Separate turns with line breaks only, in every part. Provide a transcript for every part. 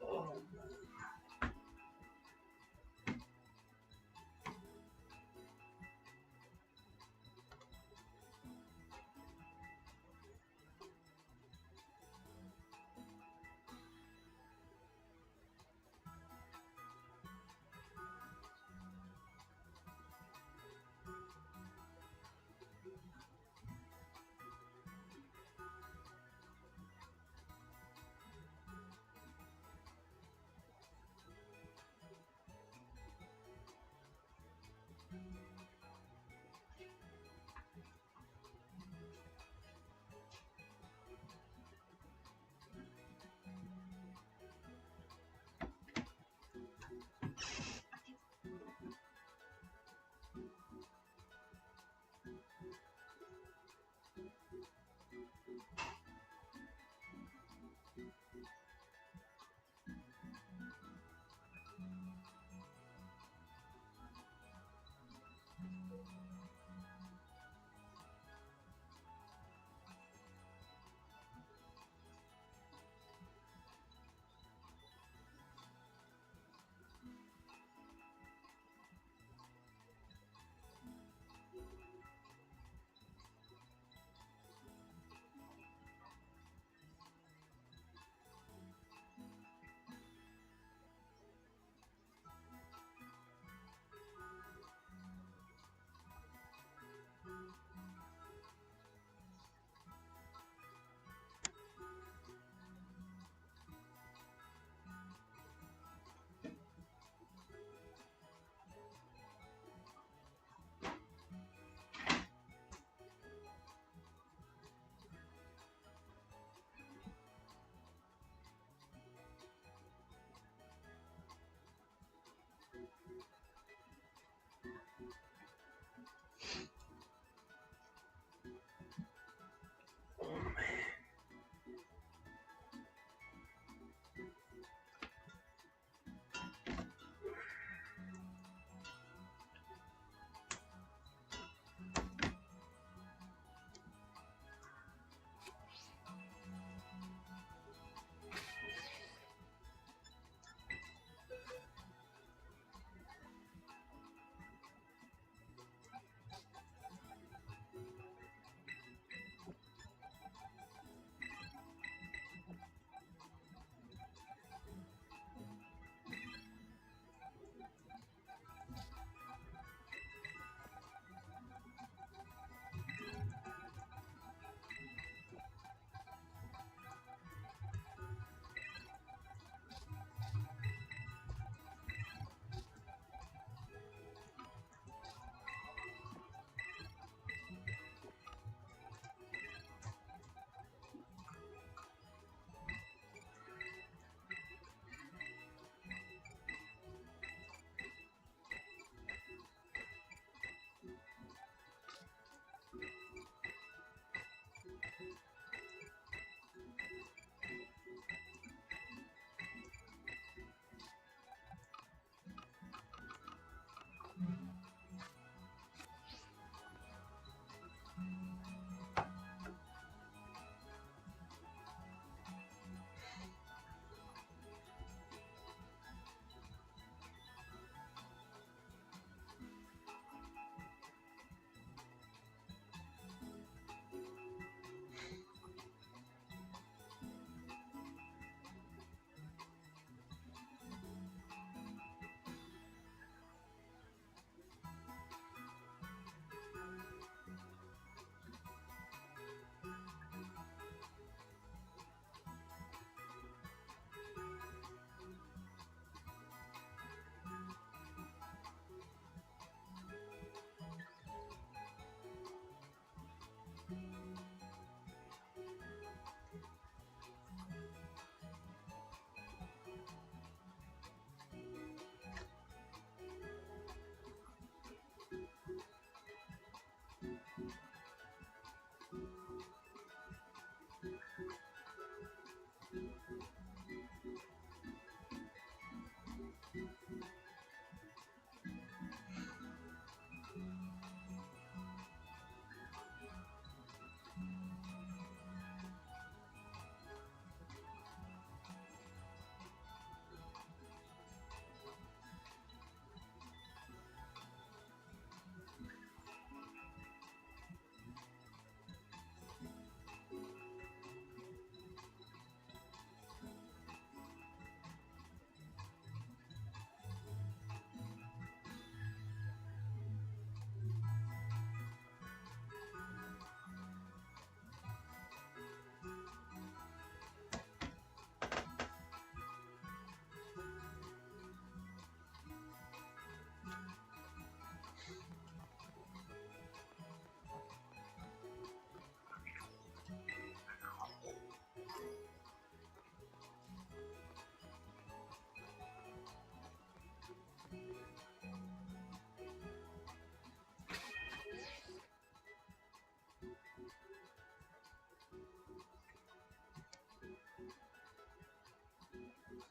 Oh, man.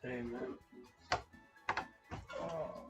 Amen. Oh.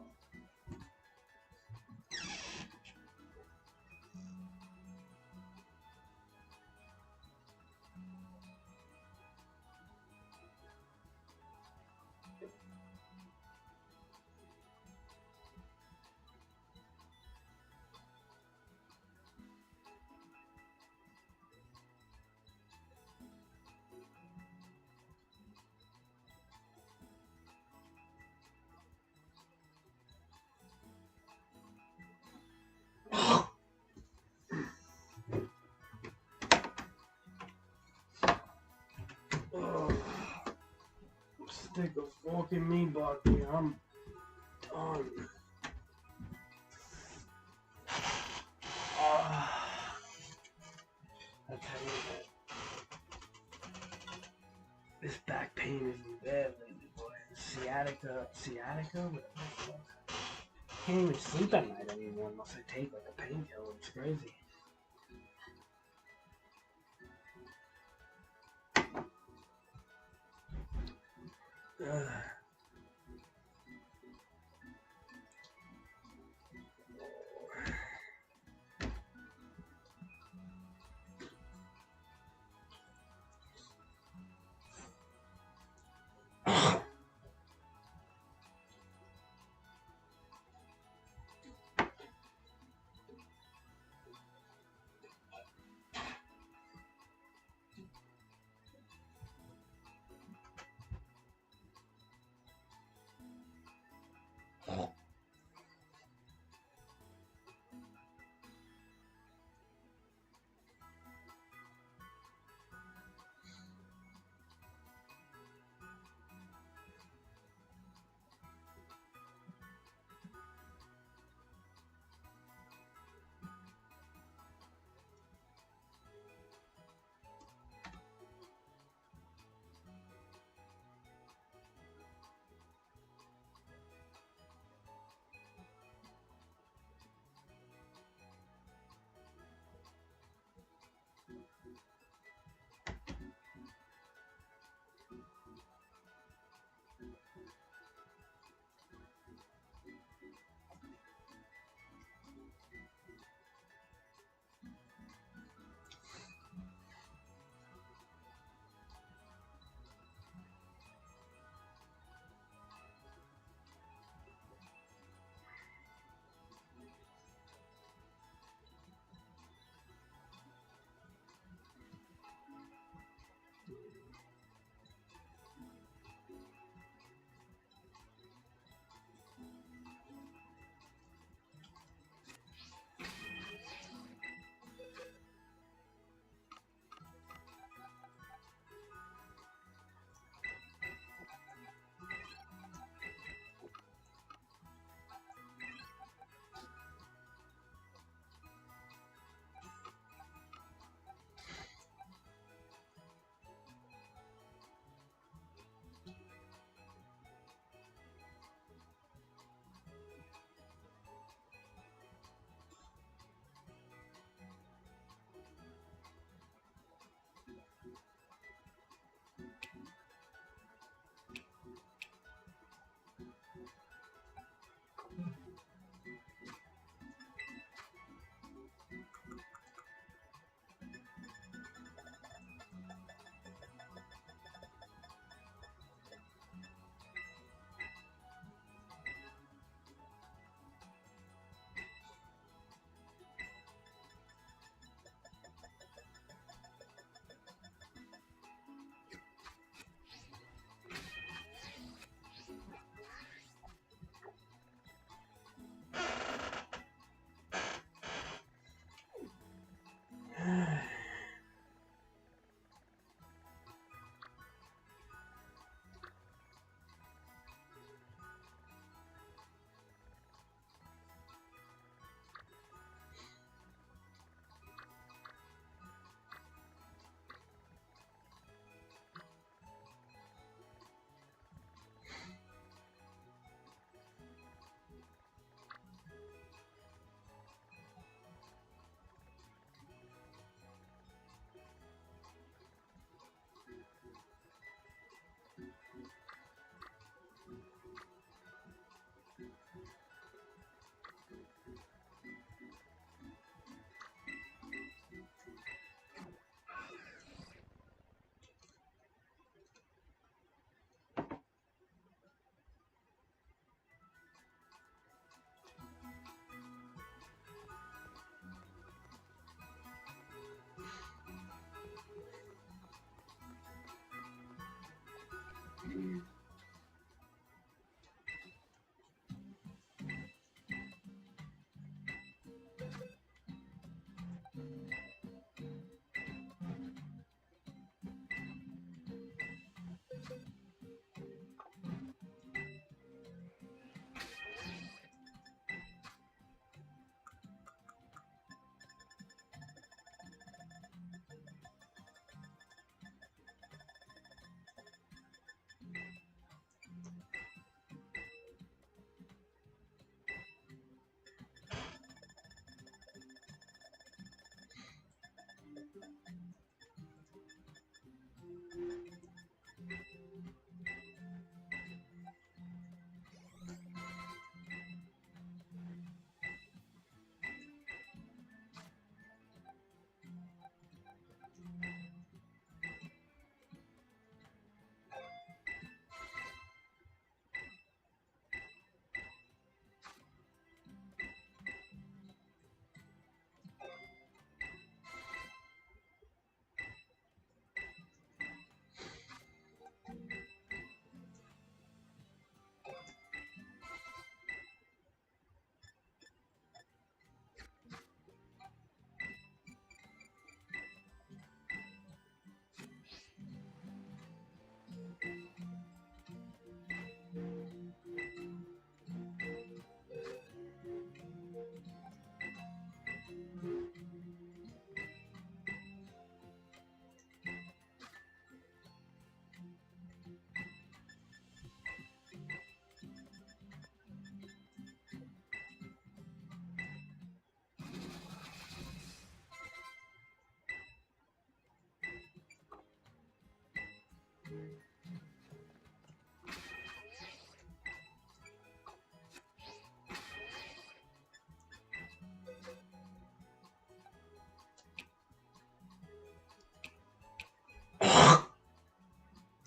Stick a fork in me, Bucky. I'm done. I tell you that. This back pain is bad lately, boy. Sciatica? Whatever the fuck. Can't even sleep at night anymore unless I take like a painkiller. It's crazy.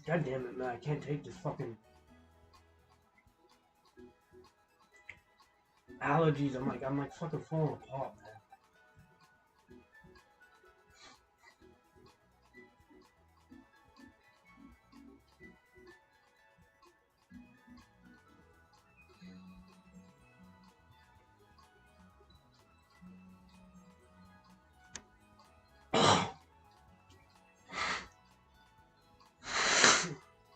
God damn it, man! I can't take this fucking allergies. I'm like fucking falling apart, man.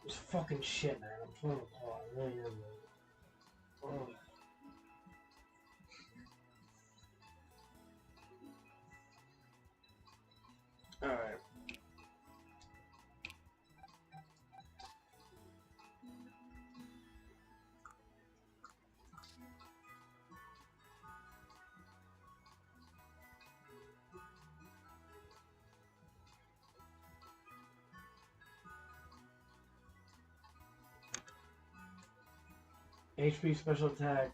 This fucking shit, man. I'm falling apart. I really am. Oh. Alright. HP special attack.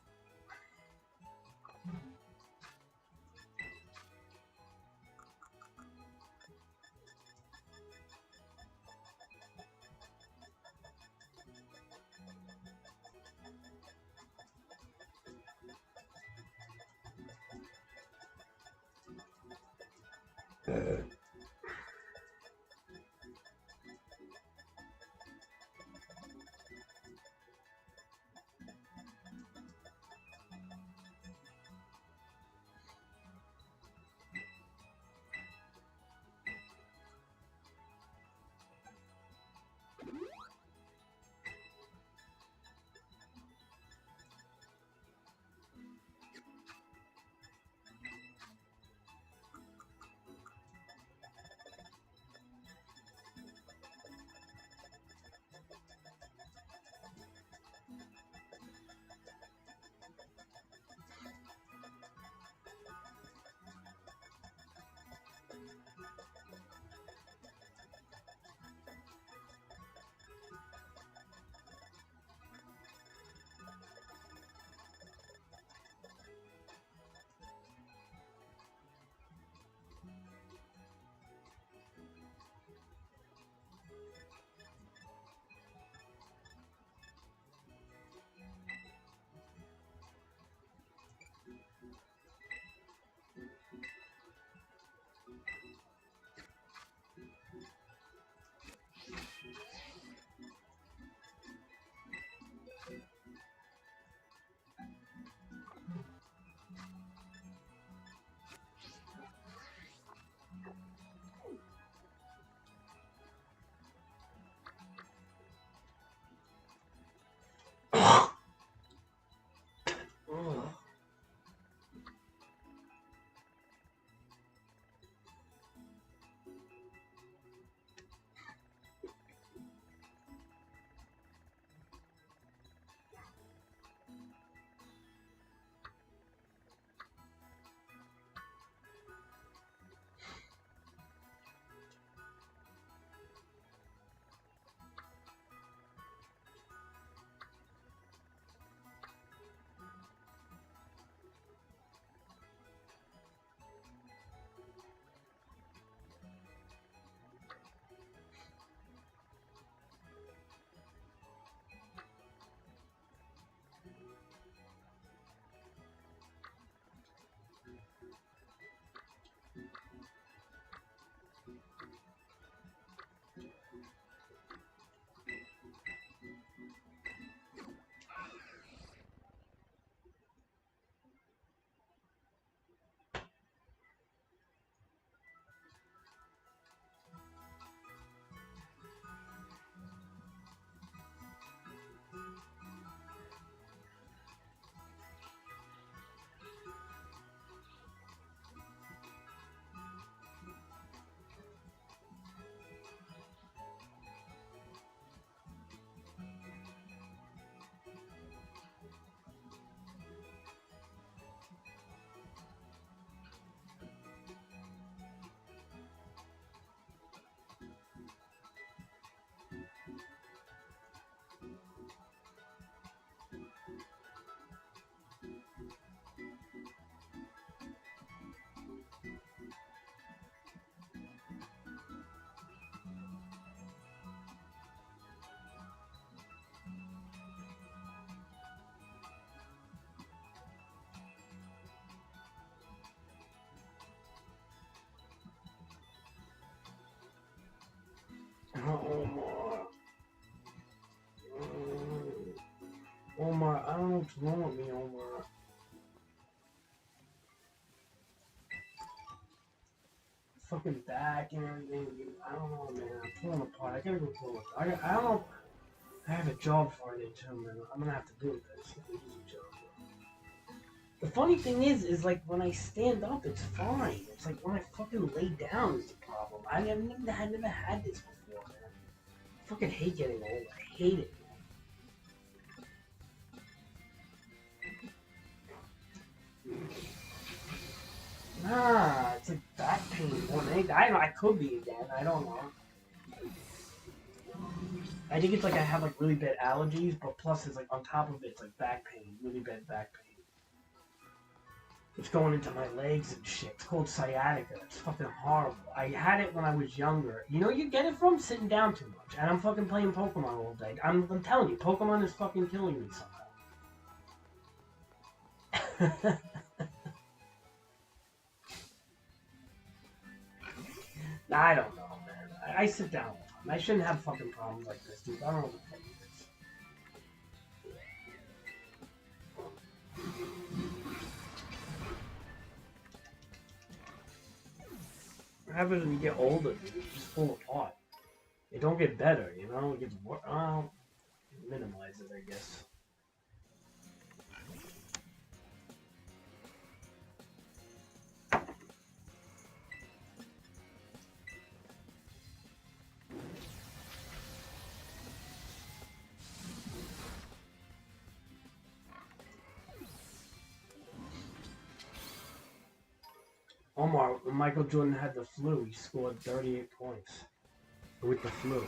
Omar, I don't know what's wrong with me, Omar. Fucking back and everything. I don't know, man. I'm pulling apart. I gotta go pull it. I don't know. I have a job Friday too, man. I'm gonna have to do this. It's an easy job. The funny thing is like when I stand up, it's fine. It's like when I fucking lay down is the problem. I never had this before, man. I fucking hate getting old. I hate it, man. Nah, it's like back pain more than anything. I could be again. I don't know. I think it's like I have like really bad allergies, but plus it's like on top of it, it's like back pain, really bad back pain. It's going into my legs and shit. It's called sciatica. It's fucking horrible. I had it when I was younger. You know, you get it from sitting down too much. And I'm fucking playing Pokemon all day. I'm telling you, Pokemon is fucking killing me somehow. I don't know, man. I sit down all the time. I shouldn't have fucking problems like this, dude. I don't know what the fuck it is. What happens when you get older, dude? You just fall apart. It don't get better, you know? It gets worse. Minimize it, I guess. Omar, when Michael Jordan had the flu, he scored 38 points with the flu.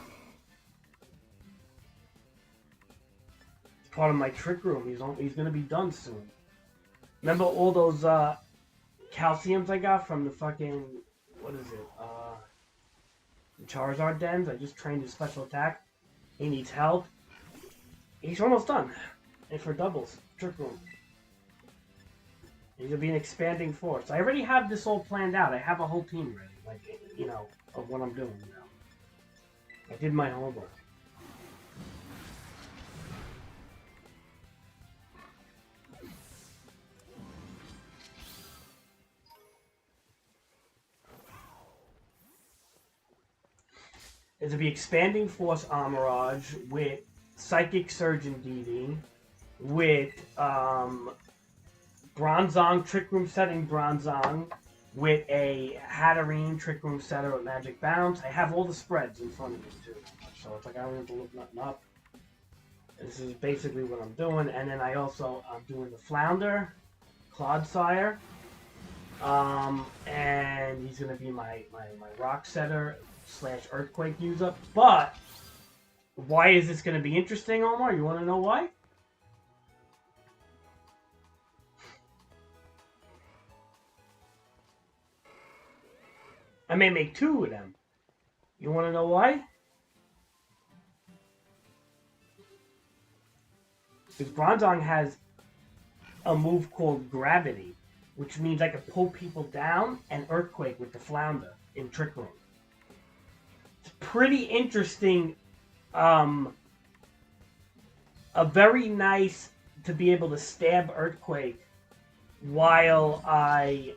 It's part of my trick room. He's gonna be done soon. Remember all those calciums I got from the fucking, what is it? The Charizard dens. I just trained his special attack. He needs help. He's almost done. And for doubles, trick room. He's gonna be an expanding force. I already have this all planned out. I have a whole team ready, like, you know, of what I'm doing. You know, I did my homework. It's to be expanding force Armorage with Psychic Surge and DD, with Bronzong Trick Room setting Bronzong, with a Hatterene Trick Room setter with Magic Bounce. I have all the spreads in front of me too, so it's like I don't have to look nothing up. This is basically what I'm doing, and then I'm doing the Flounder, Clodsire, and he's gonna be my Rock setter / Earthquake user. But why is this gonna be interesting, Omar? You want to know why? I may make 2 of them. You want to know why? Because Bronzong has a move called Gravity, which means I can pull people down and Earthquake with the Flounder in Trick Room. It's pretty interesting. A very nice to be able to stab Earthquake while I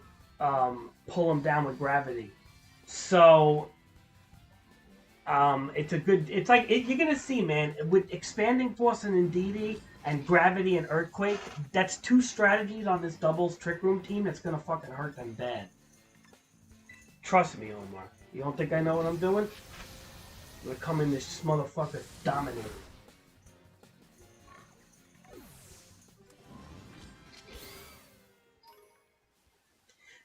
pull him down with Gravity. So it's a good. It's like you're gonna see, man, with expanding force and DD and Gravity and Earthquake. That's 2 strategies on this doubles Trick Room team that's gonna fucking hurt them bad. Trust me, Omar. You don't think I know what I'm doing? I'm gonna come in this motherfucker dominated.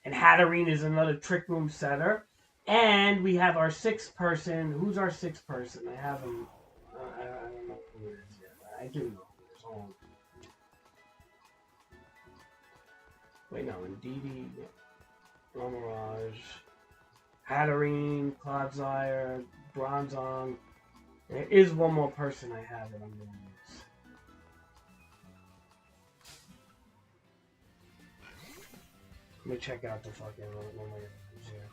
And Hatterene is another Trick Room setter. And we have our 6th person. Who's our 6th person? I have him. I don't know who it is yet. I do know who it is. Hold on. Wait, no. In DD, Mirage, Hatterene, Clodsire, Bronzong. There is one more person I have that I'm going to use. Let me check out the fucking one of my here.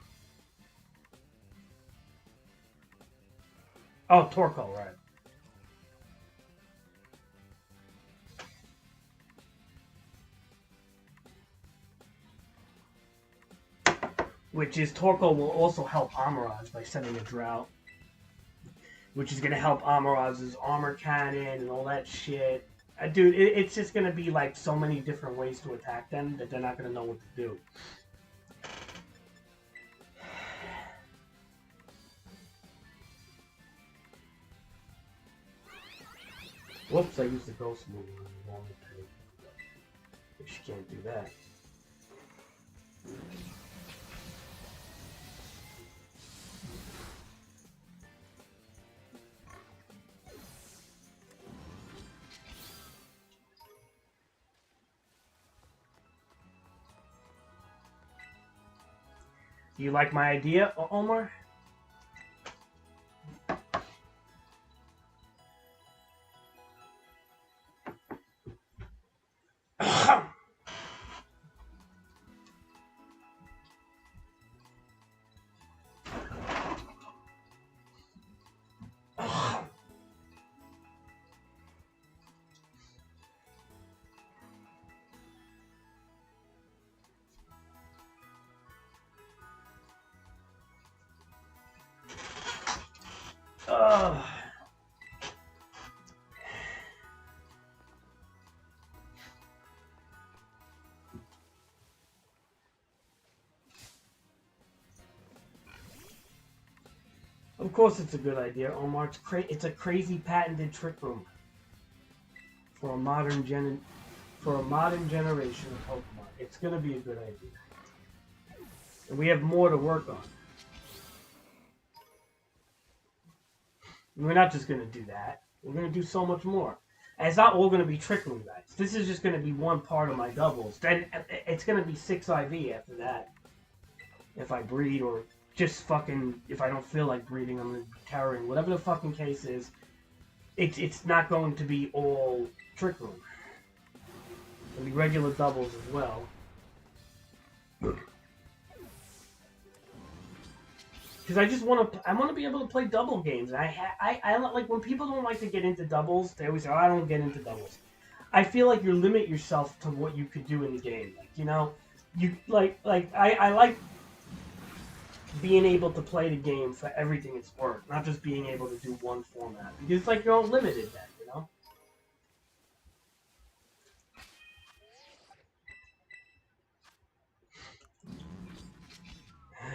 Oh, Torkoal, right. which is Torkoal will also help Amaraj by sending a drought, which is gonna help Amaraj's armor cannon and all that shit. Dude, it's just gonna be like so many different ways to attack them that they're not gonna know what to do. Whoops, I used the ghost move on the wrong page. If she can't do that. Do you like my idea, Omar? Of course it's a good idea, Omar. It's a crazy patented trick room for a modern generation of Pokemon. It's gonna be a good idea. And we have more to work on. We're not just gonna do that. We're gonna do so much more. And it's not all gonna be trick room, guys. This is just gonna be one part of my doubles. Then it's gonna be 6 IV after that. If I breed or just fucking, if I don't feel like breeding, I'm gonna be towering. Whatever the fucking case is, it's not going to be all trick room. It'll be regular doubles as well. Because I just want to be able to play double games. I like when people don't like to get into doubles. They always say, "Oh, I don't get into doubles." I feel like you limit yourself to what you could do in the game. Like, you know, you I like being able to play the game for everything it's worth, not just being able to do one format. Because it's like you're all limited then, you know?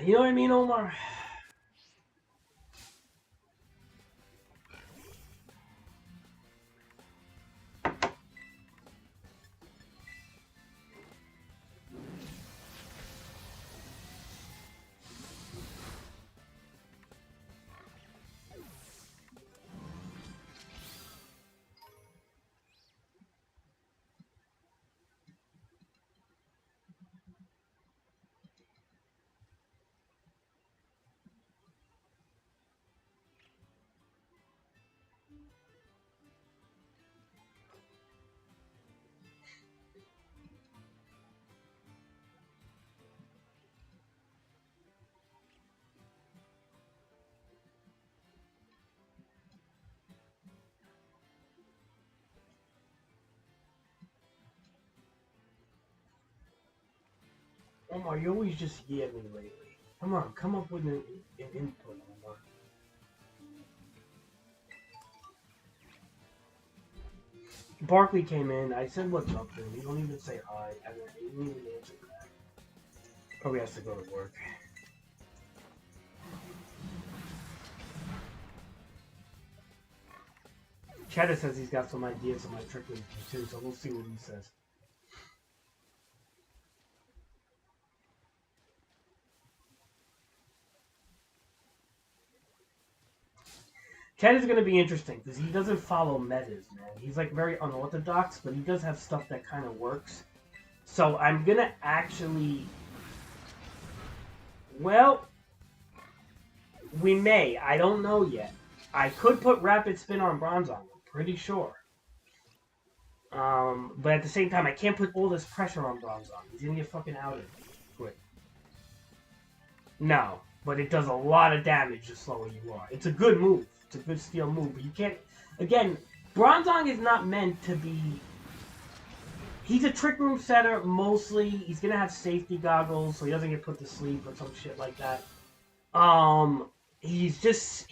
You know what I mean, Omar? Omar, you always just yeah me lately. Come on, come up with an input, Omar. Barkley came in. I said what's up to him. He don't even say hi. He didn't even answer back. Probably has to go to work. Cheddar says he's got some ideas on my trick room too, so we'll see what he says. Ted is going to be interesting because he doesn't follow metas, man. He's like very unorthodox, but he does have stuff that kind of works. So I'm going to actually... Well, we may. I don't know yet. I could put Rapid Spin on Bronzong, I'm pretty sure. But at the same time, I can't put all this pressure on Bronzong. He's going to get fucking outed quick. No, but it does a lot of damage the slower you are. It's a good move. It's a good steel move, but you can't... Again, Bronzong is not meant to be He's a Trick Room setter mostly. He's gonna have safety goggles so he doesn't get put to sleep or some shit like that. He's just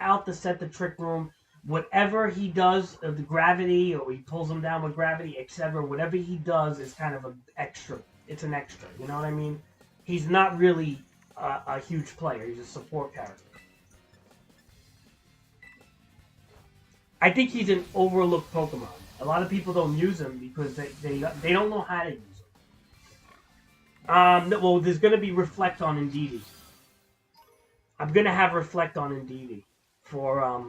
out to set the Trick Room. Whatever he does, the gravity, or he pulls him down with gravity, etc. Whatever he does is kind of an extra. It's an extra. You know what I mean? He's not really a huge player. He's a support character. I think he's an overlooked Pokemon. A lot of people don't use him because they don't know how to use him. Well, there's going to be Reflect on Indeedee. I'm going to have Reflect on Indeedee for,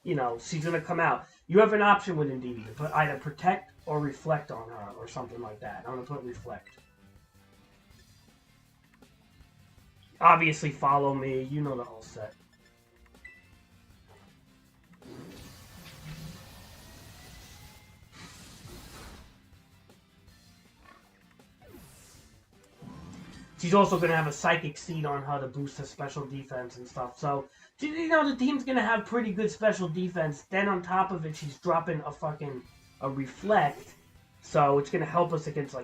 she's going to come out. You have an option with Indeedee to put either Protect or Reflect on her or something like that. I'm going to put Reflect. Obviously, follow me. You know the whole set. She's also going to have a Psychic Seed on her to boost her special defense and stuff. So, the team's going to have pretty good special defense. Then on top of it, she's dropping a Reflect. So, it's going to help us against,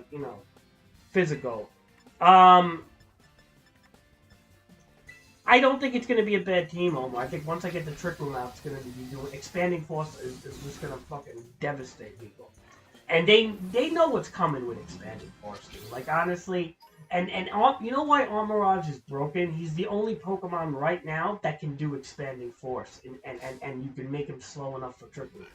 physical. I don't think it's going to be a bad team, Omar. I think once I get the Trick Room out, it's going to be doing... Expanding Force is just going to fucking devastate people. And they know what's coming with Expanding Force, dude. Like, honestly... And you know why Armorage is broken? He's the only Pokemon right now that can do Expanding Force. And you can make him slow enough for Trick Room.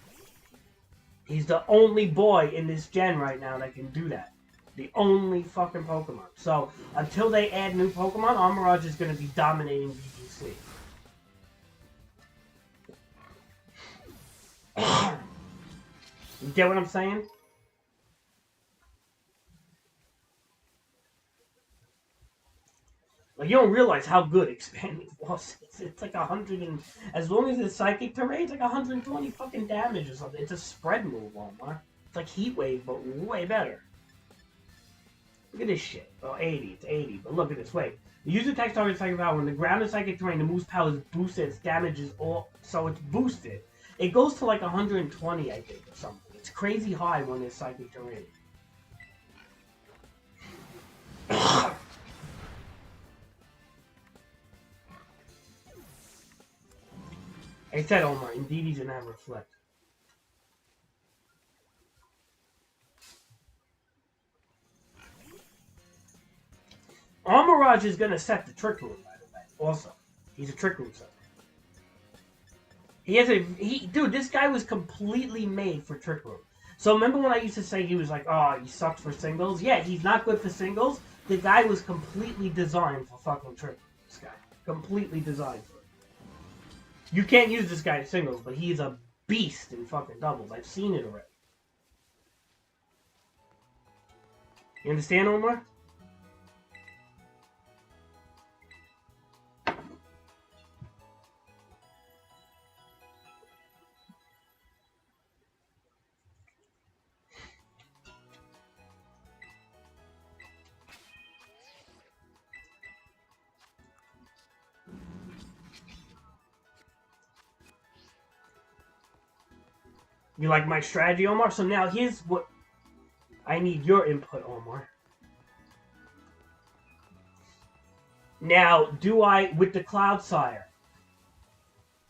He's the only boy in this gen right now that can do that. The only fucking Pokemon. So, until they add new Pokemon, Armorage is going to be dominating VGC. You get what I'm saying? Like, you don't realize how good Expanding Force is. It's like 100 and... As long as it's Psychic Terrain, it's like 120 fucking damage or something. It's a spread move, Omar. It's like Heat Wave, but way better. Look at this shit. Oh, 80. It's 80. But look at this. Wait. The user attacks target Psychic Power. When the ground is Psychic Terrain, the move's power is boosted. Its damage is all... So it's boosted. It goes to like 120, I think, or something. It's crazy high when it's Psychic Terrain. I said Omar, Indeedee's gonna have Reflect. Armorage is gonna set the Trick Room, by the way. Also, he's a Trick Room setter. Dude, this guy was completely made for Trick Room. So remember when I used to say he was like, oh, he sucks for singles? Yeah, he's not good for singles. The guy was completely designed for fucking Trick Room. This guy, completely designed for it. You can't use this guy in singles, but he's a beast in fucking doubles. I've seen it already. You understand, Omar? You like my strategy, Omar? So now here's what I need your input, Omar. Now, with the Cloudsire,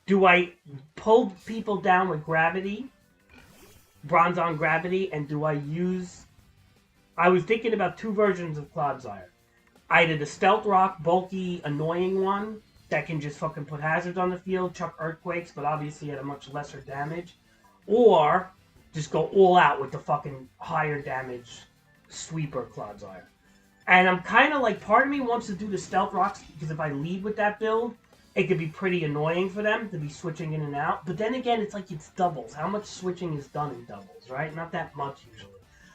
do I pull people down with gravity, bronze on gravity, and do I use... I was thinking about two versions of Cloudsire. Either the Stealth Rock, bulky, annoying one that can just fucking put hazards on the field, chuck Earthquakes, but obviously at a much lesser damage. Or just go all out with the fucking higher damage sweeper Cloudsire. And I'm kind of like, part of me wants to do the Stealth Rocks, because if I lead with that build, it could be pretty annoying for them to be switching in and out. But then again, it's like it's doubles. How much switching is done in doubles, right? Not that much usually.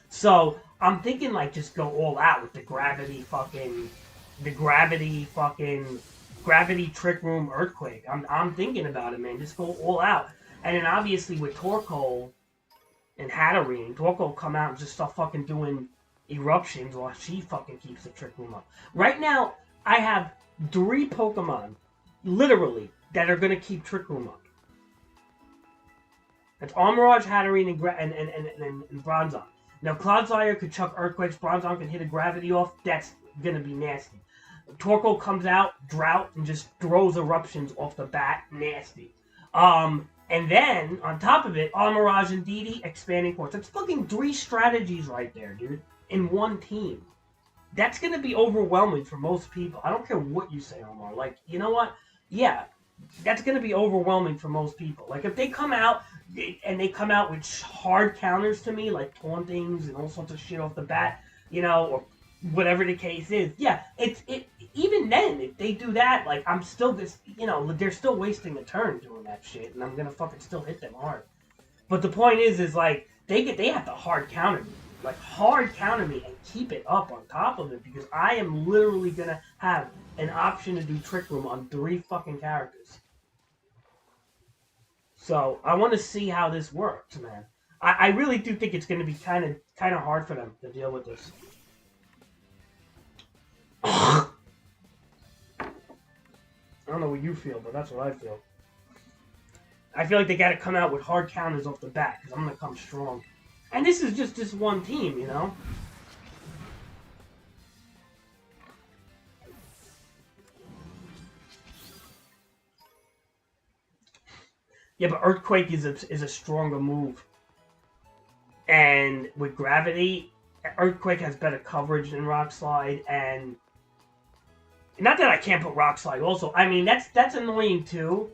So I'm thinking like just go all out with the gravity Trick Room Earthquake. I'm thinking about it, man. Just go all out. And then obviously with Torkoal and Hatterene, Torkoal will come out and just start fucking doing eruptions while she fucking keeps the Trick Room up. Right now, I have 3 Pokemon, literally, that are going to keep Trick Room up. That's Armorage, Hatterene, and Bronzong. Now, Clodsire could chuck Earthquakes, Bronzong can hit a Gravity off, that's gonna be nasty. Torkoal comes out, Drought, and just throws Eruptions off the bat, nasty. And then, on top of it, Armorage and DD, Expanding Force. That's fucking 3 strategies right there, dude, in one team. That's gonna be overwhelming for most people. I don't care what you say, Omar. Like, you know what? Yeah, that's going to be overwhelming for most people. Like, if they come out and they come out with hard counters to me, like tauntings and all sorts of shit off the bat, you know, or whatever the case is, yeah, even then, if they do that, like, I'm still this, you know, they're still wasting a turn doing that shit, and I'm going to fucking still hit them hard. But the point is like, they have to hard counter me. Like, hard counter me and keep it up on top of it, because I am literally going to have an option to do Trick Room on 3 fucking characters. So, I want to see how this works, man. I really do think it's going to be kind of hard for them to deal with this. I don't know what you feel, but that's what I feel. I feel like they got to come out with hard counters off the bat, because I'm going to come strong. And this is just this one team, you know? Yeah, but Earthquake is a stronger move. And with Gravity, Earthquake has better coverage than Rock Slide, and not that I can't put Rock Slide also. I mean, that's annoying too.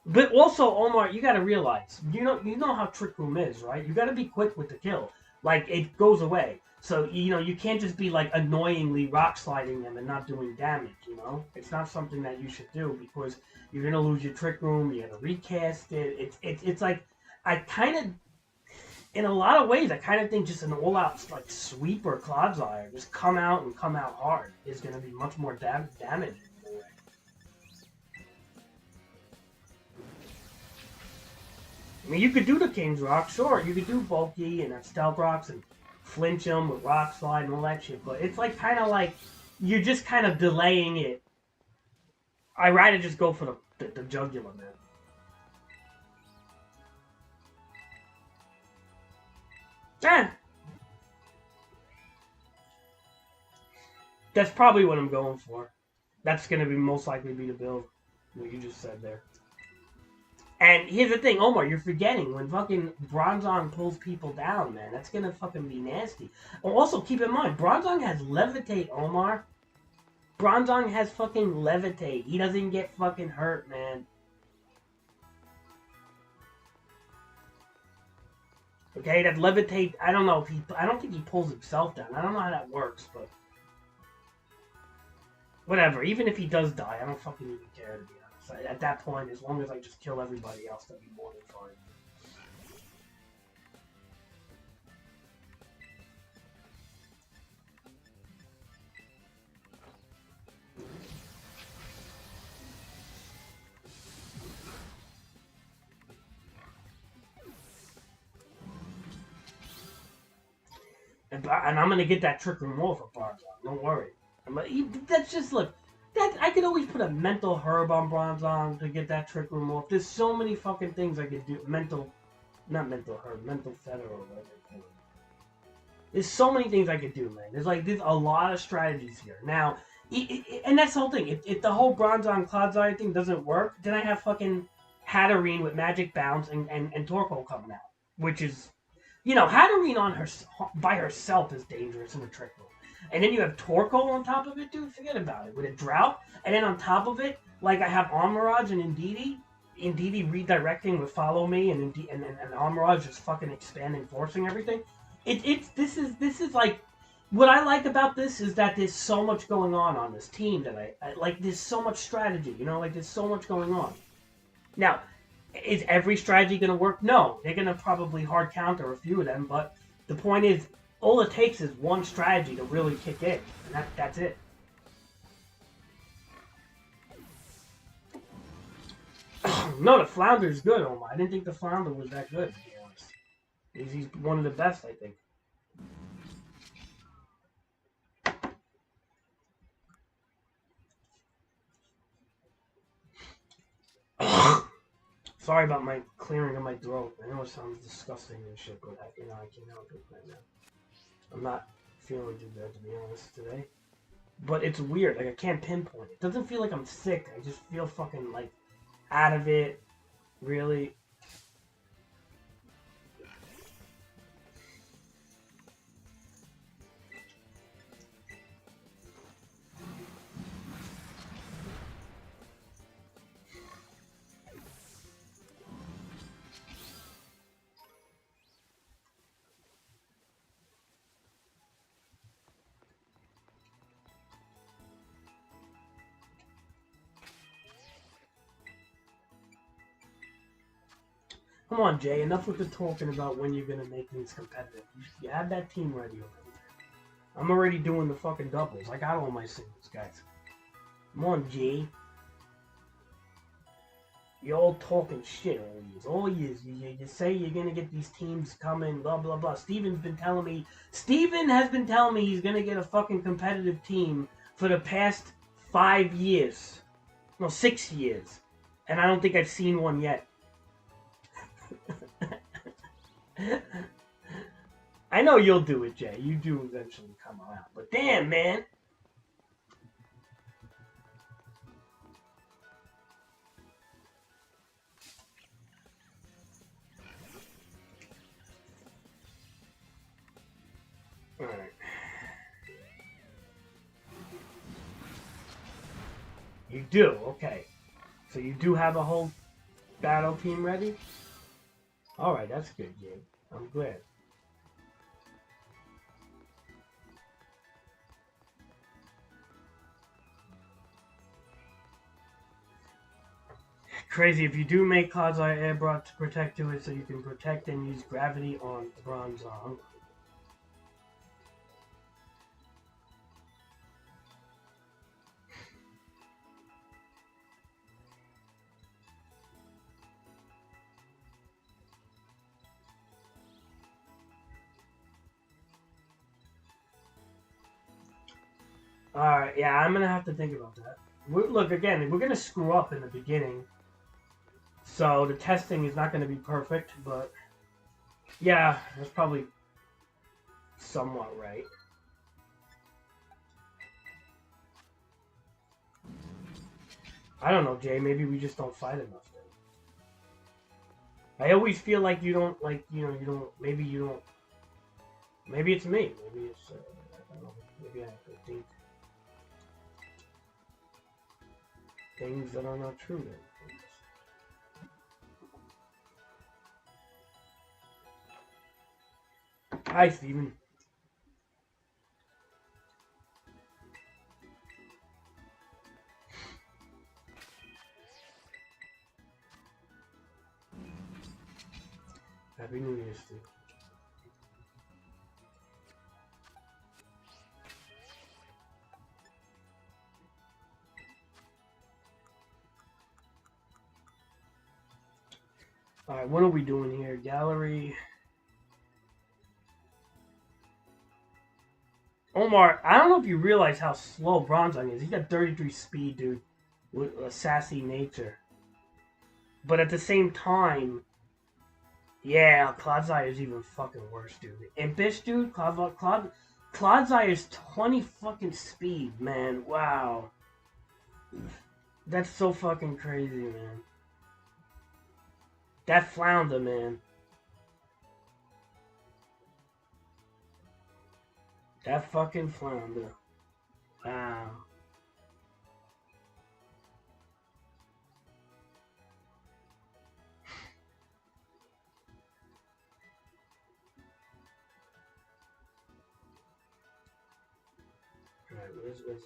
But also, Omar, you gotta realize, you know how Trick Room is, right? You gotta be quick with the kill. Like, it goes away. So, you know, you can't just be, like, annoyingly rock sliding them and not doing damage, you know? It's not something that you should do, because you're gonna lose your Trick Room, you gotta recast it. It's like, I kind of, in a lot of ways, I kind of think just an all-out, like, sweep or Clodsire, just come out and come out hard, is gonna be much more damage. I mean, you could do the King's Rock, sure. You could do Bulky and have Stealth Rocks and flinch them with Rock Slide and all that shit. But it's like kind of like you're just kind of delaying it. I'd rather just go for the jugular, man. Eh. That's probably what I'm going for. That's going to be most likely be the build. What you just said there. And here's the thing, Omar, you're forgetting, when fucking Bronzong pulls people down, man, that's gonna fucking be nasty. Also, keep in mind, Bronzong has Levitate, Omar. Bronzong has fucking Levitate. He doesn't get fucking hurt, man. Okay, that Levitate, I don't know if I don't think he pulls himself down. I don't know how that works, but whatever. Even if he does die, I don't fucking even care, to be honest. At that point, as long as I just kill everybody else, that'd be more than fine. And I'm gonna get that Trick Room more for Bronzong. Don't worry. That's just, look. That I could always put a mental herb on Bronzong to get that Trick Room off. There's so many fucking things I could do. Not mental herb, mental feather or whatever. There's so many things I could do, man. There's a lot of strategies here. Now, and that's the whole thing. If the whole Bronzong Clodsire thing doesn't work, then I have fucking Hatterene with Magic Bounce and Torkoal coming out, which is, you know, Hatterene by herself is dangerous in a Trick Room. And then you have Torkoal on top of it, dude. Forget about it. With a Drought. And then on top of it, like, I have Armorage and Indeedee. Indeedee redirecting with Follow Me, and Armorage just fucking expanding, forcing everything. This is like, what I like about this is that there's so much going on this team that I like. There's so much strategy, you know, like, there's so much going on. Now, is every strategy going to work? No. They're going to probably hard counter a few of them, but the point is, all it takes is one strategy to really kick in, and that's it. No, the Flounder's good, Omar. I didn't think the Flounder was that good, to be honest. He's one of the best, I think. Sorry about my clearing of my throat. I know it sounds disgusting and shit, but I can't help it right now. I'm not feeling too good, to be honest, today. But it's weird. Like, I can't pinpoint. It doesn't feel like I'm sick. I just feel fucking, like, out of it. Really. Come on, Jay. Enough with the talking about when you're gonna make things competitive. You have that team ready already. I'm already doing the fucking doubles. I got all my singles, guys. Come on, Jay. You're all talking shit all years. You say you're gonna get these teams coming, blah blah blah. Steven has been telling me he's gonna get a fucking competitive team for the past 5 years. No, 6 years. And I don't think I've seen one yet. I know you'll do it, Jay. You do eventually come around. But damn, man. Alright. You do, okay. So you do have a whole battle team ready? Alright, that's good, Jay. I'm glad. Crazy, if you do make Cloud's Eye Air brought to protect to it so you can protect and use gravity on Bronzong. Alright, yeah, I'm gonna have to think about that. Look, again, we're gonna screw up in the beginning. So the testing is not gonna be perfect, but yeah, that's probably somewhat right. I don't know, Jay, maybe we just don't fight enough then. I always feel like you don't, maybe it's me. Maybe it's, I don't know, maybe I think things that are not true then. Hi, Steven. Happy New Year, Steve. Alright, what are we doing here? Gallery. Omar, I don't know if you realize how slow Bronzong is. He's got 33 speed, dude. With a sassy nature. But at the same time, yeah, Cloud's Eye is even fucking worse, dude. Impish, dude, Cloud's Eye is 20 fucking speed, man. Wow. That's so fucking crazy, man. That Flounder, man. That fucking Flounder. Wow. Alright, where's that?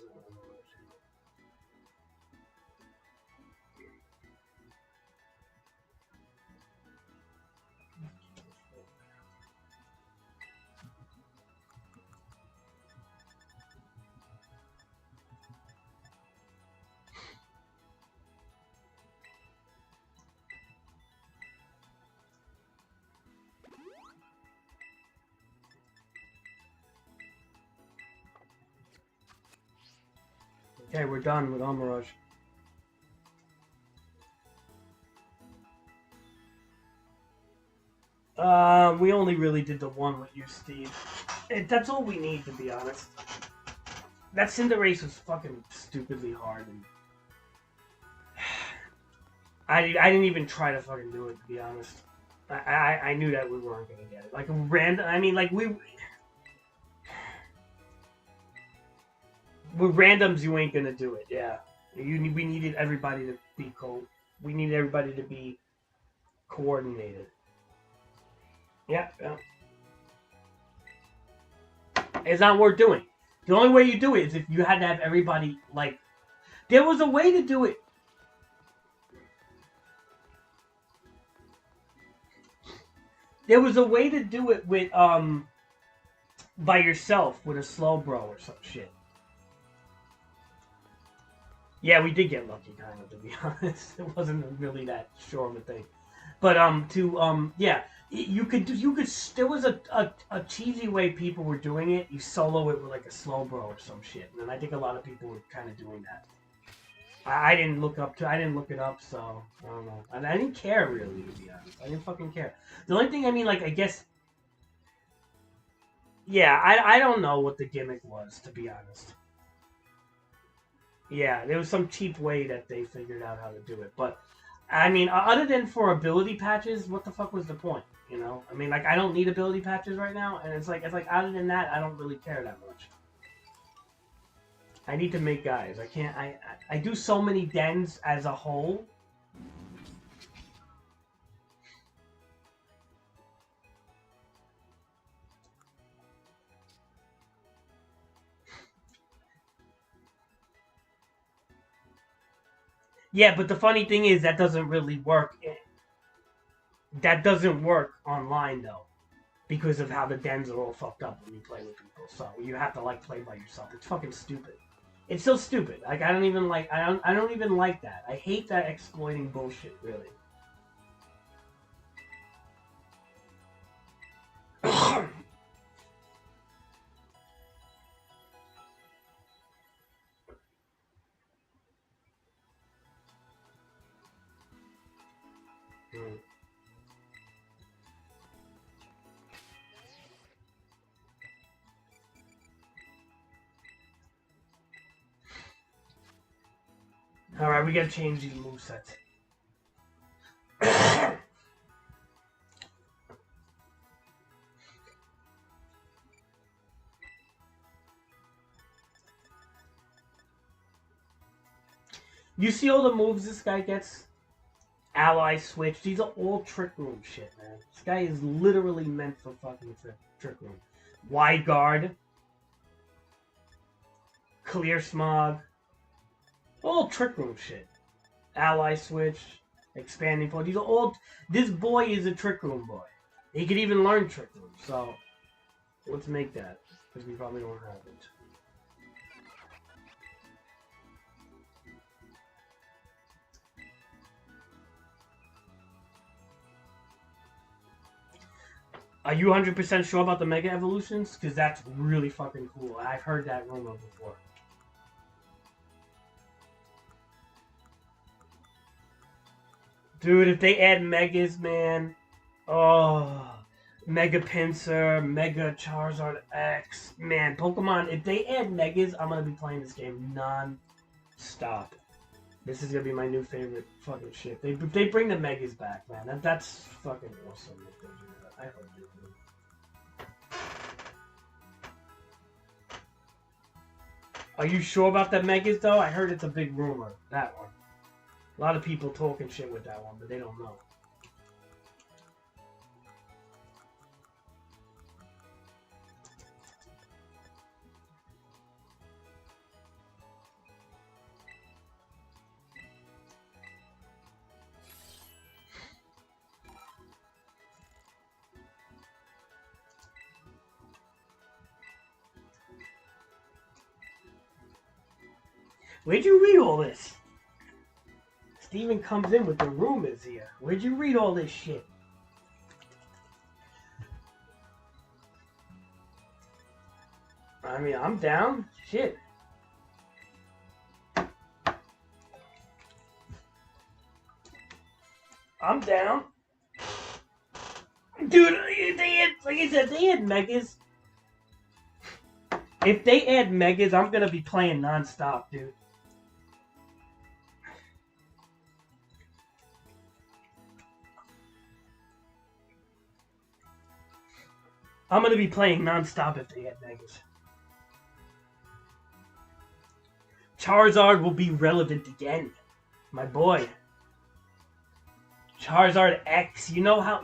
Okay, we're done with Omaraj. We only really did the one with you, Steve. That's all we need, to be honest. That Cinderace was fucking stupidly hard. And I didn't even try to fucking do it, to be honest. I knew that we weren't gonna get it. Like, random... I mean, like, with randoms, you ain't gonna do it, yeah. We needed everybody to be we needed everybody to be coordinated. Yeah. It's not worth doing. The only way you do it is if you had to have everybody, like... There was a way to do it. There was a way to do it with, by yourself, with a Slowbro or some shit. Yeah, we did get lucky, kind of, to be honest. It wasn't really that sure of a thing. But, yeah. You could, there was a cheesy way people were doing it. You solo it with, like, a Slowbro or some shit. And I think a lot of people were kind of doing that. I didn't look it up, so I don't know. And I didn't care, really, to be honest. I didn't fucking care. The only thing, I mean, like, I guess... Yeah, I don't know what the gimmick was, to be honest. Yeah, there was some cheap way that they figured out how to do it. But, I mean, other than for ability patches, what the fuck was the point, you know? I mean, like, I don't need ability patches right now, and it's like other than that, I don't really care that much. I need to make guys. I can't... I do so many dens as a whole. Yeah, but the funny thing is that doesn't really work. That doesn't work online, though. Because of how the dens are all fucked up when you play with people. So you have to, like, play by yourself. It's fucking stupid. It's so stupid. Like, I don't even like that. I hate that exploiting bullshit, really. Alright, we gotta change these movesets. You see all the moves this guy gets? Ally switch. These are all trick room shit, man. This guy is literally meant for fucking trick room. Wide guard. Clear smog. All trick room shit. Ally switch. Expanding point. These are all... This boy is a trick room boy. He could even learn trick room. So, let's make that. Because we probably don't have it. Are you 100% sure about the Mega Evolutions? Because that's really fucking cool. I've heard that rumor before. Dude, if they add Megas, man... Oh... Mega Pinsir, Mega Charizard X... Man, Pokemon... If they add Megas, I'm gonna be playing this game non-stop. This is gonna be my new favorite fucking shit. They bring the Megas back, man. That's fucking awesome if they do that. I hope they do. Are you sure about that Megas, though? I heard it's a big rumor, that one. A lot of people talking shit with that one, but they don't know. Where'd you read all this? Steven comes in with the rumors here. Where'd you read all this shit? I mean, I'm down. Shit. I'm down. Dude, they had, like I said, they had megas. If they add megas, I'm gonna be playing non-stop, dude. I'm gonna be playing non-stop if they add megas. Charizard will be relevant again, my boy. Charizard X. You know how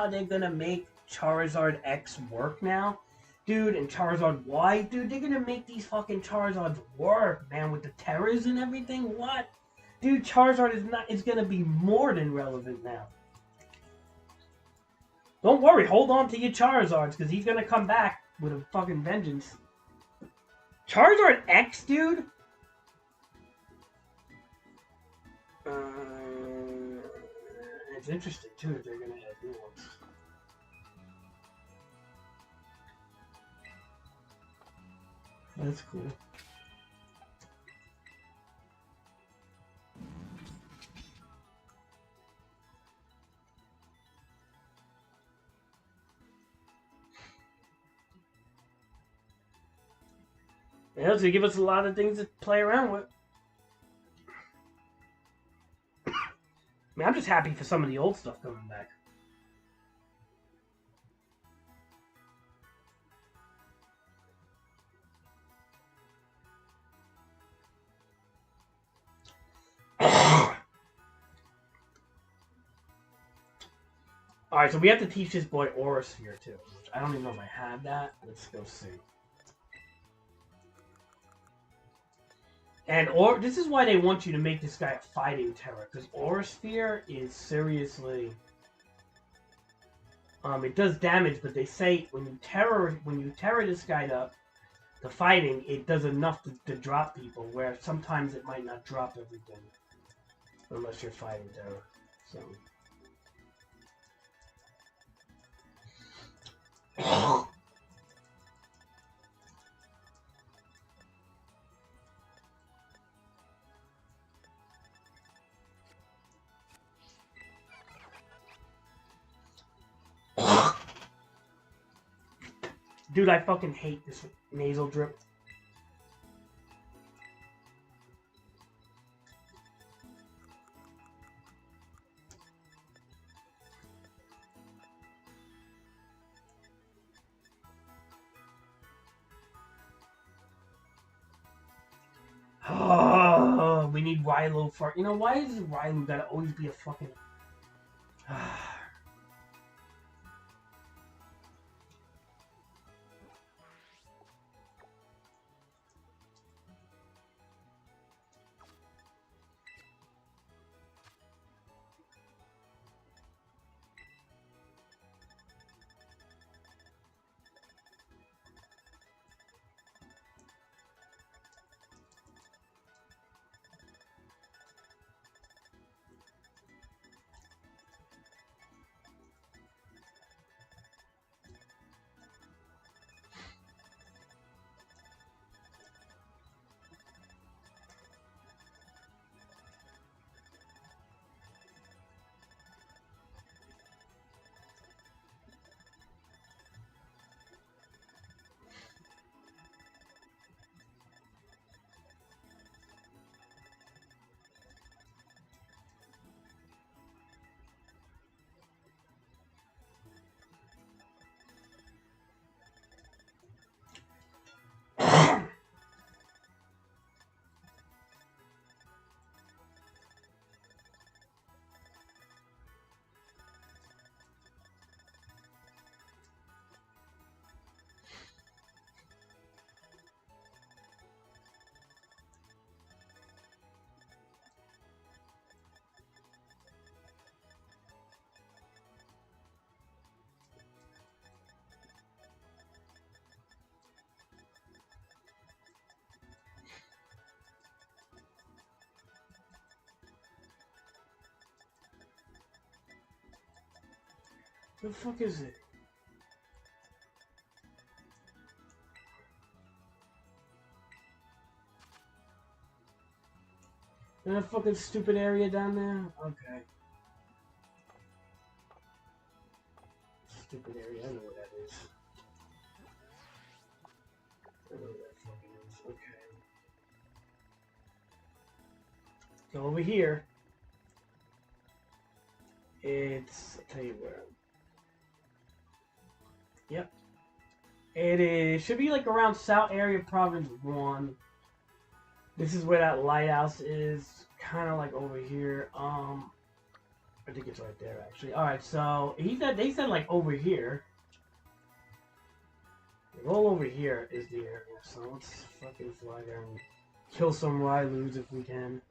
they're gonna make Charizard X work now, dude, and Charizard Y, dude. They're gonna make these fucking Charizards work, man, with the terrors and everything. What, dude? Charizard is gonna be more than relevant now. Don't worry, hold on to your Charizards because he's gonna come back with a fucking vengeance. Charizard X, dude. It's interesting too if they're gonna add new ones. That's cool. Yeah, so give us a lot of things to play around with. I mean, I'm just happy for some of the old stuff coming back. Alright, so we have to teach this boy Aura Sphere too. Which I don't even know if I have that. Let's go see. And this is why they want you to make this guy a fighting terror, because Aura Sphere is seriously it does damage, but they say when you terror this guy up to fighting, it does enough to drop people, where sometimes it might not drop everything. Unless you're fighting terror. So dude, I fucking hate this nasal drip. Oh, we need Rilo for... You know, why is Rilo gotta always be a fucking... What the fuck is it? In that fucking stupid area down there? Okay. stupid area. I know what that is. I know what that fucking is. Okay. Go over here. It's, I'll tell you where. Yep. It is, should be like around South Area Province 1. This is where that lighthouse is. Kind of like over here. I think it's right there actually. Alright, so they said like over here. All over here is the area. So let's fucking fly there and kill some Rylus if we can.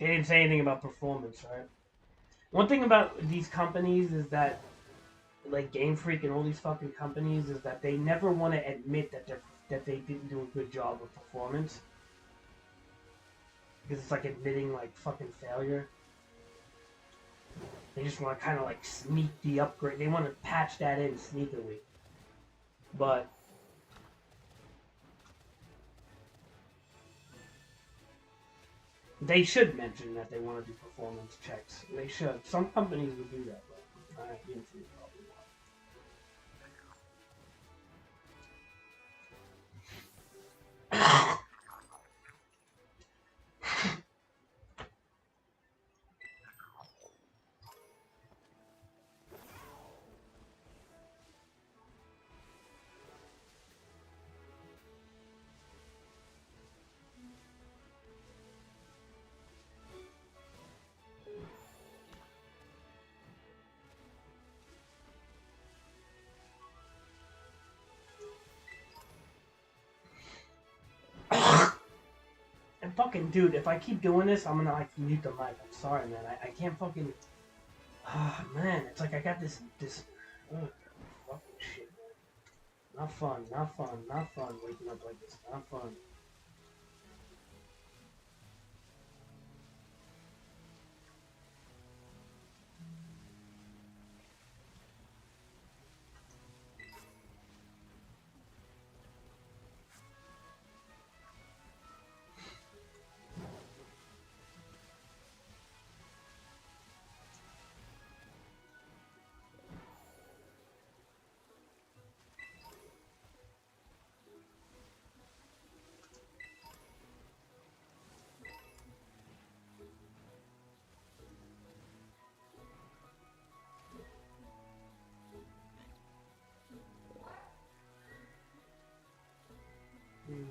They didn't say anything about performance, right? One thing about these companies is that, like Game Freak and all these fucking companies, is that they never want to admit that they didn't do a good job with performance, because it's like admitting like fucking failure. They just want to kind of like sneak the upgrade. They want to patch that in sneakily, but they should mention that they want to do performance checks. They should. Some companies would do that, but Game Freak probably won't. And fucking dude, if I keep doing this, I'm gonna like mute the mic. I'm sorry, man. I can't fucking. Ah, man, it's like I got this fucking shit, man. Not fun, not fun, not fun. Waking up like this, not fun. Mm.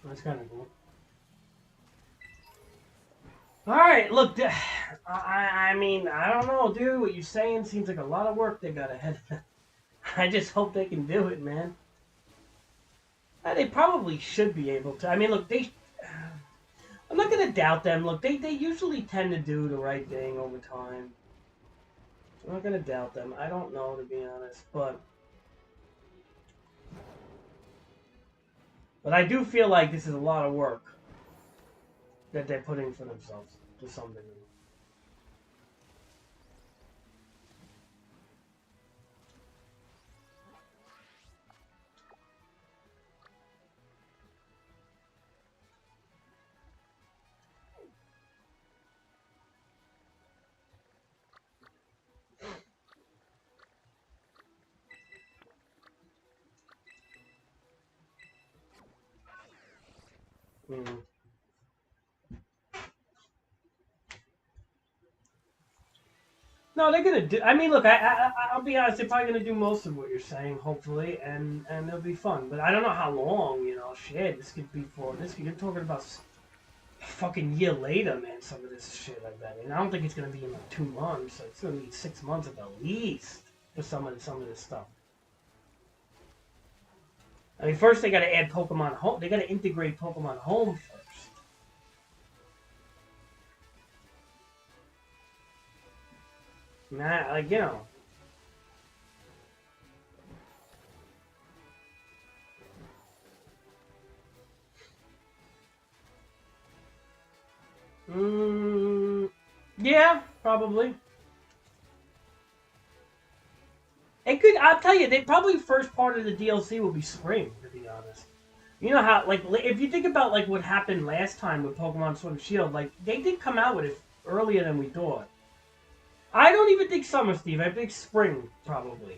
That's kind of cool. Alright, look, I mean, I don't know, dude. What you're saying seems like a lot of work they got ahead of them. I just hope they can do it, man. They probably should be able to. I mean, look, I'm not going to doubt them. Look, they usually tend to do the right thing over time. I'm not going to doubt them. I don't know, to be honest, but I do feel like this is a lot of work that they're putting for themselves to some degree. Mm. No, they're gonna do. I mean, look, I'll be honest. They're probably gonna do most of what you're saying, hopefully, and it'll be fun. But I don't know how long. You know, shit. This could be for this. You're talking about a fucking year later, man. Some of this shit like that. And I don't think it's gonna be in like 2 months. It's gonna be 6 months at the least for some of this stuff. I mean, first they gotta add Pokemon Home. They gotta integrate Pokemon Home first. Nah, like, you know. Yeah, probably. It could. I'll tell you, they probably first part of the DLC will be spring. To be honest, you know how like if you think about like what happened last time with Pokemon Sword and Shield, like they did come out with it earlier than we thought. I don't even think summer, Steve. I think spring probably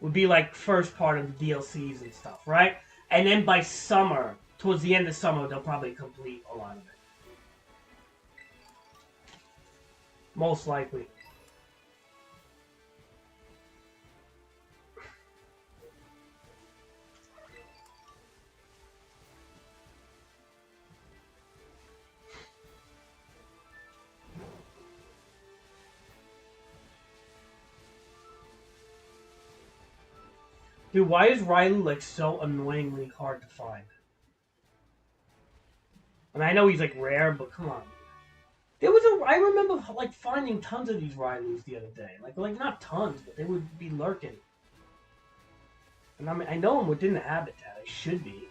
would be like first part of the DLCs and stuff, right? And then by summer, towards the end of summer, they'll probably complete a lot of it. Most likely. Dude, why is Railu like so annoyingly hard to find? And I know he's like rare, but come on. I remember like finding tons of these Railus the other day. Like not tons, but they would be lurking. And I mean, I know I'm within the habitat. I should be.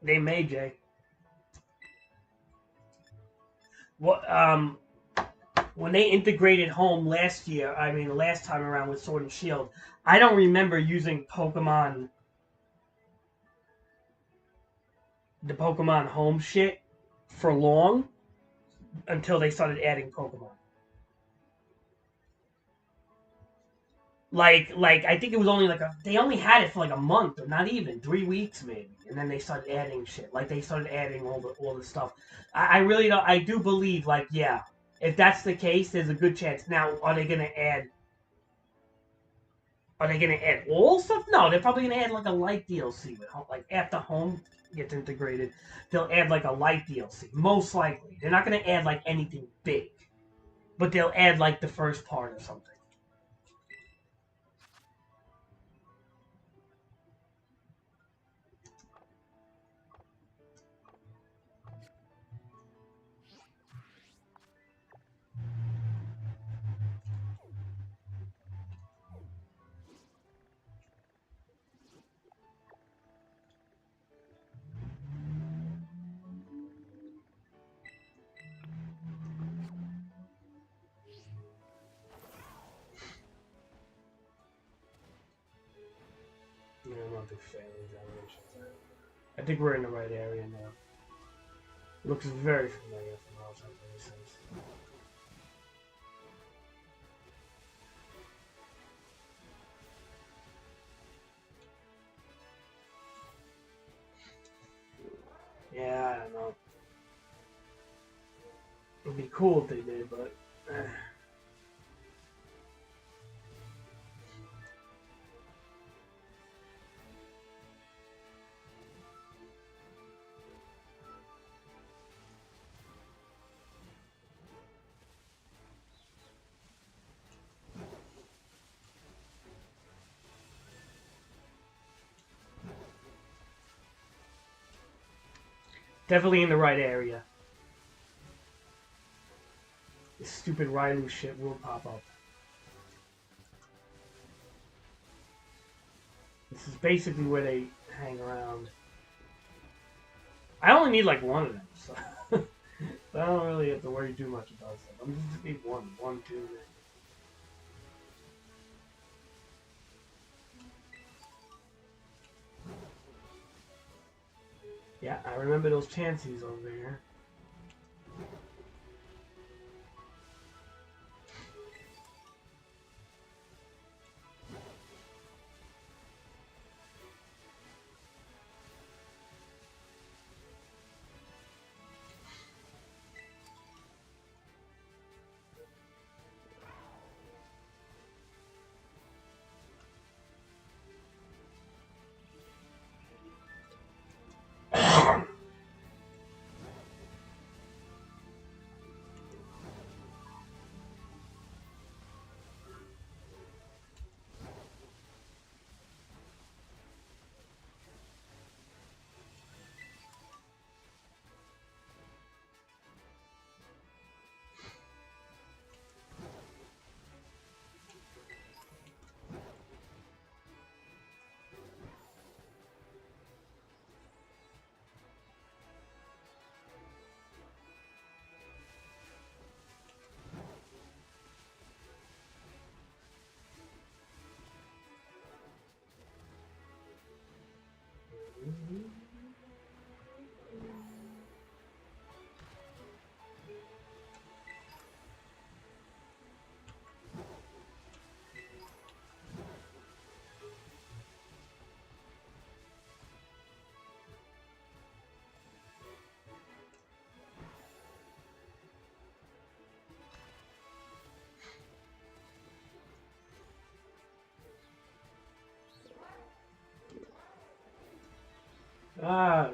They may, Jay. What when they integrated home last year, I mean the last time around with Sword and Shield, I don't remember using the Pokemon home shit for long until they started adding Pokemon. Like I think it was only they only had it for like a month or not even 3 weeks maybe, and then they started adding shit. Like they started adding all the stuff. I really don't. I do believe like yeah, if that's the case, there's a good chance. Now are they gonna add? Are they gonna add all stuff? No, they're probably gonna add like a light DLC with home. Like after home gets integrated, they'll add like a light DLC. Most likely, they're not gonna add like anything big, but they'll add like the first part or something. Yeah, I'm not a big fan of these animations. I think we're in the right area now. It looks very familiar from all places. It'd be cool if they did, but... Definitely in the right area. This stupid Railu shit will pop up. This is basically where they hang around. I only need like one of them, so I don't really have to worry too much about stuff. I just need one, two. Yeah, I remember those chances over there.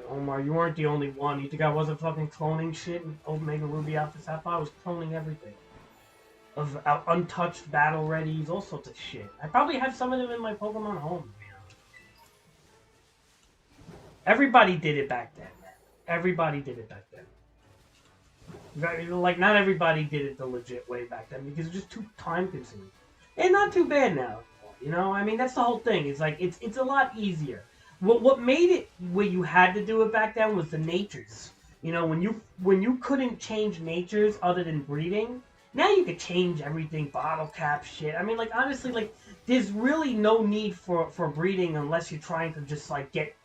Omar, you weren't the only one. You think I wasn't fucking cloning shit in Omega Ruby Alpha Sapphire? I was cloning everything. Of untouched battle readies, all sorts of shit. I probably have some of them in my Pokemon home, man. Everybody did it back then, man. Everybody did it back then. Like, not everybody did it the legit way back then because it's just too time consuming. And not too bad now, you know? I mean, that's the whole thing. It's like, it's a lot easier. What made it where you had to do it back then was the natures. You know, when you couldn't change natures other than breeding, now you could change everything, bottle cap shit. I mean, like, honestly, like, there's really no need for breeding unless you're trying to just, like, get...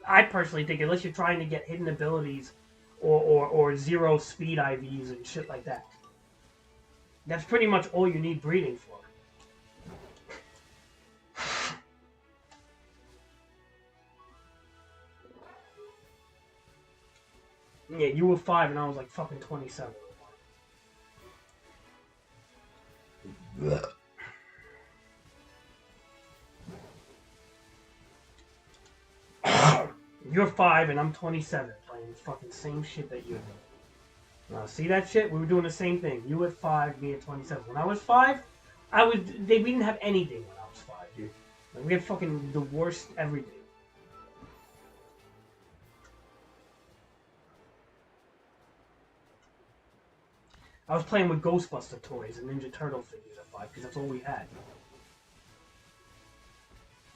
I personally think unless you're trying to get hidden abilities or zero speed IVs and shit like that. That's pretty much all you need breeding for. Yeah, you were 5 and I was like fucking 27. You're 5 and I'm 27, playing the fucking same shit that you're doing. See that shit? We were doing the same thing. You at 5, me at 27. When I was 5, we didn't have anything when I was 5, dude. Like, we had fucking the worst everything. I was playing with Ghostbuster toys and Ninja Turtle figures at 5 because that's all we had.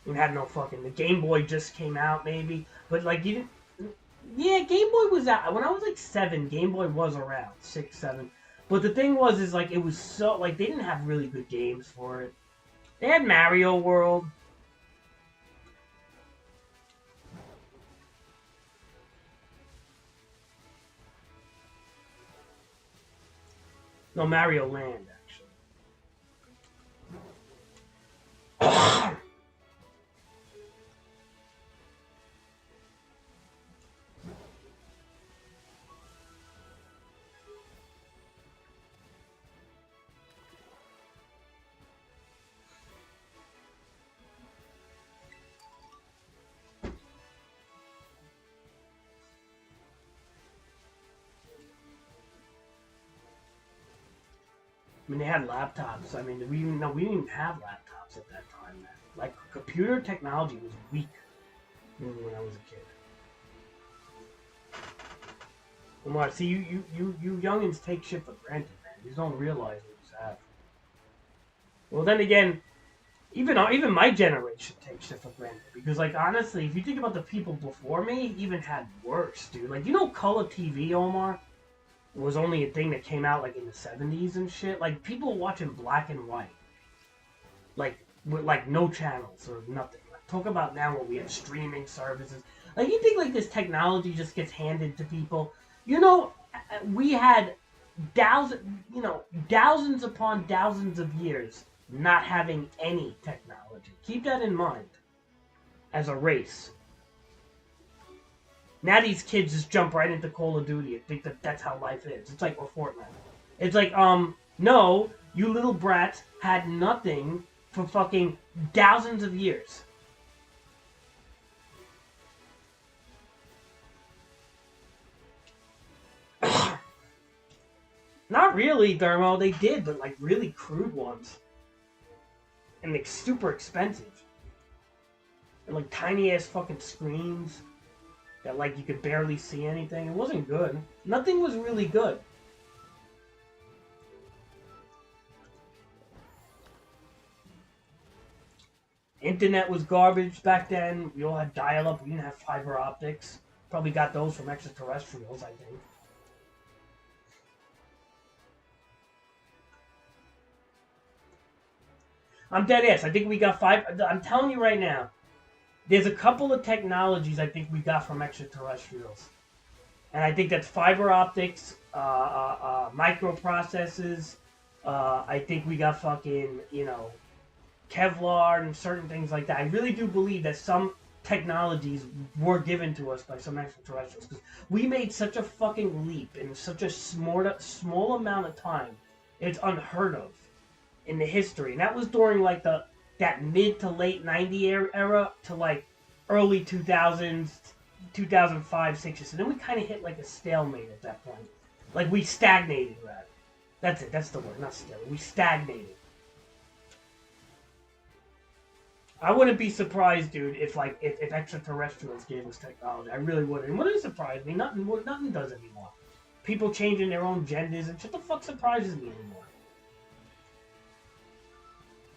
We had no fucking... The Game Boy just came out, maybe. But, like, you didn't... Yeah, Game Boy was out. When I was, like, 7, Game Boy was around. 6, 7. But the thing was, is, like, it was so... Like, they didn't have really good games for it. They had Mario World. No, Mario Land, actually. I mean, they had laptops. I mean, we didn't even have laptops at that time, man. Like, computer technology was weak when I was a kid. Lamar, see, you youngins take shit for granted, man. You don't realize what you have. Well, then again, even my generation takes shit for granted. Because, like, honestly, if you think about the people before me, even had worse, dude. Like, you know color TV, Omar? Was only a thing that came out, like, in the 70s and shit. Like, people watching black and white. Like, with, like, no channels or nothing. Like, talk about now when we have streaming services. Like, you think, like, this technology just gets handed to people? You know, we had thousands upon thousands of years not having any technology. Keep that in mind as a race. Now these kids just jump right into Call of Duty and think that that's how life is. It's like, or Fortnite. It's like, no, you little brats had nothing for fucking thousands of years. Not really, Thermo. They did, but like really crude ones. And like super expensive. And like tiny ass fucking screens. That like you could barely see anything. It wasn't good. Nothing was really good. Internet was garbage back then. We all had dial-up. We didn't have fiber optics. Probably got those from extraterrestrials, I think. I'm dead ass. I think we got I'm telling you right now. There's a couple of technologies I think we got from extraterrestrials. And I think that's fiber optics, microprocessors. I think we got fucking, Kevlar and certain things like that. I really do believe that some technologies were given to us by some extraterrestrials. Because we made such a fucking leap in such a small amount of time. It's unheard of in the history. And that was during like that mid to late 90 era to like early 2000s, 2005, 6. And then we kind of hit like a stalemate at that point. Like we stagnated, rather. That's it. That's the word. Not stalemate. We stagnated. I wouldn't be surprised, dude, if extraterrestrials gave us technology. I really wouldn't. It wouldn't surprise me. Nothing does anymore. People changing their own genders and shit. The fuck surprises me anymore?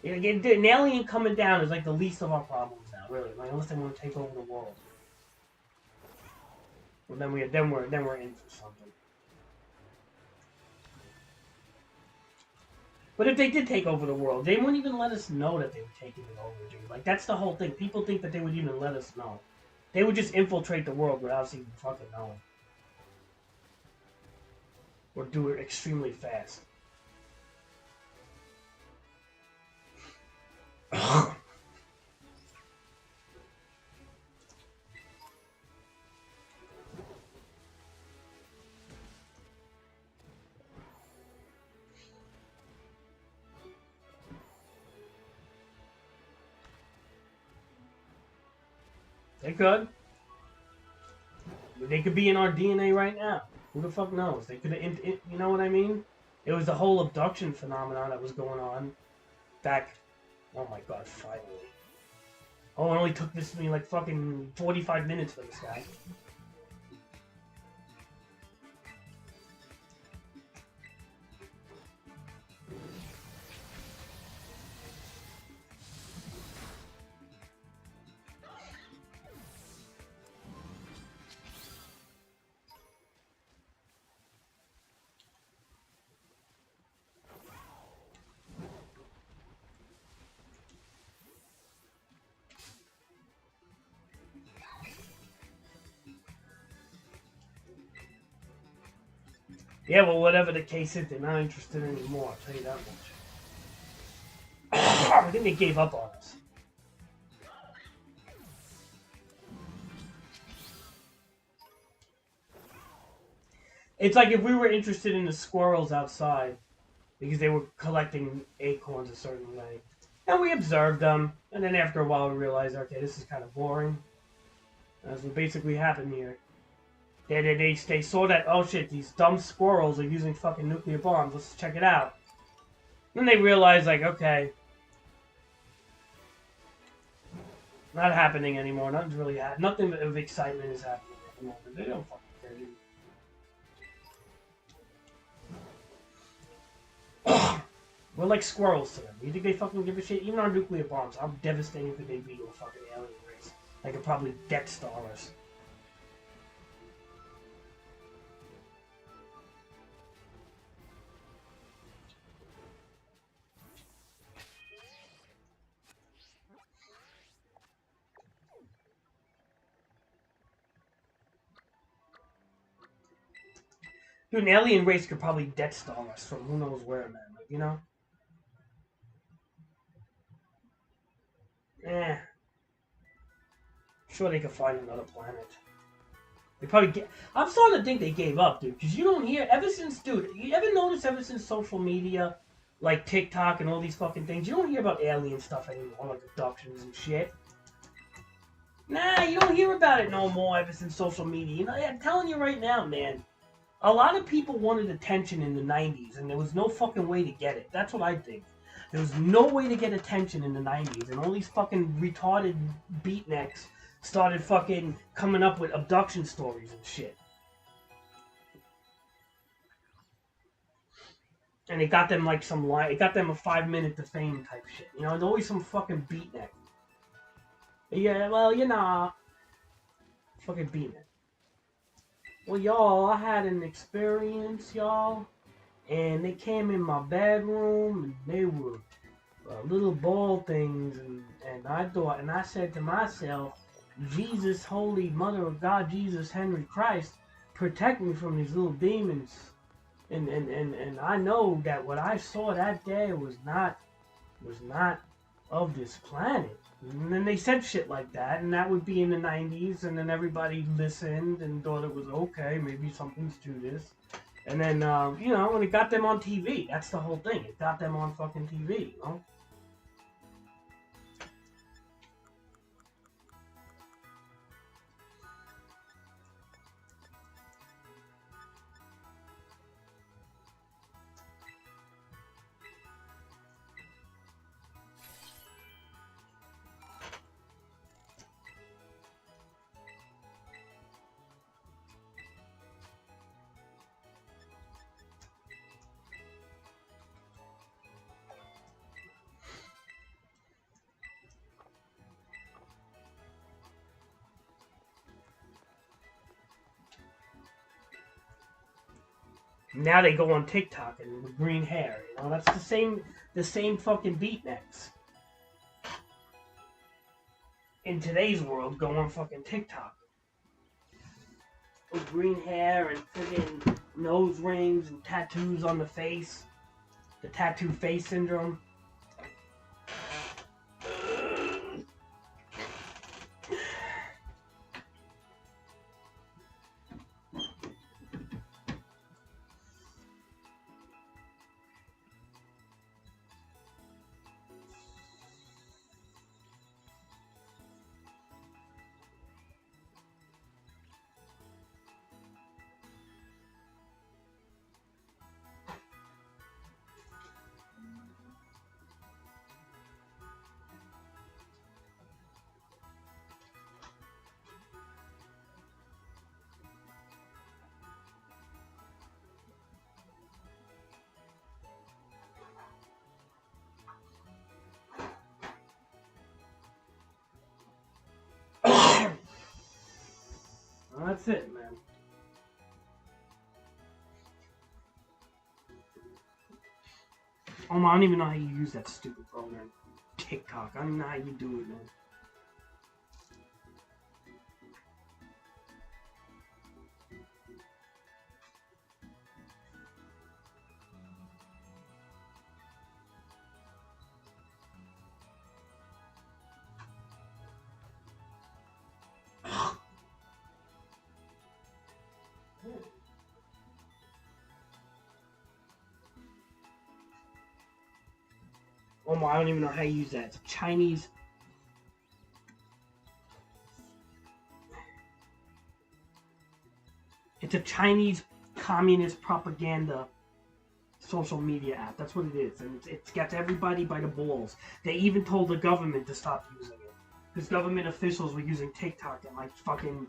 An alien coming down is like the least of our problems now, really. Like, unless they want to take over the world. Well, then we're in for something. But if they did take over the world, they wouldn't even let us know that they were taking it over, dude. Like, that's the whole thing. People think that they would even let us know. They would just infiltrate the world without us even fucking knowing. Or do it extremely fast. They could. They could be in our DNA right now. Who the fuck knows? They could have, you know what I mean? It was the whole abduction phenomenon that was going on back. Oh my god, finally. Oh, it only took me like fucking 45 minutes for this guy. Yeah, well, whatever the case is, they're not interested anymore, I'll tell you that much. I think they gave up on us. It's like if we were interested in the squirrels outside, because they were collecting acorns a certain way. And we observed them, and then after a while we realized, okay, this is kind of boring. That's what basically happened here. They saw that, oh shit, these dumb squirrels are using fucking nuclear bombs, let's check it out. Then they realize, like, okay, not happening anymore. Nothing's really happening. Nothing of excitement is happening at the moment. They don't fucking care. We're like squirrels to them. You think they fucking give a shit? Even our nuclear bombs, how devastating could they be to a fucking alien race? They could probably Death Star us. Dude, an alien race could probably Death Star us from who knows where, man. Like, you know? Eh. Sure they could find another planet. They probably get. I'm starting to think they gave up, dude. Because you don't hear ever since, dude. You ever notice ever since social media, like TikTok and all these fucking things, you don't hear about alien stuff anymore, like abductions and shit. Nah, you don't hear about it no more ever since social media. You know, I'm telling you right now, man. A lot of people wanted attention in the 90s, and there was no fucking way to get it. That's what I think. There was no way to get attention in the 90s, and all these fucking retarded beatniks started fucking coming up with abduction stories and shit. And it got them like some line. It got them a 5 minute to fame type shit. You know, there's always some fucking beatnik. Yeah, well, you know, fucking beatnik. Well, y'all, I had an experience, y'all, and they came in my bedroom, and they were little ball things, and I thought, and I said to myself, Jesus, Holy Mother of God, Jesus, Henry Christ, protect me from these little demons. And I know that what I saw that day was not of this planet. And then they said shit like that, and that would be in the 90s, and then everybody listened and thought it was okay, maybe something's to this. And then, you know, and it got them on TV. That's the whole thing. It got them on fucking TV, you know? Now they go on TikTok and with green hair, you know, that's the same fucking beatniks. In today's world, go on fucking TikTok. With green hair and friggin' nose rings and tattoos on the face. The tattoo face syndrome. Well, that's it, man. Oh, I don't even know how you use that stupid program. TikTok. I don't even know how you do it, man. Oh my, I don't even know how you use that. It's Chinese. It's a Chinese communist propaganda social media app. That's what it is, and it's got everybody by the balls. They even told the government to stop using it because government officials were using TikTok and like fucking.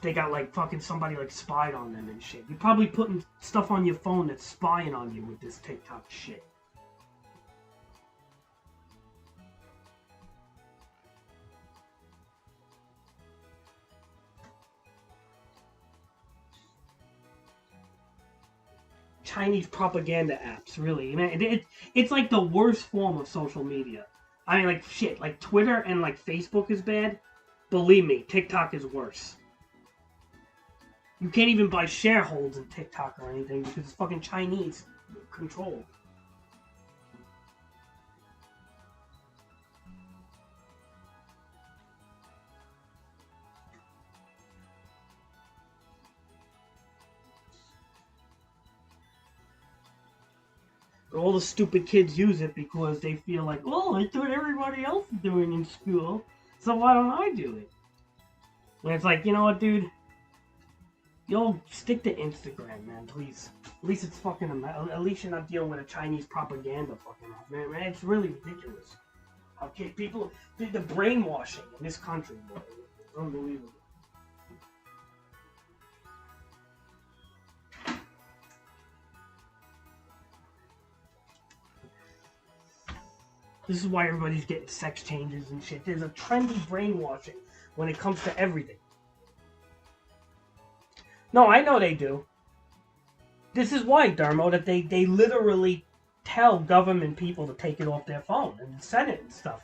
They got like fucking somebody like spied on them and shit. You're probably putting stuff on your phone that's spying on you with this TikTok shit. Chinese propaganda apps, really. It's like the worst form of social media. I mean, like shit, like Twitter and like Facebook is bad. Believe me, TikTok is worse. You can't even buy shareholds in TikTok or anything because it's fucking Chinese controlled. All the stupid kids use it because they feel like, oh, I thought everybody else is doing in school, so why don't I do it? And it's like, you know what, dude? You'll stick to Instagram, man, please. At least it's fucking, at least you're not dealing with a Chinese propaganda fucking off, man. It's really ridiculous. Okay, people, the brainwashing in this country, boy, it's unbelievable. This is why everybody's getting sex changes and shit. There's a trendy brainwashing when it comes to everything. No, I know they do. This is why, Dermo, that they literally tell government people to take it off their phone and the Senate and stuff.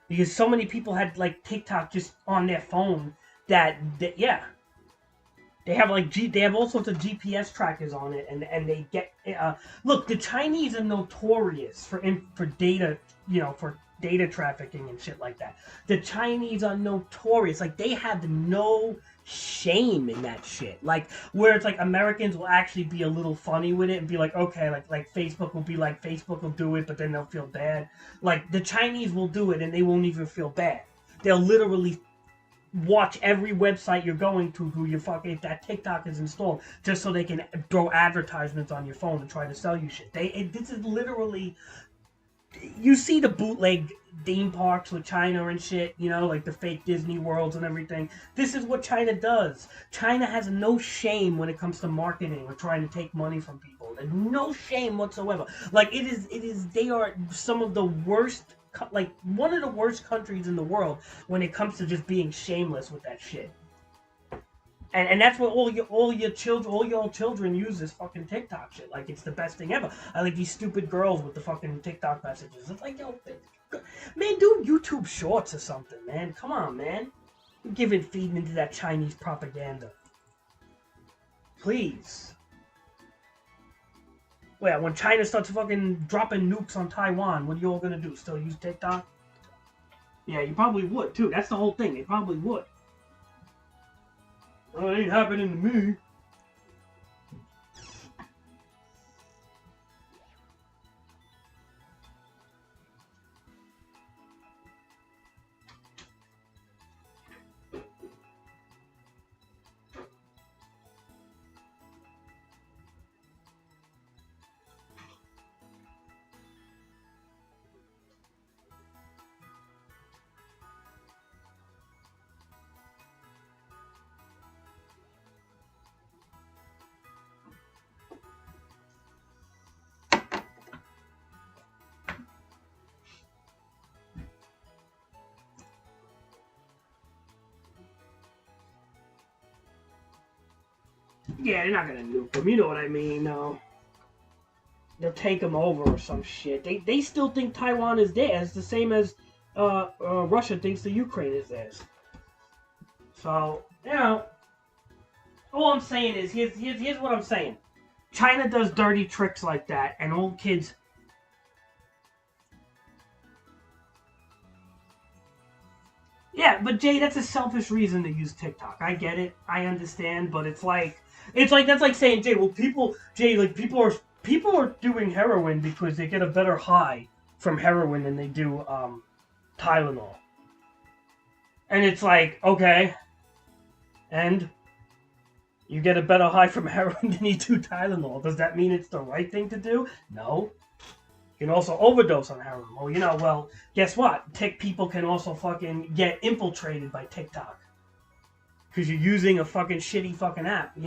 Because so many people had, like, TikTok just on their phone that yeah. They have, like, they have all sorts of GPS trackers on it, and they get... look, the Chinese are notorious for data, for data trafficking and shit like that. The Chinese are notorious. Like, they have no shame in that shit. Like, where it's like Americans will actually be a little funny with it and be like, okay, like Facebook will be like, Facebook will do it, but then they'll feel bad. Like, the Chinese will do it and they won't even feel bad. They'll literally watch every website you're going to who you fucking, if that TikTok is installed, just so they can throw advertisements on your phone and try to sell you shit. This is literally... You see the bootleg theme parks with China and shit, like the fake Disney worlds and everything. This is what China does. China has no shame when it comes to marketing or trying to take money from people. There's no shame whatsoever. Like, they are some of the worst, like, one of the worst countries in the world when it comes to just being shameless with that shit. And that's what all your children use this fucking TikTok shit. Like, it's the best thing ever. I like these stupid girls with the fucking TikTok messages. It's like, yo, man, do YouTube Shorts or something, man. Come on, man. You're feeding into that Chinese propaganda. Please. Well, when China starts fucking dropping nukes on Taiwan, what are you all gonna do? Still use TikTok? Yeah, you probably would, too. That's the whole thing. They probably would. Well, it ain't happening to me. Yeah, they're not gonna nuke them. You know what I mean? No. They'll take them over or some shit. They still think Taiwan is theirs, the same as Russia thinks the Ukraine is theirs. So, all I'm saying is, here's what I'm saying. China does dirty tricks like that, and old kids... Yeah, but Jay, that's a selfish reason to use TikTok. I get it. I understand, but it's like that's like saying, Jay, well, people are doing heroin because they get a better high from heroin than they do Tylenol. And it's like, okay, and You get a better high from heroin than you do Tylenol. Does that mean it's the right thing to do? No. You can also overdose on heroin. Well, guess what? People can also fucking get infiltrated by TikTok. Because you're using a fucking shitty fucking app,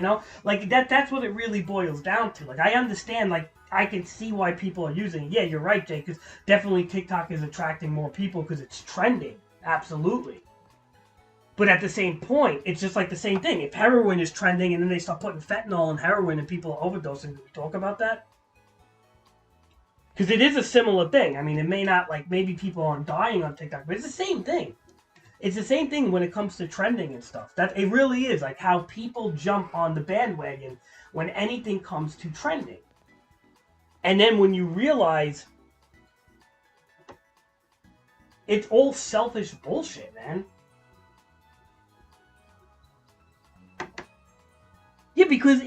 Like, that's what it really boils down to. Like, I understand, like, I can see why people are using it. Yeah, you're right, Jay, because definitely TikTok is attracting more people because it's trending. Absolutely. But at the same point, it's just like the same thing. If heroin is trending and then they start putting fentanyl in heroin and people are overdosing, do we talk about that? Because it is a similar thing. I mean, it may not, like, maybe people aren't dying on TikTok, but it's the same thing. It's the same thing when it comes to trending and stuff. That it really is, like, how people jump on the bandwagon when anything comes to trending. And then when you realize it's all selfish bullshit, man. Yeah, because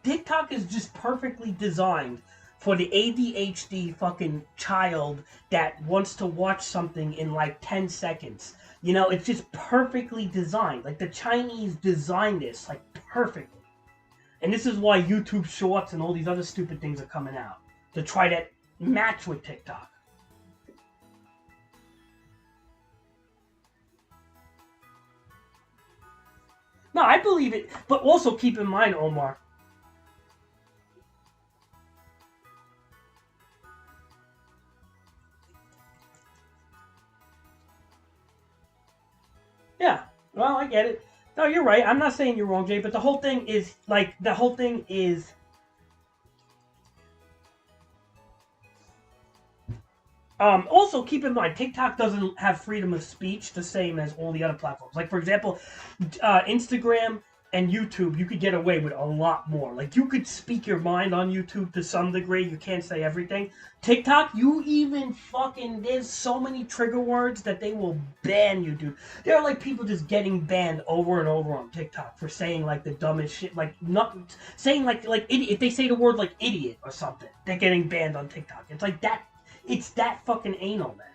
TikTok is just perfectly designed for the ADHD fucking child that wants to watch something in like 10 seconds. It's just perfectly designed. Like, the Chinese designed this, like, perfectly. And this is why YouTube Shorts and all these other stupid things are coming out. To try to match with TikTok. No, I believe it. But also keep in mind, Omar. Yeah, well, I get it. No, you're right. I'm not saying you're wrong, Jay, but the whole thing is, also, keep in mind, TikTok doesn't have freedom of speech the same as all the other platforms. Like, for example, Instagram and YouTube, you could get away with a lot more. Like, you could speak your mind on YouTube to some degree. You can't say everything. TikTok, there's so many trigger words that they will ban you, dude. There are, like, people just getting banned over and over on TikTok for saying, like, the dumbest shit. Like, not saying, like idiot. If they say the word, like, idiot or something, they're getting banned on TikTok. It's like that. It's that fucking anal, man.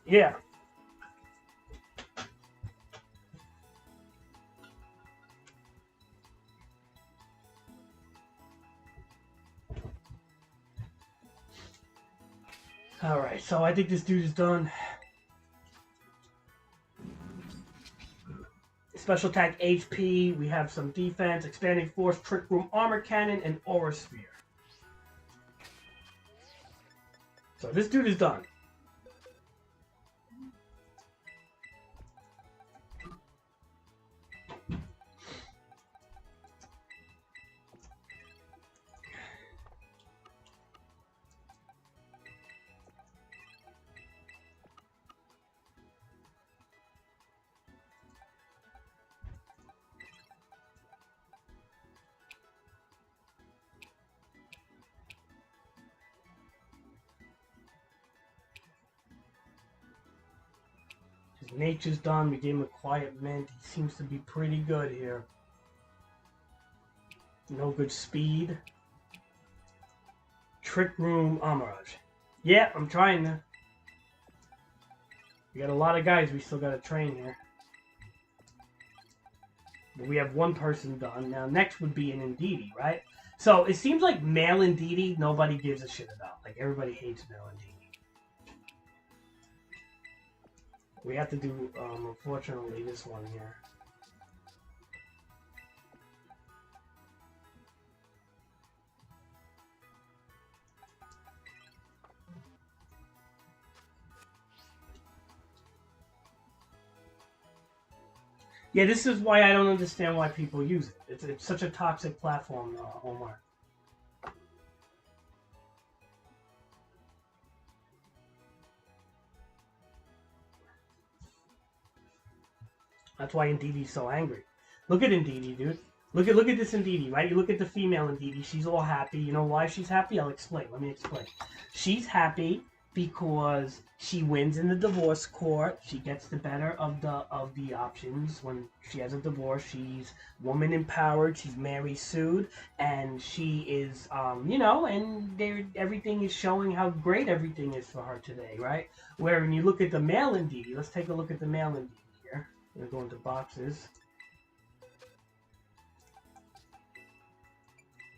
Yeah. Alright, so I think this dude is done. Special attack HP, we have some defense, expanding force, trick room, armor cannon, and aura sphere. So this dude is done. His nature's done. We gave him a quiet mint. He seems to be pretty good here. No good speed. Trick room, Amaraj. Yeah, I'm trying to. We got a lot of guys we still got to train here. But we have one person done. Now, next would be an Ndidi, right? So, it seems like male Ndidi, nobody gives a shit about. Like, everybody hates male Ndidi. We have to do, unfortunately, this one here. Yeah, this is why I don't understand why people use it. It's such a toxic platform, Omar. That's why Ndidi's so angry. Look at Ndidi, dude. Look at this Ndidi, right? You look at the female Ndidi. She's all happy. You know why she's happy? I'll explain. Let me explain. She's happy because she wins in the divorce court. She gets the better of the options when she has a divorce. She's woman empowered. She's Mary sued, and she is, and everything is showing how great everything is for her today, right? Where when you look at the male Ndidi, let's take a look at the male Ndidi here. We're going to boxes.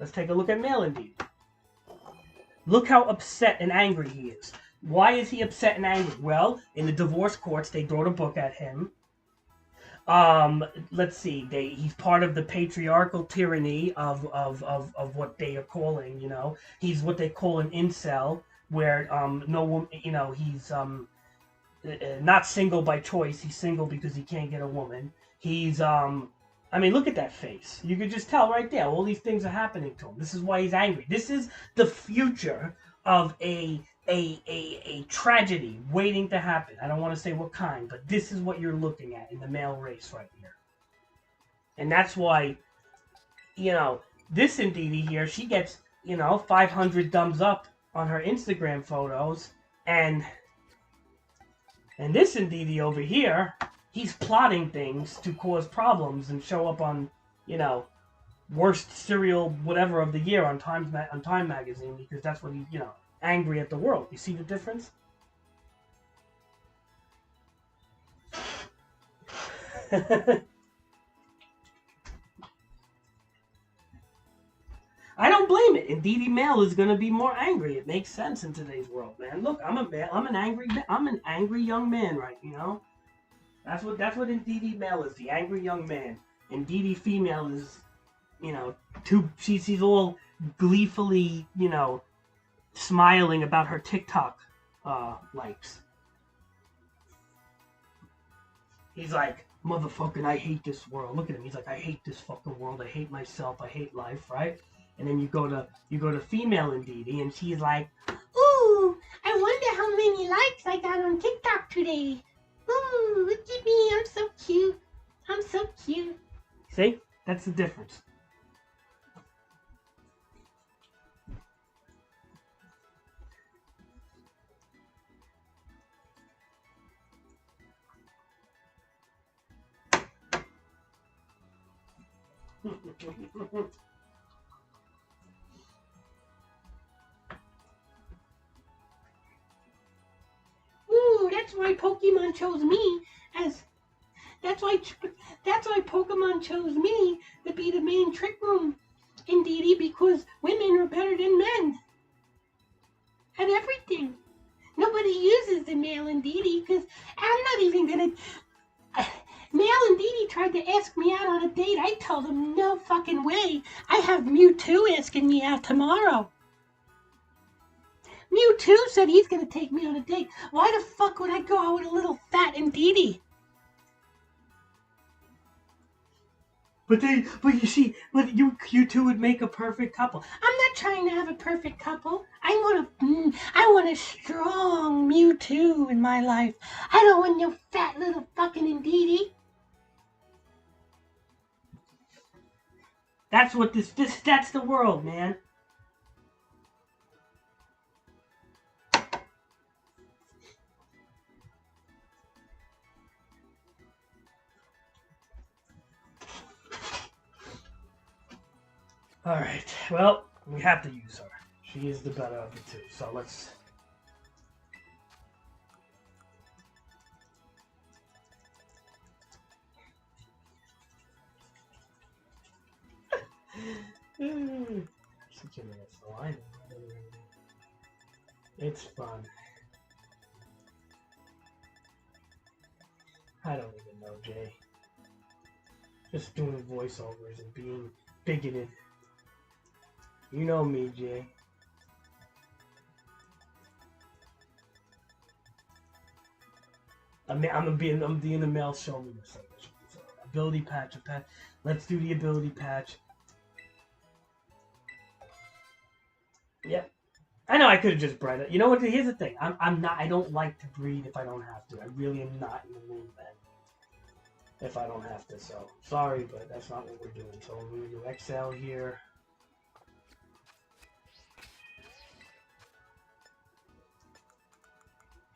Let's take a look at male indeed. Look how upset and angry he is. Why is he upset and angry? Well, in the divorce courts, they wrote a book at him. Let's see. He's part of the patriarchal tyranny of what they are calling, you know. He's what they call an incel, where no woman, you know, he's not single by choice. He's single because he can't get a woman. He's I mean, look at that face. You could just tell right there. All these things are happening to him. This is why he's angry. This is the future of a tragedy waiting to happen. I don't want to say what kind, but this is what you're looking at in the male race right here. And that's why, you know, this Indeedee here, she gets, you know, 500 thumbs up on her Instagram photos, and this Indeedee over here, he's plotting things to cause problems and show up on, you know, worst serial whatever of the year on Time magazine, because that's what he, you know, angry at the world. You see the difference? I don't blame it. Indeedee male is going to be more angry. It makes sense in today's world, man. Look, I'm an angry young man, right? You know, that's what Indeedee male is. The angry young man. Indeedee female is, you know, she's all gleefully, you know, smiling about her TikTok likes. He's like, motherfucking, I hate this world. Look at him. He's like, I hate this fucking world. I hate myself. I hate life, right? And then you go to female Indeedee, and she's like, ooh, I wonder how many likes I got on TikTok today. Ooh, look at me. I'm so cute. I'm so cute. See? That's the difference. Ooh, that's why Pokemon chose me as. That's why Pokemon chose me to be the main trick room, Indeedee, because women are better than men at everything. Nobody uses the male Indeedee because I'm not even gonna. Male Indeedee tried to ask me out on a date. I told him, no fucking way. I have Mewtwo asking me out tomorrow. Mewtwo said he's going to take me on a date. Why the fuck would I go out with a little fat Indeedee? But you see, you two would make a perfect couple. I'm not trying to have a perfect couple. I want a strong Mewtwo in my life. I don't want no fat little fucking Indeedee. That's what that's the world, man. Alright, well, we have to use her. She is the better of the two, so let's... It's fun. I don't even know, Jay. Just doing voiceovers and being bigoted. You know me, Jay. I'm being the male chauvinist. So, ability patch, let's do the ability patch. Yep. I know I could have just bred it. You know what? Here's the thing. I don't like to breed if I don't have to. I really am not in the mood, man. If I don't have to, so sorry, but that's not what we're doing. So we're gonna do XL here.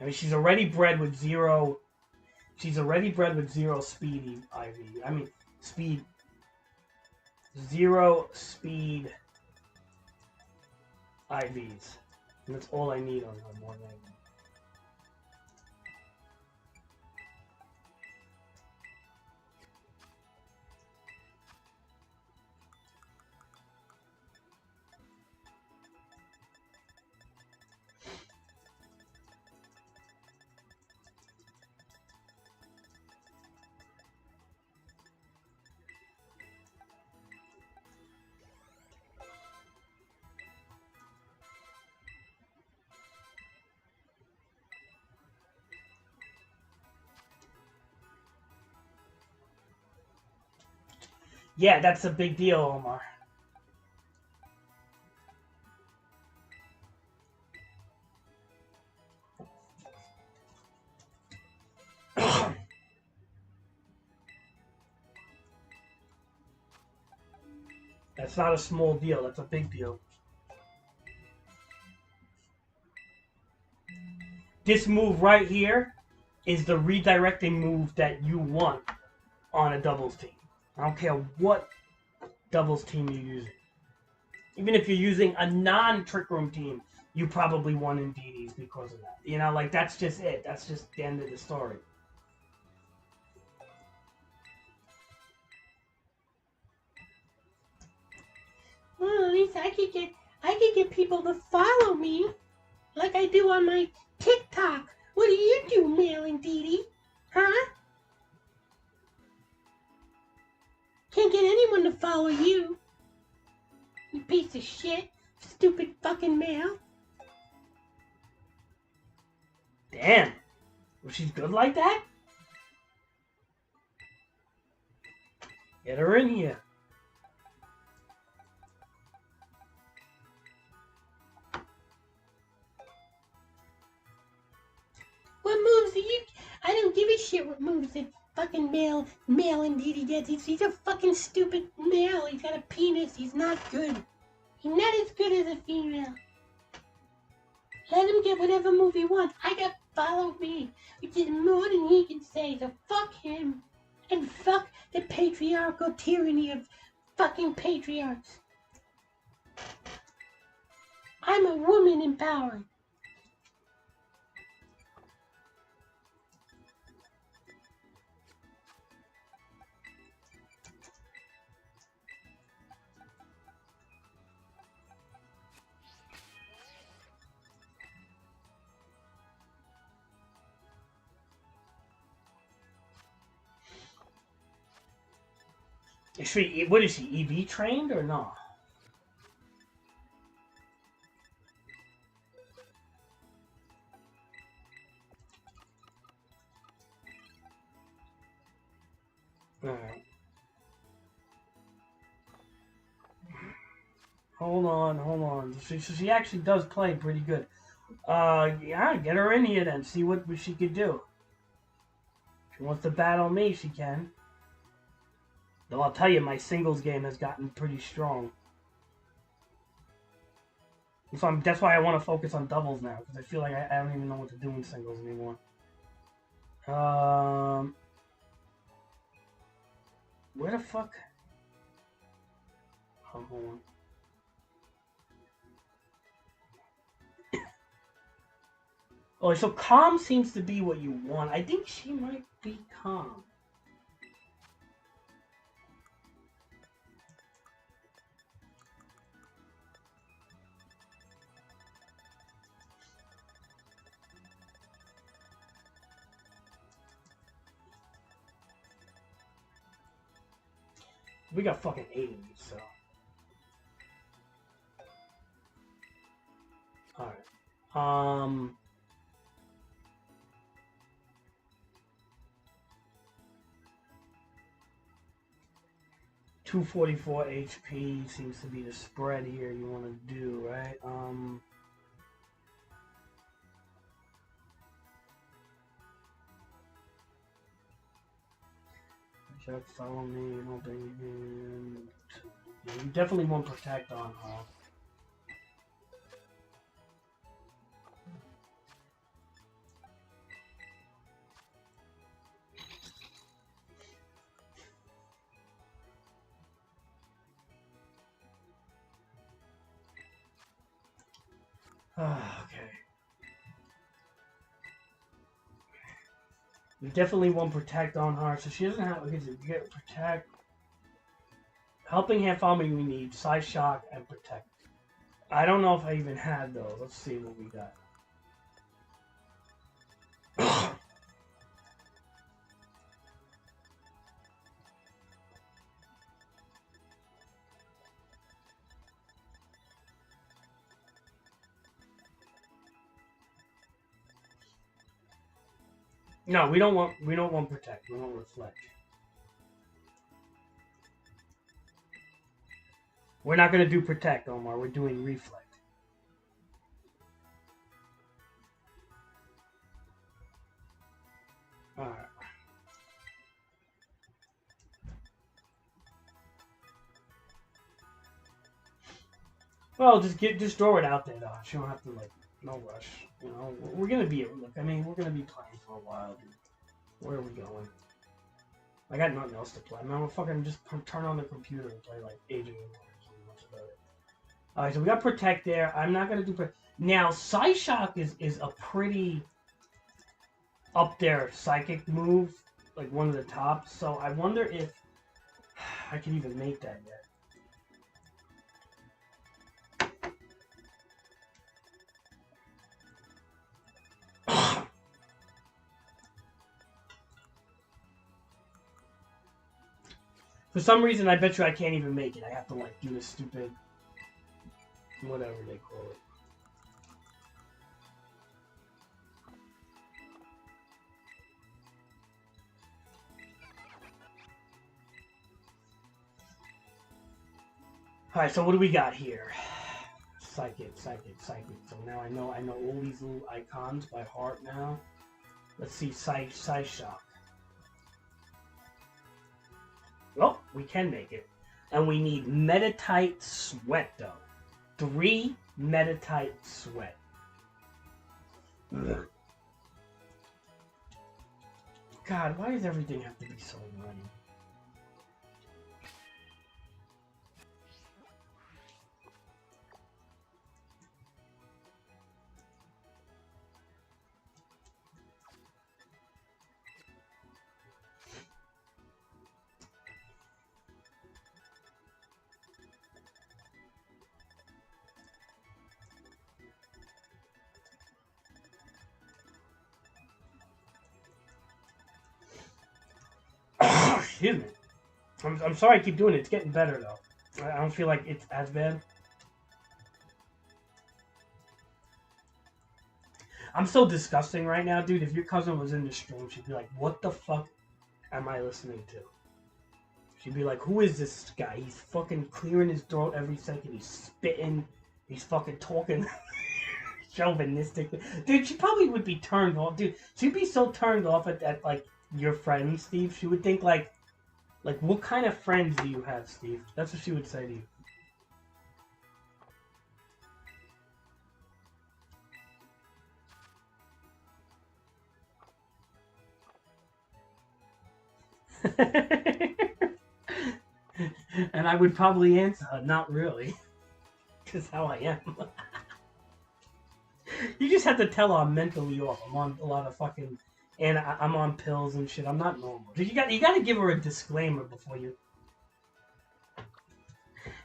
I mean, she's already bred with zero. She's already bred with zero speed IV. I mean, speed. Zero speed IVs. And that's all I need on her, more than anything. Yeah, that's a big deal, Omar. That's not a small deal. That's a big deal. This move right here is the redirecting move that you want on a doubles team. I don't care what doubles team you're using. Even if you're using a non-Trick Room team, you probably won in DDs because of that. You know, like, that's just it. That's just the end of the story.
Well, at least I could get people to follow me, like I do on my TikTok. What do you do, Mel and Dee? Huh? Can't get anyone to follow you. You piece of shit. Stupid fucking Mel.
Damn. Was she good like that? Get her in here.
What moves do you... I don't give a shit what moves that fucking Mel and Dee gets. He's a fucking stupid male. He's got a penis. He's not good. He's not as good as a female. Let him get whatever move he wants. I got follow me, which is more than he can say, so fuck him. And fuck the patriarchal tyranny of fucking patriarchs. I'm a woman empowering.
Is she, what is she, EV trained or not? Alright. Hold on. She actually does play pretty good. Yeah, get her in here then. See what she could do. If she wants to battle me, she can. Though I'll tell you, my singles game has gotten pretty strong. So that's why I want to focus on doubles now, because I feel like I don't even know what to do in singles anymore. Where the fuck? Oh, hold on. Oh, so calm seems to be what you want. I think she might be calm. We got fucking 8 of these, so. Alright. 244 HP seems to be the spread here you want to do, right? Just follow me, you know, bring him. Yeah, you definitely want protect on her. Okay. You definitely want protect on her, so she doesn't have to get protect. Helping hand follow me we need side shock and protect. I don't know if I even had those. Let's see what we got. No, we don't want protect. We want reflect. We're not going to do Protect, Omar. We're doing Reflect. Alright. Well, just throw it out there, though. You don't have to, like, no rush. You know, we're going to be, look, I mean, we're going to be playing for a while, dude. Where are we going? I got nothing else to play. I'm gonna fucking just turn on the computer and play, like, Age of Empires. Much about it. Alright, so we got Protect there. I'm not gonna do Protect. Now, Psyshock is a pretty up there psychic move. Like, one of the tops. So, I wonder if I can even make that yet. For some reason, I bet you I can't even make it. I have to, like, do this stupid... whatever they call it. Alright, so what do we got here? Psychic. So now I know all these little icons by heart now. Let's see, Psyshock. Well, we can make it. And we need Metatite Sweat, though. 3 Metatite Sweat. Ugh. God, why does everything have to be so annoying? Excuse me. I'm sorry I keep doing it. It's getting better, though. I don't feel like it's as bad. I'm so disgusting right now, dude. If your cousin was in the stream, she'd be like, what the fuck am I listening to? She'd be like, who is this guy? He's fucking clearing his throat every second. He's spitting. He's fucking talking chauvinistic. Dude, she probably would be turned off. Dude, she'd be so turned off at like, your friends, Steve. She would think, like, what kind of friends do you have, Steve? That's what she would say to you. And I would probably answer her, not really. Because how I am. You just have to tell her I'm mentally off. I'm on a lot of fucking... And I'm on pills and shit. I'm not normal. You got to give her a disclaimer before you...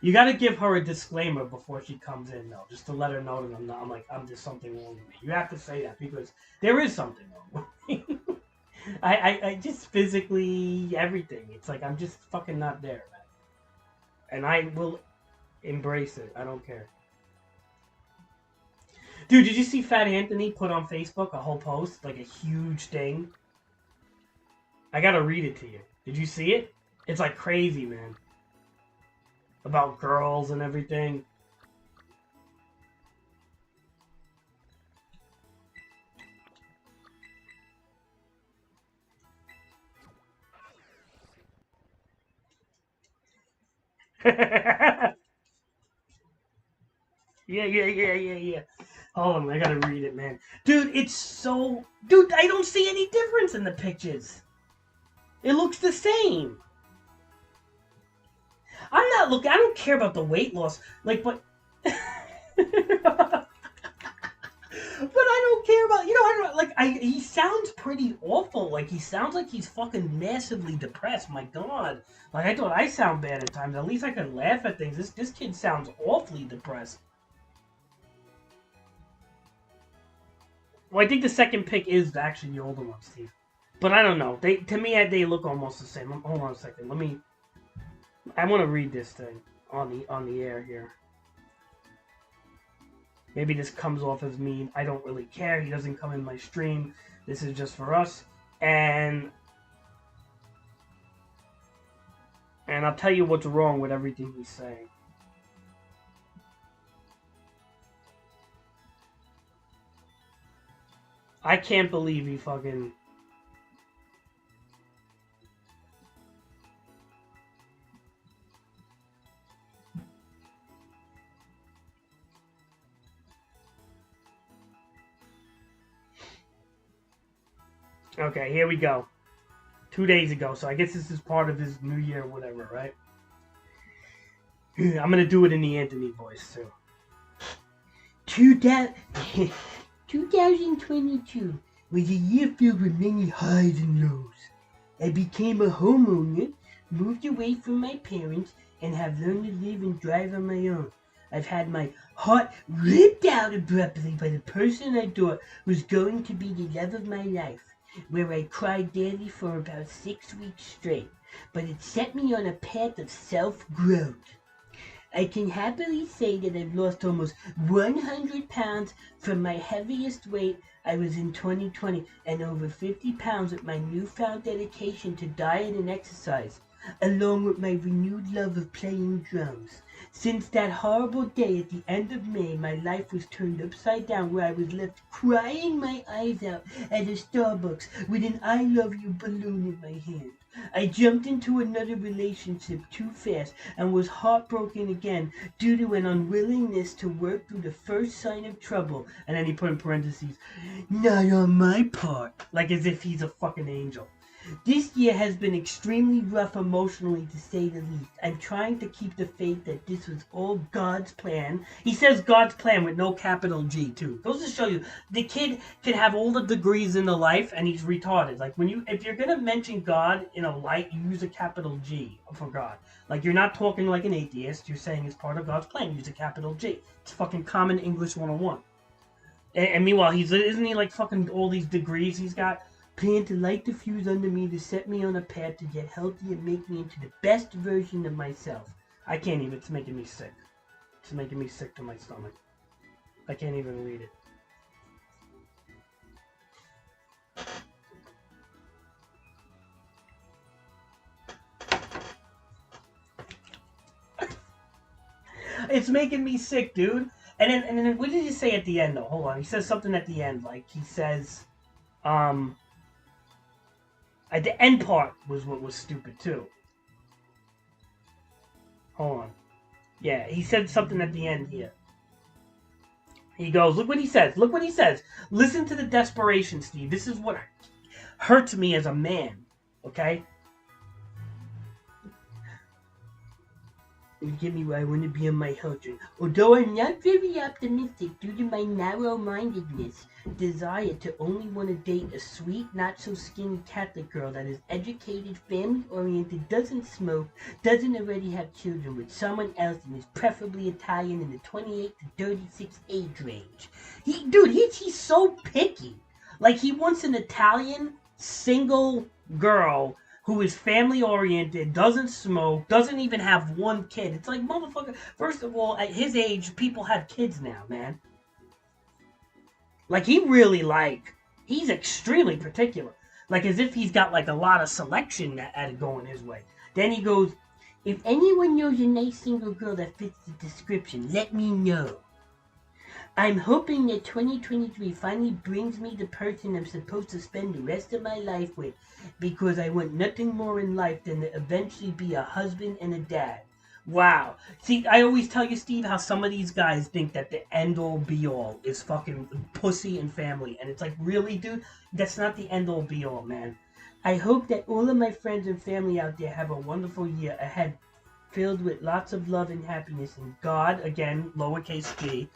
You got to give her a disclaimer before she comes in, though. Just to let her know that I'm just something wrong with me. You have to say that because there is something wrong with me. I just physically, everything. It's like I'm just fucking not there, man. And I will embrace it. I don't care. Dude, did you see Fat Anthony put on Facebook a whole post? Like a huge thing? I gotta read it to you. Did you see it? It's like crazy, man. About girls and everything. Yeah. Hold on, I gotta read it, man. Dude, it's so... Dude, I don't see any difference in the pictures. It looks the same. I'm not looking... I don't care about the weight loss. Like, but... But I don't care about... You know, I don't... Like, he sounds pretty awful. Like, he sounds like he's fucking massively depressed. My God. Like, I thought I sound bad at times. At least I can laugh at things. This kid sounds awfully depressed. Well, I think the second pick is actually the older one, Steve. But I don't know. To me, they look almost the same. Hold on a second. Let me... I want to read this thing on the air here. Maybe this comes off as mean. I don't really care. He doesn't come in my stream. This is just for us. And I'll tell you what's wrong with everything he's saying. I can't believe he fucking... Okay, here we go. 2 days ago, so I guess this is part of his New Year or whatever, right? I'm gonna do it in the Anthony voice, too. 2022 was a year filled with many highs and lows. I became a homeowner, moved away from my parents, and have learned to live and drive on my own. I've had my heart ripped out abruptly by the person I thought was going to be the love of my life, where I cried daily for about 6 weeks straight, but it set me on a path of self-growth. I can happily say that I've lost almost 100 pounds from my heaviest weight I was in 2020, and over 50 pounds with my newfound dedication to diet and exercise, along with my renewed love of playing drums. Since that horrible day at the end of May, my life was turned upside down, where I was left crying my eyes out at a Starbucks with an I love you balloon in my hand. I jumped into another relationship too fast and was heartbroken again due to an unwillingness to work through the first sign of trouble. And then he put in parentheses, not on my part, like as if he's a fucking angel. This year has been extremely rough emotionally, to say the least. I'm trying to keep the faith that this was all God's plan. He says God's plan with no capital G, too. Goes to show you, the kid can have all the degrees in the life, and he's retarded. Like, if you're gonna mention God in a light, you use a capital G for God. Like, you're not talking like an atheist. You're saying it's part of God's plan. Use a capital G. It's fucking common English 101. And meanwhile, isn't he like fucking all these degrees he's got? Plan to light the fuse under me to set me on a path to get healthy and make me into the best version of myself. I can't even, it's making me sick. It's making me sick to my stomach. I can't even read it. It's making me sick, dude. And then what did he say at the end, though? Hold on. He says something at the end. Like, he says, at the end part was what was stupid, too. Hold on. Yeah, he said something at the end here. He goes, look what he says. Look what he says. Listen to the desperation, Steve. This is what hurts me as a man. Okay? You get me where I want to be on my children. Although I'm not very optimistic due to my narrow-mindedness, desire to only want to date a sweet, not-so-skinny Catholic girl that is educated, family-oriented, doesn't smoke, doesn't already have children with someone else, and is preferably Italian in the 28 to 36 age range. He's so picky. Like, he wants an Italian, single girl who is family-oriented, doesn't smoke, doesn't even have one kid. It's like, motherfucker, first of all, at his age, people have kids now, man. Like, he's extremely particular. Like, as if he's got, like, a lot of selection at going his way. Then he goes, if anyone knows a nice single girl that fits the description, let me know. I'm hoping that 2023 finally brings me the person I'm supposed to spend the rest of my life with, because I want nothing more in life than to eventually be a husband and a dad. Wow. See, I always tell you, Steve, how some of these guys think that the end-all be-all is fucking pussy and family. And it's like, really, dude? That's not the end-all be-all, man. I hope that all of my friends and family out there have a wonderful year ahead, filled with lots of love and happiness. And God, again, lowercase g,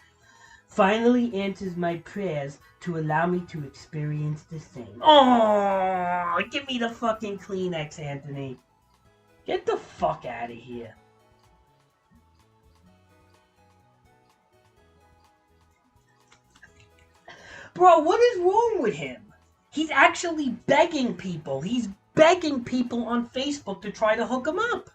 finally answers my prayers to allow me to experience the same. Oh, give me the fucking Kleenex, Anthony. Get the fuck out of here. Bro, what is wrong with him? He's actually begging people. He's begging people on Facebook to try to hook him up.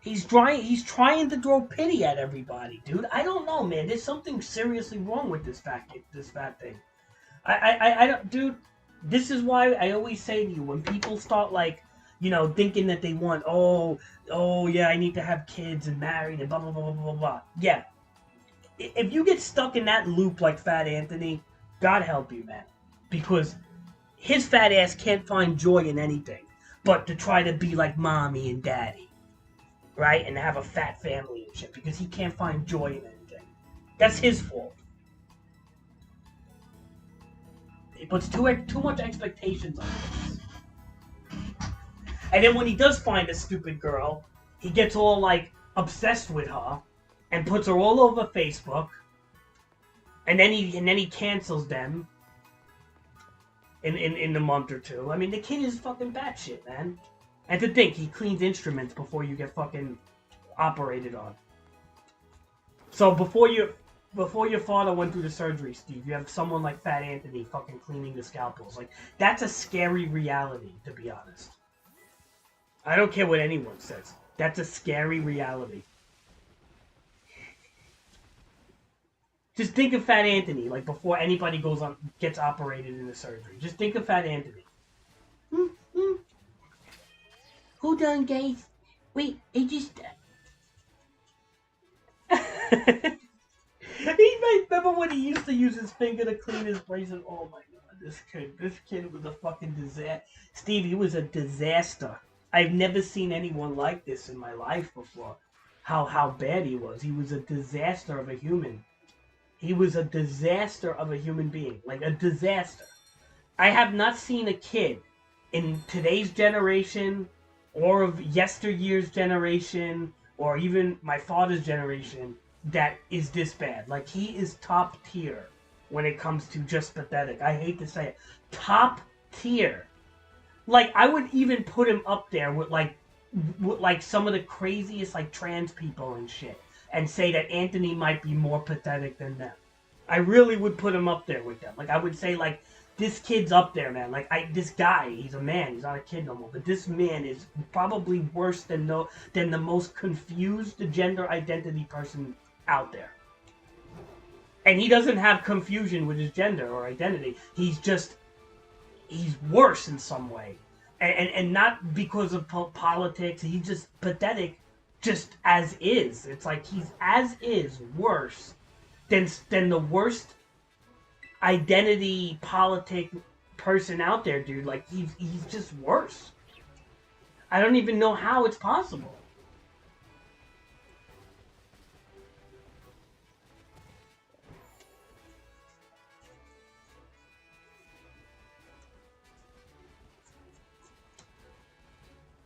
He's trying to throw pity at everybody, dude. I don't know, man. There's something seriously wrong with this fat thing. I don't, dude. This is why I always say to you, when people start like, you know, thinking that they want, oh yeah, I need to have kids and marry and blah blah blah blah blah blah. Yeah, if you get stuck in that loop like Fat Anthony, God help you, man. Because his fat ass can't find joy in anything but to try to be like mommy and daddy, right? And have a fat family and shit because he can't find joy in anything. That's his fault. He puts too much expectations on this. And then when he does find a stupid girl, he gets all like obsessed with her and puts her all over Facebook. And then he cancels them in a month or two. I mean, the kid is fucking batshit, man. And to think, he cleans instruments before you get fucking operated on. So before your father went through the surgery, Steve, you have someone like Fat Anthony fucking cleaning the scalpels. Like, that's a scary reality, to be honest. I don't care what anyone says. That's a scary reality. Just think of Fat Anthony, like, before anybody gets operated in the surgery. Just think of Fat Anthony.
Hold on, guys. Wait, I just...
Remember when he used to use his finger to clean his braces? Oh my god, this kid was a fucking disaster. Steve, he was a disaster. I've never seen anyone like this in my life before. How bad he was. He was a disaster of a human. He was a disaster of a human being. Like, a disaster. I have not seen a kid in today's generation, or of yesteryear's generation, or even my father's generation, that is this bad. Like, he is top tier when it comes to just pathetic. I hate to say it. Top tier. Like, I would even put him up there with some of the craziest, like, trans people and shit. And say that Anthony might be more pathetic than them. I really would put him up there with them. Like, I would say, like, this kid's up there, man. Like, this guy, he's a man. He's not a kid no more. But this man is probably worse than the most confused gender identity person out there. And he doesn't have confusion with his gender or identity. He's worse in some way. And not because of politics. He's just pathetic. Just as is. It's like he's as is worse than the worst identity politic person out there, dude. Like, he's just worse. I don't even know how it's possible.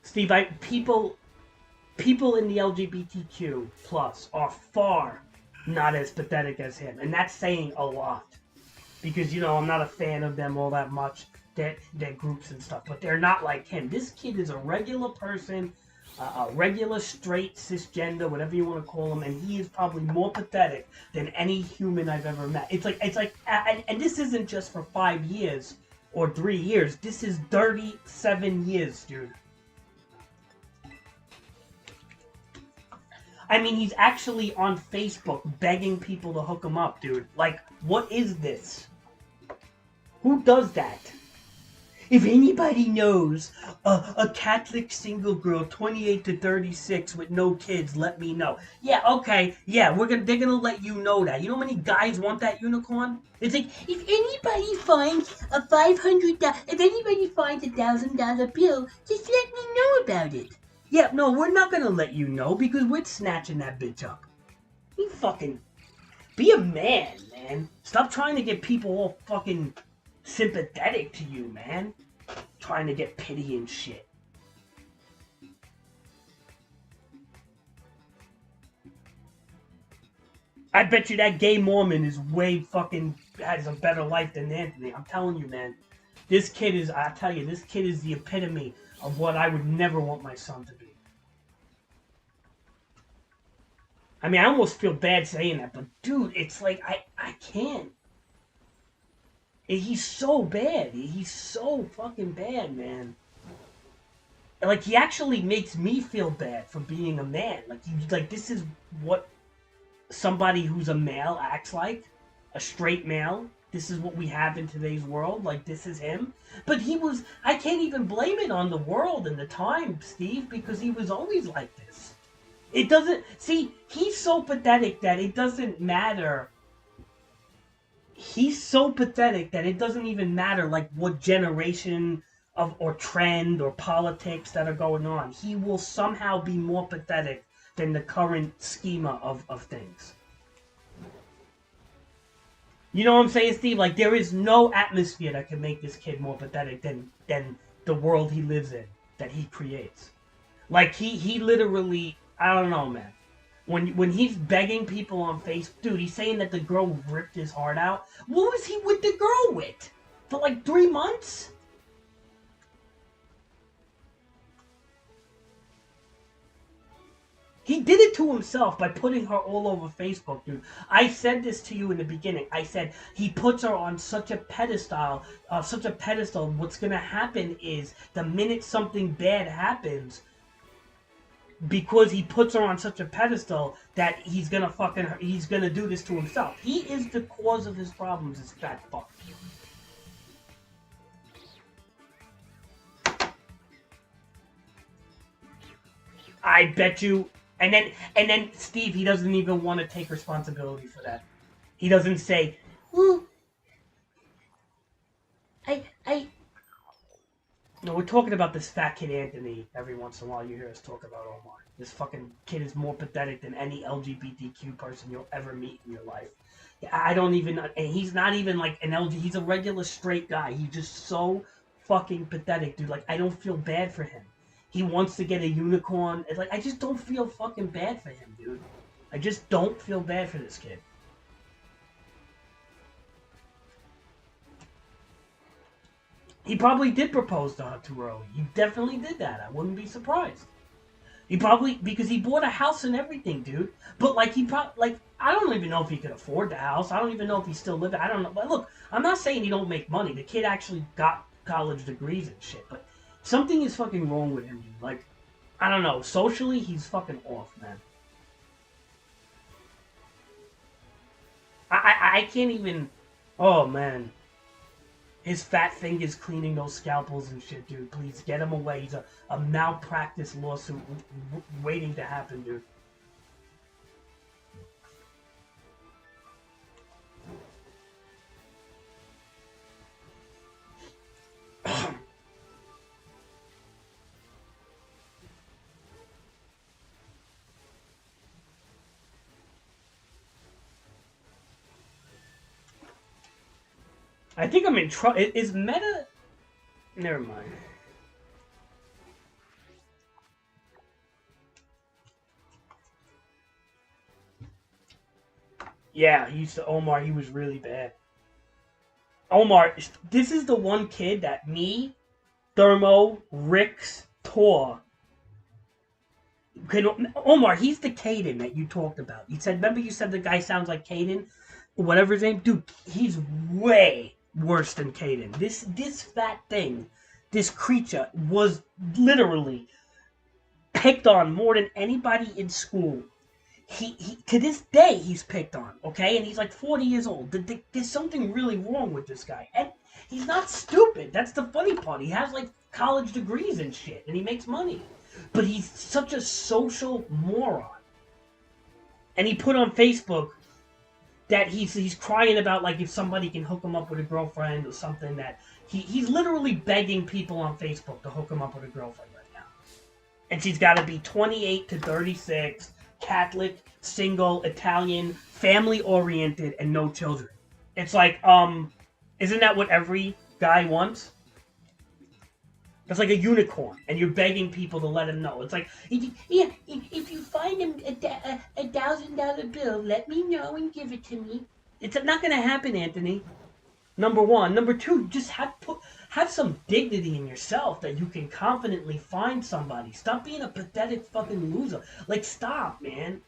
Steve, people in the LGBTQ plus are far not as pathetic as him. And that's saying a lot. Because, you know, I'm not a fan of them all that much, their groups and stuff. But they're not like him. This kid is a regular person, a regular straight cisgender, whatever you want to call him. And he is probably more pathetic than any human I've ever met. It's like, and this isn't just for 5 years or 3 years. This is 37 years, dude. I mean, he's actually on Facebook begging people to hook him up, dude. Like, what is this? Who does that? If anybody knows a Catholic single girl, 28 to 36, with no kids, let me know. Yeah, okay, yeah, they're gonna let you know that. You know how many guys want that unicorn? It's like, if anybody finds a $1,000 bill, just let me know about it. Yeah, no, we're not gonna let you know because we're snatching that bitch up. You fucking... Be a man, man. Stop trying to get people all fucking sympathetic to you, man. Trying to get pity and shit. I bet you that gay Mormon is has a better life than Anthony. I'm telling you, man. This kid is the epitome of what I would never want my son to be. I mean, I almost feel bad saying that, but dude, it's like, I can't. He's so bad. He's so fucking bad, man. Like, he actually makes me feel bad for being a man. Like, this is what somebody who's a male acts like. A straight male. This is what we have in today's world. Like, this is him. But I can't even blame it on the world and the time, Steve, because he was always like this. It doesn't, see, he's so pathetic that it doesn't matter. He's so pathetic that it doesn't even matter like what generation of or trend or politics that are going on. He will somehow be more pathetic than the current schema of things. You know what I'm saying, Steve? Like, there is no atmosphere that can make this kid more pathetic than the world he lives in, that he creates. Like, he literally, I don't know, man. When he's begging people on Facebook, dude, he's saying that the girl ripped his heart out. What was he with the girl with? For like 3 months? He did it to himself by putting her all over Facebook, dude. I said this to you in the beginning. I said he puts her on such a pedestal, What's gonna happen is the minute something bad happens, because he puts her on such a pedestal, that he's gonna do this to himself. He is the cause of his problems. This fat fuck. I bet you. And then Steve, he doesn't even want to take responsibility for that. He doesn't say, "Ooh, I." No, we're talking about this fat kid Anthony. Every once in a while, you hear us talk about Omar. This fucking kid is more pathetic than any LGBTQ person you'll ever meet in your life. I don't even, and he's not even like an LG. He's a regular straight guy. He's just so fucking pathetic, dude. Like, I don't feel bad for him. He wants to get a unicorn. It's like, I just don't feel fucking bad for him, dude. I just don't feel bad for this kid. He probably did propose to her too early. He definitely did that. I wouldn't be surprised. He probably, because he bought a house and everything, dude. But like, I don't even know if he could afford the house. I don't even know if he's still living. I don't know. But look, I'm not saying he don't make money. The kid actually got college degrees and shit. But something is fucking wrong with him, dude. Like, I don't know. Socially, he's fucking off, man. I can't even. Oh, man. His fat fingers cleaning those scalpels and shit, dude. Please get him away. He's a malpractice lawsuit waiting to happen, dude. I think I'm in trouble. Is Meta... Never mind. Yeah, he used to... Omar, he was really bad. Omar, this is the one kid that me, Thermo, Rix, Tor... Omar, he's the Caden that you talked about. You said, remember you said the guy sounds like Caden? Whatever his name? Dude, he's way worse than Caden. This fat thing, this creature, was literally picked on more than anybody in school. He to this day, he's picked on, okay? And he's like 40 years old. There's something really wrong with this guy. And he's not stupid. That's the funny part. He has like college degrees and shit, and he makes money. But he's such a social moron. And he put on Facebook that he's crying about, like, if somebody can hook him up with a girlfriend or something, that he's literally begging people on Facebook to hook him up with a girlfriend right now. And she's got to be 28 to 36, Catholic, single, Italian, family-oriented, and no children. It's like, isn't that what every guy wants? That's like a unicorn, and you're begging people to let him know. It's like, if you find him a $1,000 bill, let me know and give it to me. It's not going to happen, Anthony. Number one. Number two, just have some dignity in yourself that you can confidently find somebody. Stop being a pathetic fucking loser. Like, stop, man.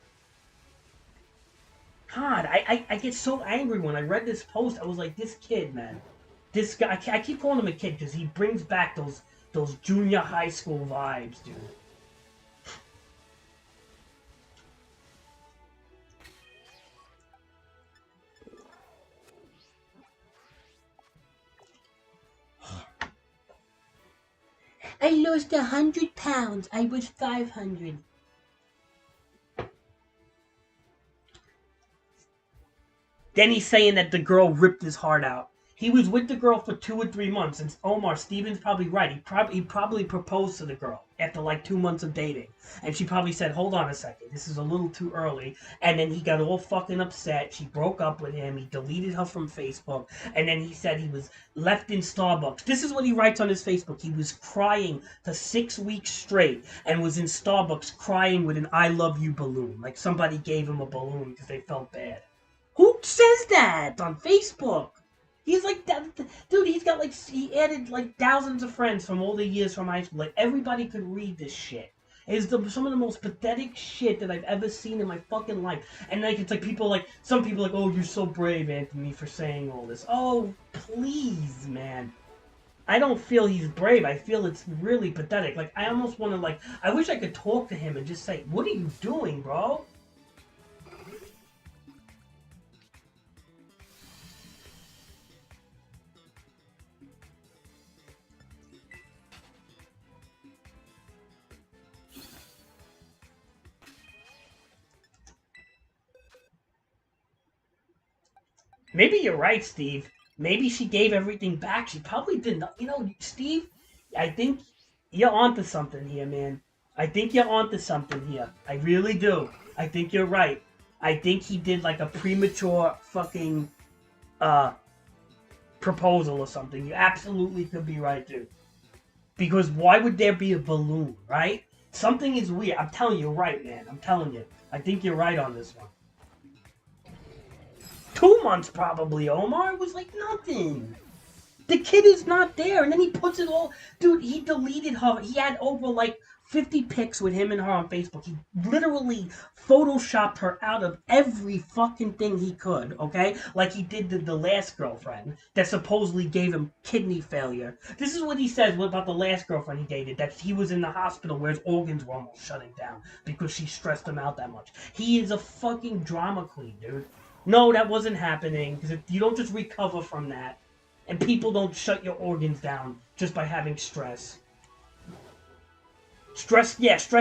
God, I get so angry when I read this post. I was like, this kid, man. This guy, I keep calling him a kid because he brings back those junior high school vibes, dude. I lost 100 pounds. I was 500. Then he's saying that the girl ripped his heart out. He was with the girl for 2 or 3 months, and Omar Steven's probably right. He probably proposed to the girl after like 2 months of dating, and she probably said, "Hold on a second, this is a little too early." And then he got all fucking upset. She broke up with him. He deleted her from Facebook, and then he said he was left in Starbucks. This is what he writes on his Facebook. He was crying for 6 weeks straight, and was in Starbucks crying with an "I love you" balloon, like somebody gave him a balloon because they felt bad. Who says that on Facebook? He's like that, dude. He's got like he added like thousands of friends from all the years from high school. Like everybody could read this shit. It's some of the most pathetic shit that I've ever seen in my fucking life. And like it's like people like some people like, oh, you're so brave, Anthony, for saying all this. Oh, please, man. I don't feel he's brave. I feel it's really pathetic. Like I almost want to like. I wish I could talk to him and just say, what are you doing, bro? Maybe you're right, Steve. Maybe she gave everything back. She probably didn't. You know, Steve, I think you're onto something here, man. I think you're onto something here. I really do. I think you're right. I think he did like a premature fucking uh proposal or something. You absolutely could be right, dude. Because why would there be a balloon, right? Something is weird. I'm telling you, you're right, man. I'm telling you. I think you're right on this one. 2 months probably, Omar. It was like nothing. The kid is not there, and then he puts it all. Dude, he deleted her. He had over like 50 pics with him and her on Facebook. He literally photoshopped her out of every fucking thing he could, okay? Like he did the last girlfriend that supposedly gave him kidney failure. This is what he says about the last girlfriend he dated, that he was in the hospital where his organs were almost shutting down because she stressed him out that much. He is a fucking drama queen, dude. No, that wasn't happening, because you don't just recover from that. And people don't shut your organs down just by having stress. Stress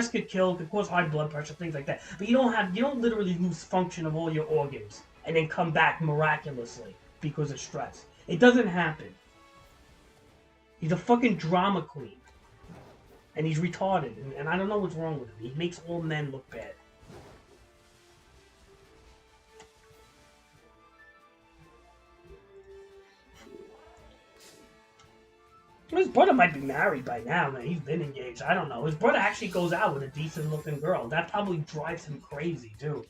could kill, could cause high blood pressure, things like that. But you don't literally lose function of all your organs and then come back miraculously because of stress. It doesn't happen. He's a fucking drama queen. And he's retarded, and I don't know what's wrong with him. He makes all men look bad. His brother might be married by now, man. He's been engaged. I don't know. His brother actually goes out with a decent-looking girl. That probably drives him crazy, too.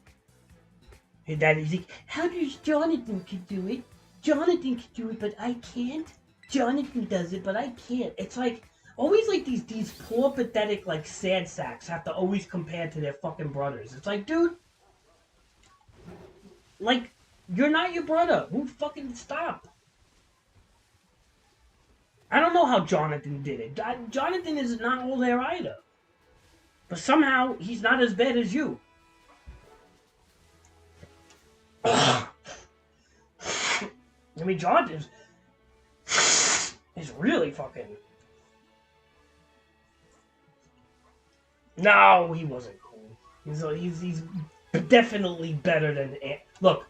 His dad is like, how does Jonathan could do it? Jonathan could do it, but I can't. Jonathan does it, but I can't. It's like, always like these poor, pathetic, like, sad sacks have to always compare to their fucking brothers. It's like, dude, like, you're not your brother. Who fucking stop? I don't know how Jonathan did it. Jonathan is not all there either. But somehow, he's not as bad as you. I mean, Jonathan is really fucking... No, he wasn't cool. He's definitely better than... Look.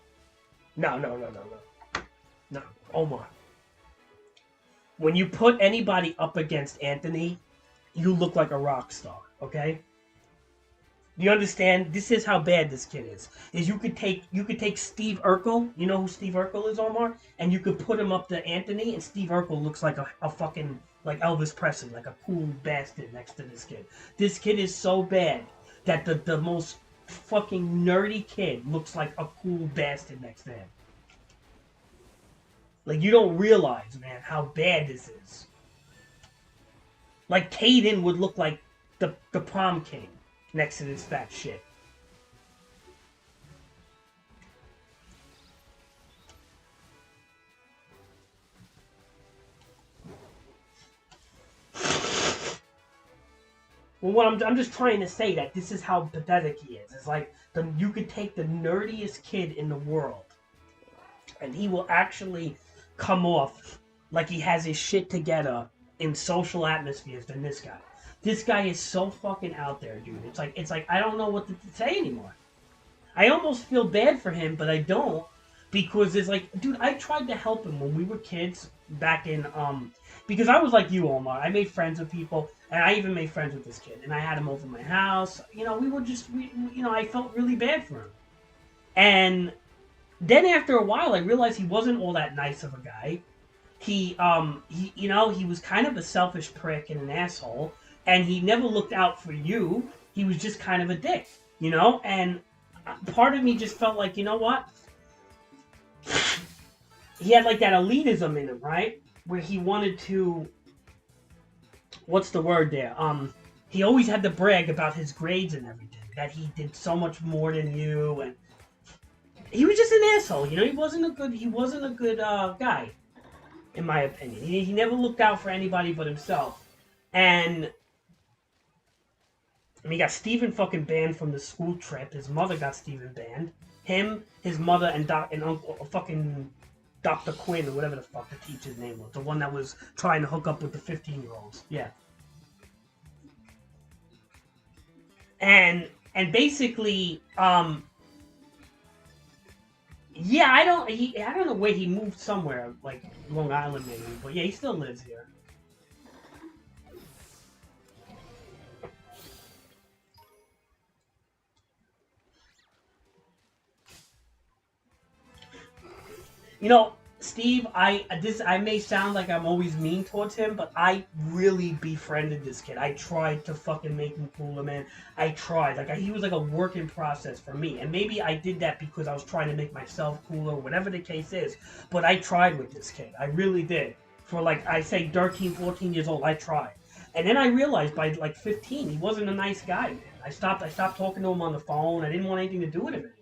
No. No, Omar. When you put anybody up against Anthony, you look like a rock star, okay? You understand? This is how bad this kid is. You could take Steve Urkel, you know who Steve Urkel is, Omar? And you could put him up to Anthony, and Steve Urkel looks like a fucking, like Elvis Presley, like a cool bastard next to this kid. This kid is so bad that the most fucking nerdy kid looks like a cool bastard next to him. Like, you don't realize, man, how bad this is. Like, Caden would look like the prom king next to this fat shit. Well, what I'm just trying to say that this is how pathetic he is. It's like, you could take the nerdiest kid in the world, and he will actually come off like he has his shit together in social atmospheres than this guy. This guy is so fucking out there, dude. It's like I don't know what to say anymore. I almost feel bad for him, but I don't, because it's like, dude, I tried to help him when we were kids back in because I was like you, Omar. I made friends with people, and I even made friends with this kid, and I had him over my house. You know, I felt really bad for him, and then after a while, I realized he wasn't all that nice of a guy. He was kind of a selfish prick and an asshole, and he never looked out for you. He was just kind of a dick, and part of me just felt like, you know what? He had like that elitism in him, right? Where he wanted to, what's the word there? He always had to brag about his grades and everything, that he did so much more than you, and he was just an asshole. He wasn't a good guy, in my opinion. He never looked out for anybody but himself. And he got Steven fucking banned from the school trip. His mother got Steven banned. Him, his mother, and Uncle fucking Dr. Quinn, or whatever the fuck the teacher's name was. The one that was trying to hook up with the 15-year-olds. Yeah. And basically, yeah, I don't know where he moved, somewhere, like Long Island maybe, but yeah, he still lives here. Steve, I may sound like I'm always mean towards him, but I really befriended this kid. I tried to fucking make him cooler, man. I tried. He was like a work in process for me. And maybe I did that because I was trying to make myself cooler, whatever the case is. But I tried with this kid. I really did. For I say 13, 14 years old, I tried. And then I realized by 15, he wasn't a nice guy, man. I stopped talking to him on the phone. I didn't want anything to do with him anymore.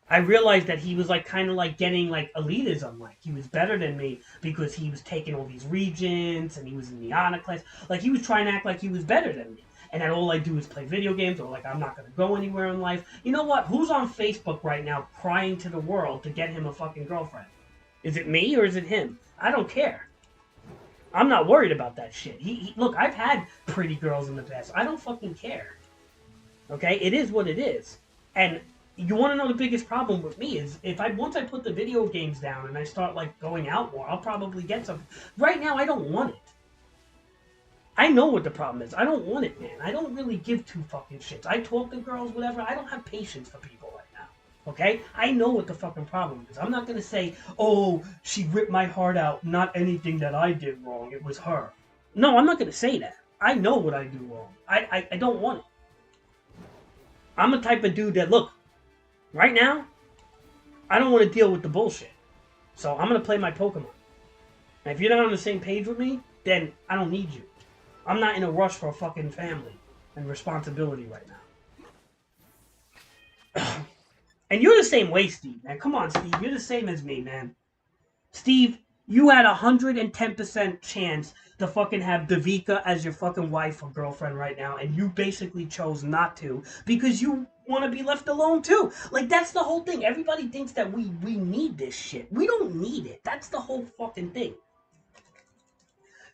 I realized that he was kind of getting elitism, he was better than me because he was taking all these regents and he was in the honor class. He was trying to act like he was better than me. And that all I do is play video games, or I'm not going to go anywhere in life. You know what? Who's on Facebook right now crying to the world to get him a fucking girlfriend? Is it me or is it him? I don't care. I'm not worried about that shit. Look, I've had pretty girls in the past. I don't fucking care. Okay? It is what it is. And you want to know the biggest problem with me is once I put the video games down and I start going out more, I'll probably get some. Right now, I don't want it. I know what the problem is. I don't want it, man. I don't really give two fucking shits. I talk to girls, whatever. I don't have patience for people right now. Okay? I know what the fucking problem is. I'm not gonna say, oh, she ripped my heart out. Not anything that I did wrong. It was her. No, I'm not gonna say that. I know what I do wrong. I don't want it. I'm the type of dude that, look, right now, I don't want to deal with the bullshit. So I'm going to play my Pokemon. And if you're not on the same page with me, then I don't need you. I'm not in a rush for a fucking family and responsibility right now. And you're the same way, Steve, man. Come on, Steve. You're the same as me, man. Steve, you had 110% chance to fucking have Davika as your fucking wife or girlfriend right now, and you basically chose not to because you want to be left alone too. That's the whole thing. Everybody thinks that we need this shit. We don't need it. That's the whole fucking thing.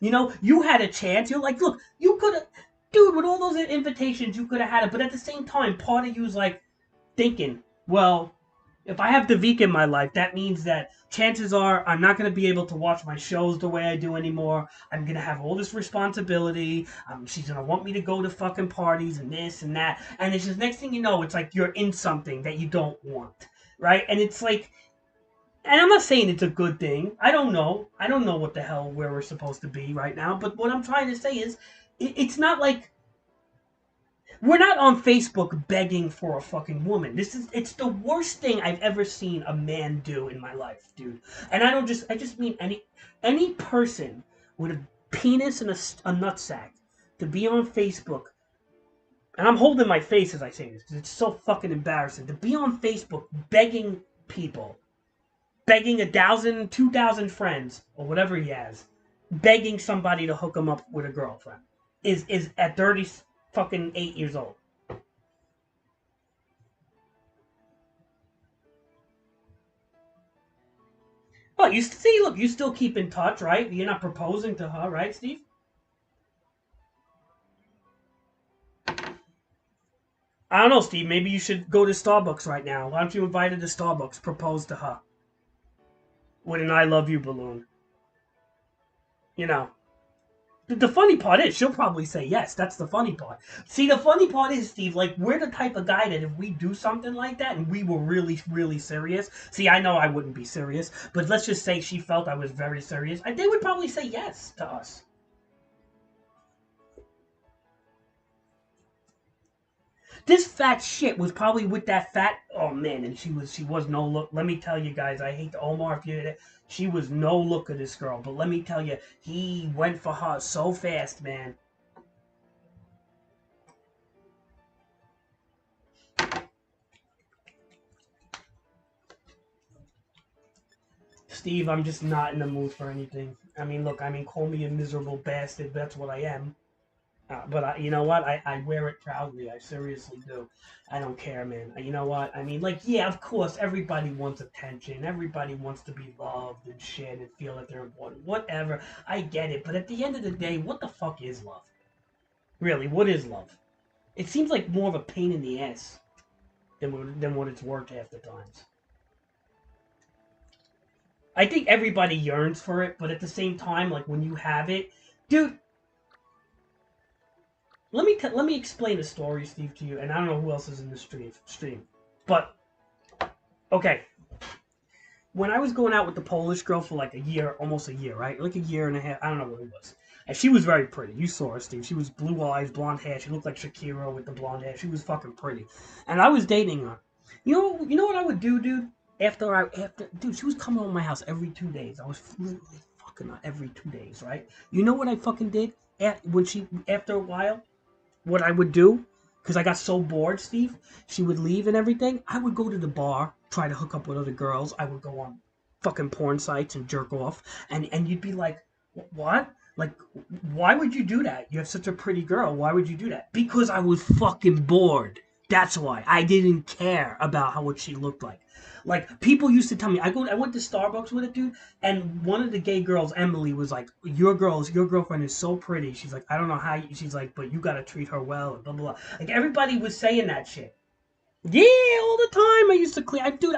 You had a chance. You're like, look, you could have, dude, with all those invitations, you could have had it. But at the same time, part of you is thinking, well, if I have Davika in my life, that means that chances are I'm not going to be able to watch my shows the way I do anymore. I'm going to have all this responsibility. She's going to want me to go to fucking parties and this and that. And it's just, next thing you know, it's you're in something that you don't want. Right? And it's and I'm not saying it's a good thing. I don't know. I don't know what the hell where we're supposed to be right now. But what I'm trying to say is, it's not we're not on Facebook begging for a fucking woman. It's the worst thing I've ever seen a man do in my life, dude. And I just mean any person with a penis and a nutsack to be on Facebook. And I'm holding my face as I say this because it's so fucking embarrassing to be on Facebook begging people, begging 1,000, 2,000 friends or whatever he has, begging somebody to hook him up with a girlfriend is at 30 fucking 8 years old. Oh, you see, look, you still keep in touch, right? You're not proposing to her, right, Steve? I don't know, Steve. Maybe you should go to Starbucks right now. Why don't you invite her to Starbucks? Propose to her with an "I love you" balloon. You know. The funny part is she'll probably say yes. That's the funny part. See, the funny part is, Steve, like, we're the type of guy that if we do something like that and we were really, really serious. See, I know I wouldn't be serious, but let's just say she felt I was very serious. They would probably say yes to us. This fat shit was probably with that fat. Oh man, and she was no look. Let me tell you guys, I hate Omar if you did it. She was no look of this girl, but let me tell you, he went for her so fast, man. Steve, I'm just not in the mood for anything. I mean, look, call me a miserable bastard. That's what I am. But you know what? I wear it proudly. I seriously do. I don't care, man. You know what? I mean, like, yeah, of course, everybody wants attention. Everybody wants to be loved and shit and feel that they're important. Whatever. I get it. But at the end of the day, what the fuck is love? Really, what is love? It seems like more of a pain in the ass than what it's worth half the times. I think everybody yearns for it, but at the same time, like when you have it, dude. Let me explain a story, Steve, to you, and I don't know who else is in the stream, but okay. When I was going out with the Polish girl for like a year, almost a year, right? Like a year and a half. I don't know what it was. And she was very pretty. You saw her, Steve. She was blue eyes, blonde hair. She looked like Shakira with the blonde hair. She was fucking pretty, and I was dating her. You know what I would do, dude? Dude, she was coming over my house every 2 days. I was literally fucking her every 2 days, right? You know what I fucking did? After a while, what I would do, because I got so bored, Steve, she would leave and everything. I would go to the bar, try to hook up with other girls. I would go on fucking porn sites and jerk off, and you'd be like, what? Like, why would you do that? You have such a pretty girl. Why would you do that? Because I was fucking bored. That's why. I didn't care about what she looked like. Like, people used to tell me, I went to Starbucks with a dude, and one of the gay girls, Emily, was like, your girlfriend is so pretty. She's like, I don't know how she's like, but you gotta treat her well, and blah, blah, blah. Like, everybody was saying that shit. Yeah, all the time. I used to clean. Dude,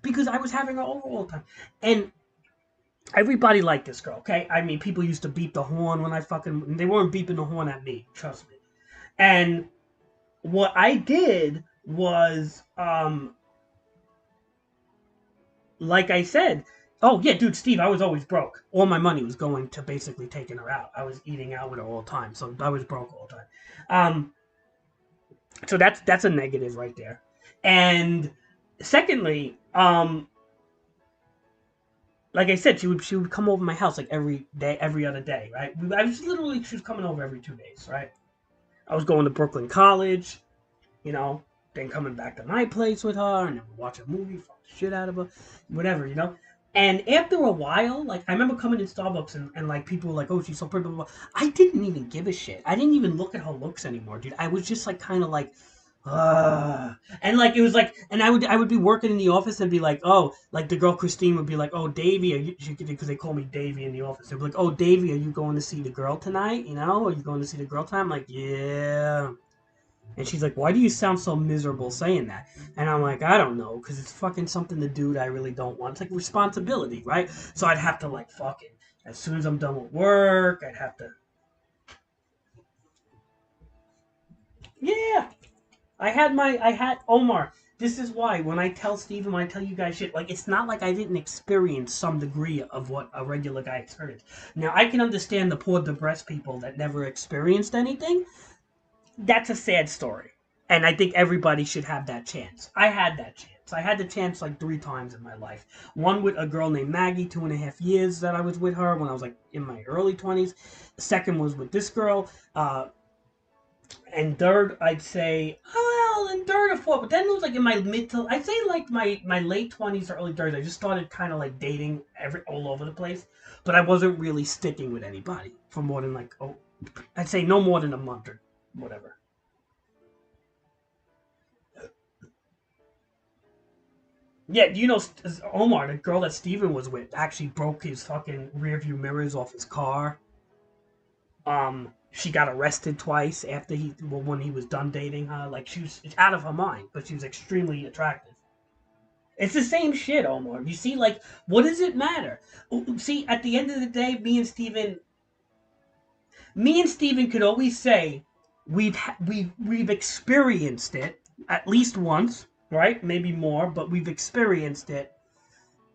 because I was having her over all the time. And everybody liked this girl, okay? I mean, people used to beep the horn when they weren't beeping the horn at me, trust me. And what I did was, like I said, oh yeah, dude, Steve, I was always broke. All my money was going to basically taking her out. I was eating out with her all the time, so I was broke all the time. Um, so that's a negative right there. And secondly, like I said, she would come over my house like every day, every other day, right? She was coming over every 2 days, right? I was going to Brooklyn College, you know, then coming back to my place with her, and then we watch a movie, fuck the shit out of her, whatever, you know. And after a while, like I remember coming in Starbucks and like people were like, "Oh, she's so pretty." Blah, blah, blah. I didn't even give a shit. I didn't even look at her looks anymore, dude. I was just like kind of like, and like it was like, and I would be working in the office and be like, oh, like the girl Christine would be like, oh, Davey, are you? Because they call me Davey in the office. They'd be like, oh, Davey, are you going to see the girl tonight? You know, are you going to see the girl tonight? I'm like, yeah. And she's like, why do you sound so miserable saying that? And I'm like, I don't know, because it's fucking something to do that I really don't want. It's like responsibility, right? So I'd have to like fucking, as soon as I'm done with work, I'd have to. Yeah. I had Omar. This is why when I tell Steven, when I tell you guys shit, like it's not like I didn't experience some degree of what a regular guy experienced. Now I can understand the poor depressed people that never experienced anything. That's a sad story. And I think everybody should have that chance. I had that chance. I had the chance like 3 times in my life. One with a girl named Maggie, 2.5 years that I was with her when I was like in my early 20s. The second was with this girl. And third, I'd say, well, and third or fourth. But then it was like in my I'd say like my late 20s or early 30s. I just started kind of like dating all over the place. But I wasn't really sticking with anybody for more than like, oh, I'd say no more than a month or whatever. Yeah, Omar, the girl that Steven was with, actually broke his fucking rear view mirrors off his car. She got arrested twice after when he was done dating her. Like, she was out of her mind, but she was extremely attractive. It's the same shit, Omar. You see, like, what does it matter? See, at the end of the day, me and Steven could always say we've experienced it at least once, right? Maybe more, but we've experienced it.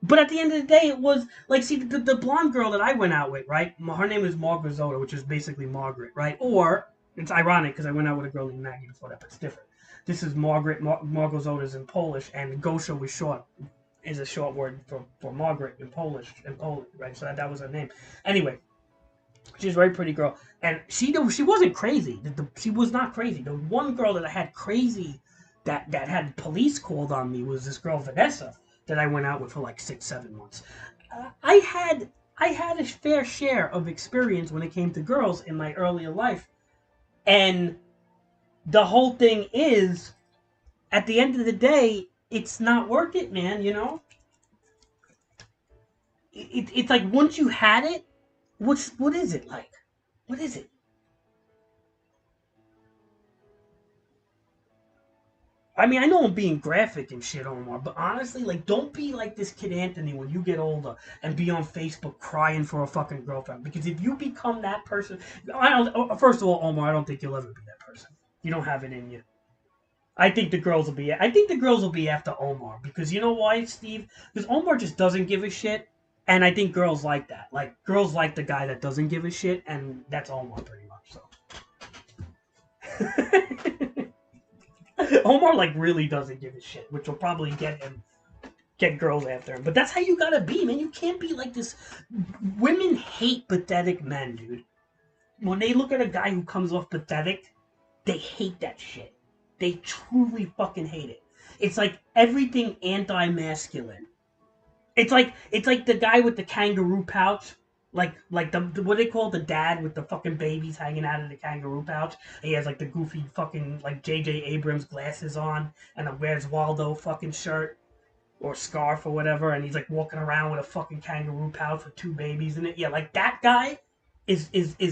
But at the end of the day, it was like, see, the blonde girl that I went out with, right? Her name is Margaret Zoda, which is basically Margaret, right? Or it's ironic because I went out with a girl named Maggie before that, but it's different. This is Margaret. Margot Zoda is in Polish, and Gosha was short, is a short word for Margaret in Polish, right? So that was her name. Anyway, she's a very pretty girl, and she wasn't crazy. She was not crazy. The one girl that I had crazy, that had police called on me, was this girl Vanessa that I went out with for like 6-7 months. I had a fair share of experience when it came to girls in my earlier life, and the whole thing is, at the end of the day, it's not worth it, man. You know, it's like once you had it, what is it like? What is it? I mean, I know I'm being graphic and shit, Omar, but honestly, like, don't be like this kid Anthony when you get older and be on Facebook crying for a fucking girlfriend. Because if you become that person, I don't. First of all, Omar, I don't think you'll ever be that person. You don't have it in you. I think the girls will be. I think the girls will be after Omar, because you know why, Steve? Because Omar just doesn't give a shit, and I think girls like that. Like, girls like the guy that doesn't give a shit, and that's Omar pretty much. So. Omar like really doesn't give a shit, which will probably get girls after him. But that's how you gotta be, man. You can't be like this. Women hate pathetic men, dude. When they look at a guy who comes off pathetic, they hate that shit. They truly fucking hate it. It's like everything anti-masculine. It's like the guy with the kangaroo pouch, like the what they call the dad with the fucking babies hanging out of the kangaroo pouch. And he has like the goofy fucking like J.J. Abrams glasses on and a Where's Waldo fucking shirt or scarf or whatever, and he's like walking around with a fucking kangaroo pouch with two babies in it. Yeah, like that guy is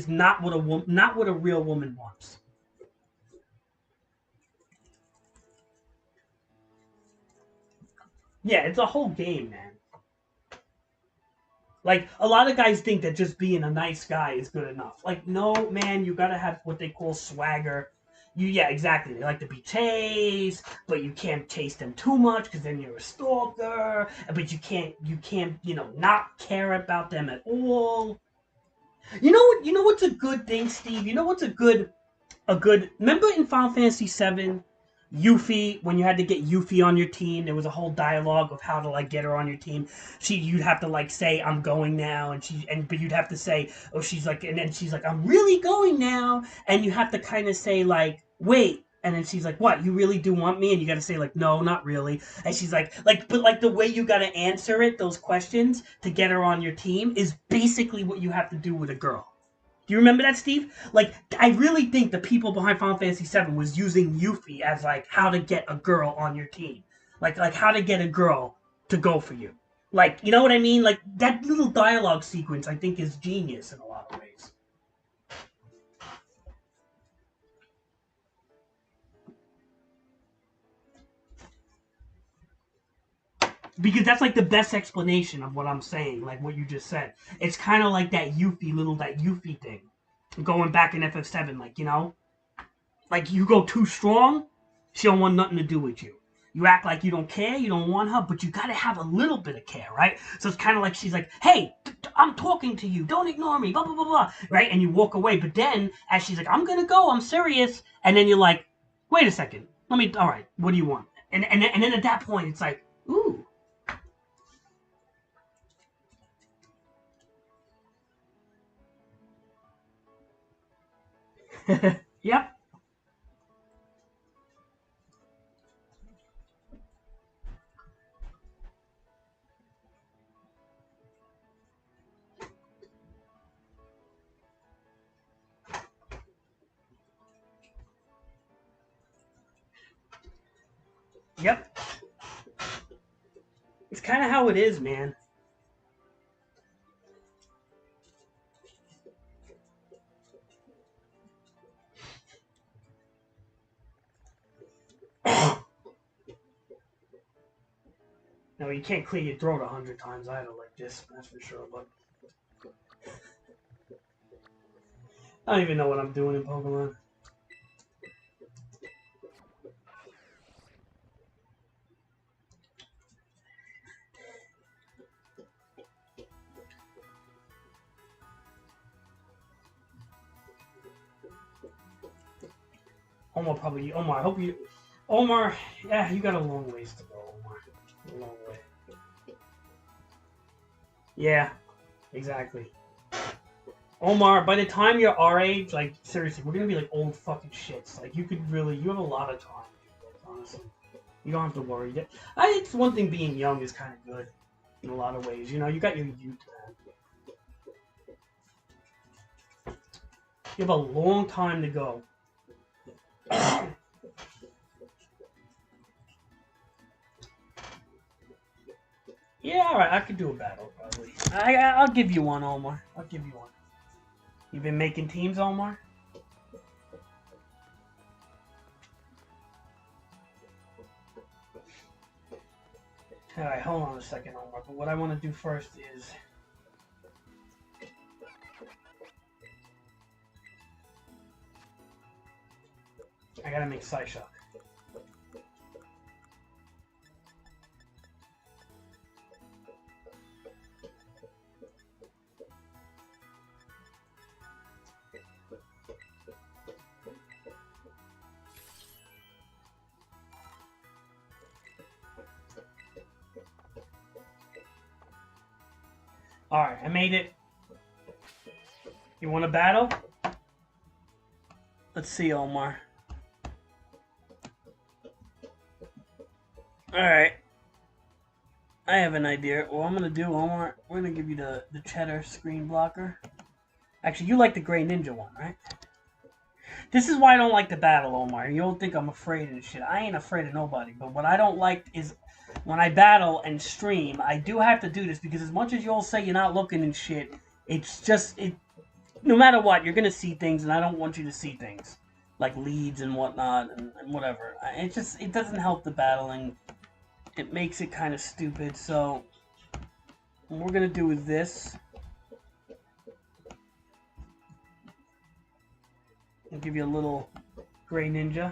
not what not what a real woman wants. Yeah, it's a whole game, man. Like, a lot of guys think that just being a nice guy is good enough. Like, no, man, you gotta have what they call swagger. Yeah, exactly. They like to be chased, but you can't chase them too much because then you're a stalker. But you can't, not care about them at all. You know what's a good thing, Steve? You know what's a good. Remember in Final Fantasy VII, Yuffie, when you had to get Yuffie on your team, there was a whole dialogue of how to like get her on your team. You'd have to like say, "I'm going now," but you'd have to say, "Oh, she's like," and then she's like, "I'm really going now," and you have to kind of say like, "Wait." And then she's like, "What? You really do want me?" And you got to say like, "No, not really." And she's but like the way you got to answer those questions to get her on your team is basically what you have to do with a girl. Do you remember that, Steve? Like, I really think the people behind Final Fantasy VII was using Yuffie as like how to get a girl on your team, like how to get a girl to go for you. Like, you know what I mean? Like that little dialogue sequence, I think, is genius in a lot of ways, because that's like the best explanation of what I'm saying. Like what you just said, it's kind of like that Yuffie thing, going back in FF7, like you go too strong, she don't want nothing to do with you. You act like you don't care, you don't want her, but you gotta have a little bit of care, right? So it's kind of like she's like, "Hey, I'm talking to you, don't ignore me, blah blah blah blah," right? And you walk away, but then as she's like, "I'm gonna go, I'm serious," and then you're like, "Wait a second, all right, what do you want?" And then at that point, it's like, ooh, yep, yep. It's kind of how it is, man. No, you can't clear your throat 100 times either like this, that's for sure, but... I don't even know what I'm doing in Pokemon. Omar, I hope you... Omar, yeah, you got a long ways to go, Omar. A long way. Yeah, exactly. Omar, by the time you're our age, like, seriously, we're gonna be like old fucking shits. Like, you have a lot of time, honestly. You don't have to worry. It's one thing being young is kind of good in a lot of ways. You know, you got your youth, man. You have a long time to go. Yeah, alright, I could do a battle, probably. I'll give you one, Omar. I'll give you one. You've been making teams, Omar? Alright, hold on a second, Omar. But what I want to do first is... I gotta make Psyshock. Alright, I made it. You want to battle? Let's see, Omar. Alright. I have an idea. What I'm going to do, Omar, we're going to give you the cheddar screen blocker. Actually, you like the gray ninja one, right? This is why I don't like the battle, Omar. You don't think I'm afraid and shit. I ain't afraid of nobody. But what I don't like is when I battle and stream, I do have to do this because as much as you all say you're not looking and shit, it's just... no matter what, you're going to see things and I don't want you to see things. Like leads and whatnot and whatever. It doesn't help the battling. It makes it kind of stupid. So what we're going to do is this. I'll give you a little gray ninja.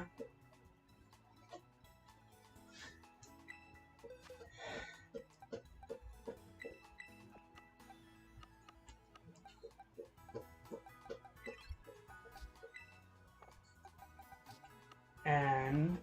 And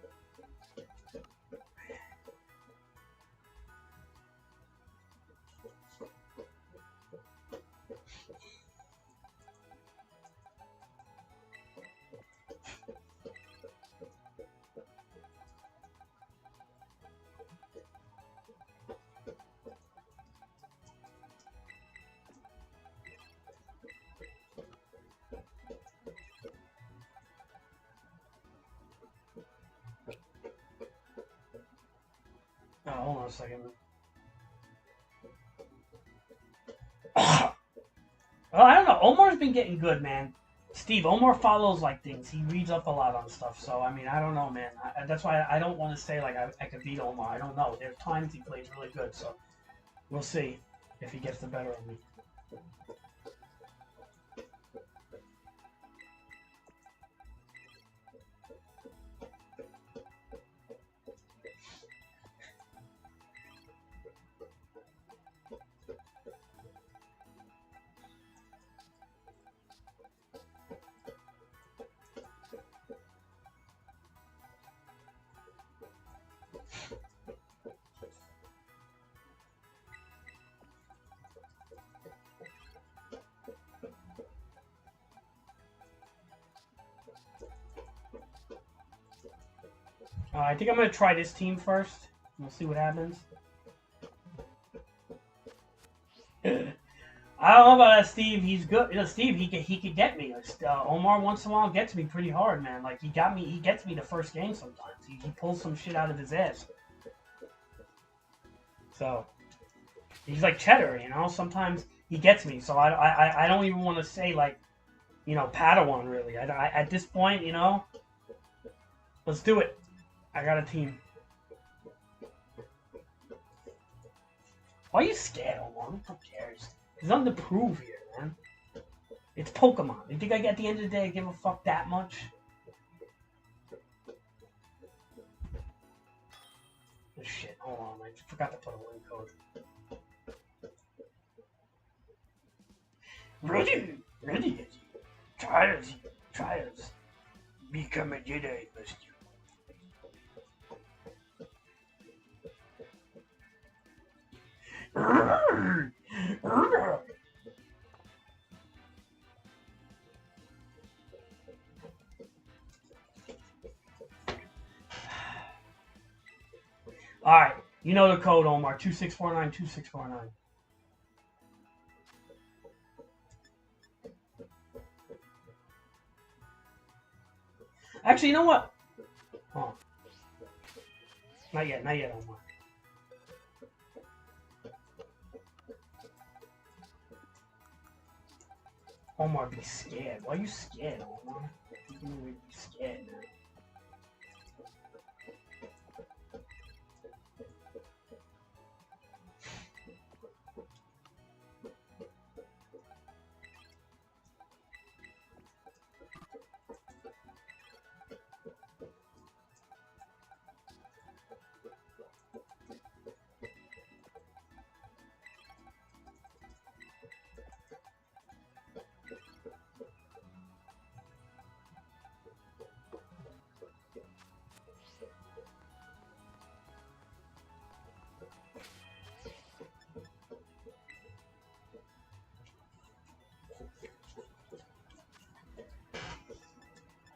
oh, hold on a second. Oh, I don't know. Omar's been getting good, man. Steve, Omar follows like things. He reads up a lot on stuff. So, I mean, I don't know, man. That's why I don't want to say like I could beat Omar. I don't know. There's times he plays really good. So, we'll see if he gets the better of me. I think I'm going to try this team first. We'll see what happens. I don't know about that, Steve. He's good. You know, Steve, he could get me. Omar once in a while gets me pretty hard, man. Like, he gets me the first game sometimes. He pulls some shit out of his ass. So, he's like cheddar, you know? Sometimes he gets me. So, I don't even want to say, like, you know, Padawan, really. At this point, you know, let's do it. I got a team. Why are you scared, Omar? Who cares? There's nothing to prove here, man. It's Pokemon. You think at the end of the day I give a fuck that much? Oh, shit, hold on. I forgot to put a link code. Ready? Ready? Try us. Become a Jedi, must you? Alright, you know the code, Omar. 2649. Actually, you know what? Oh. Not yet, Omar. Omar, be scared. Why are you scared, Omar? You be scared, man.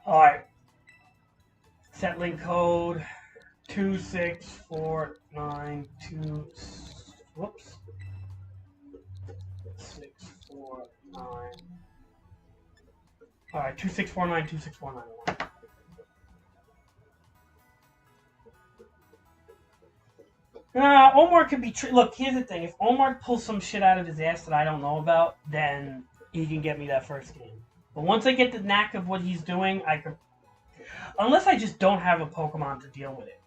Alright. Set link code 26492. Whoops. 649. Alright, 2649. Omar could be. Look, here's the thing. If Omar pulls some shit out of his ass that I don't know about, then he can get me that first game. But once I get the knack of what he's doing, I could. Unless I just don't have a Pokemon to deal with it.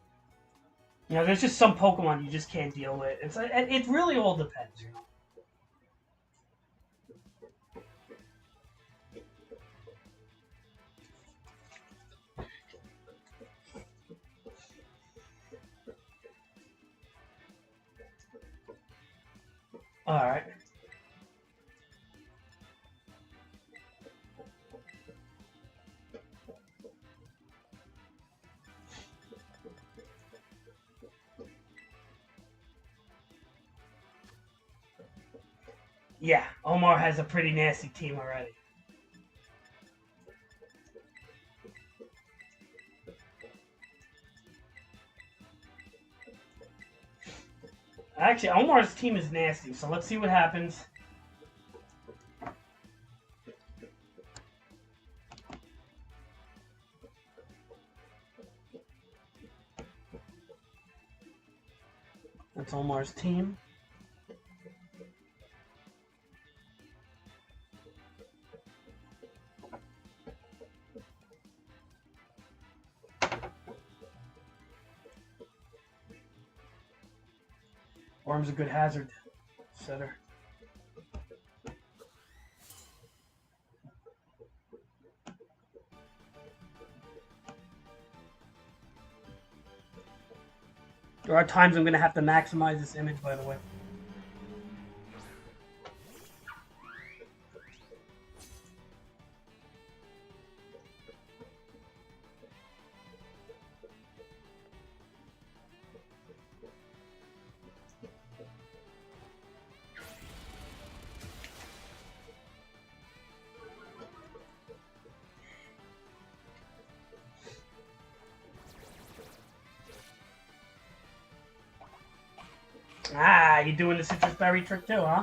You know, there's just some Pokemon you just can't deal with. It really all depends, you know. Alright. Yeah, Omar has a pretty nasty team already. Actually, Omar's team is nasty, so let's see what happens. That's Omar's team. Worm's a good hazard setter. There are times I'm going to have to maximize this image, by the way. Ah, you doing the citrus berry trick too, huh?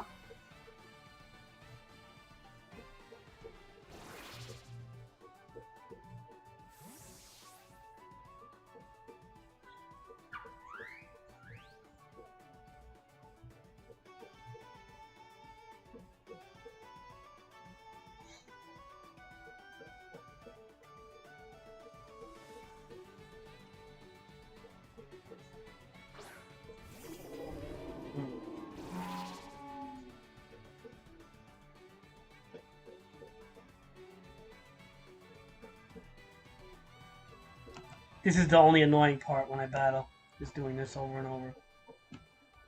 This is the only annoying part when I battle. Just doing this over and over.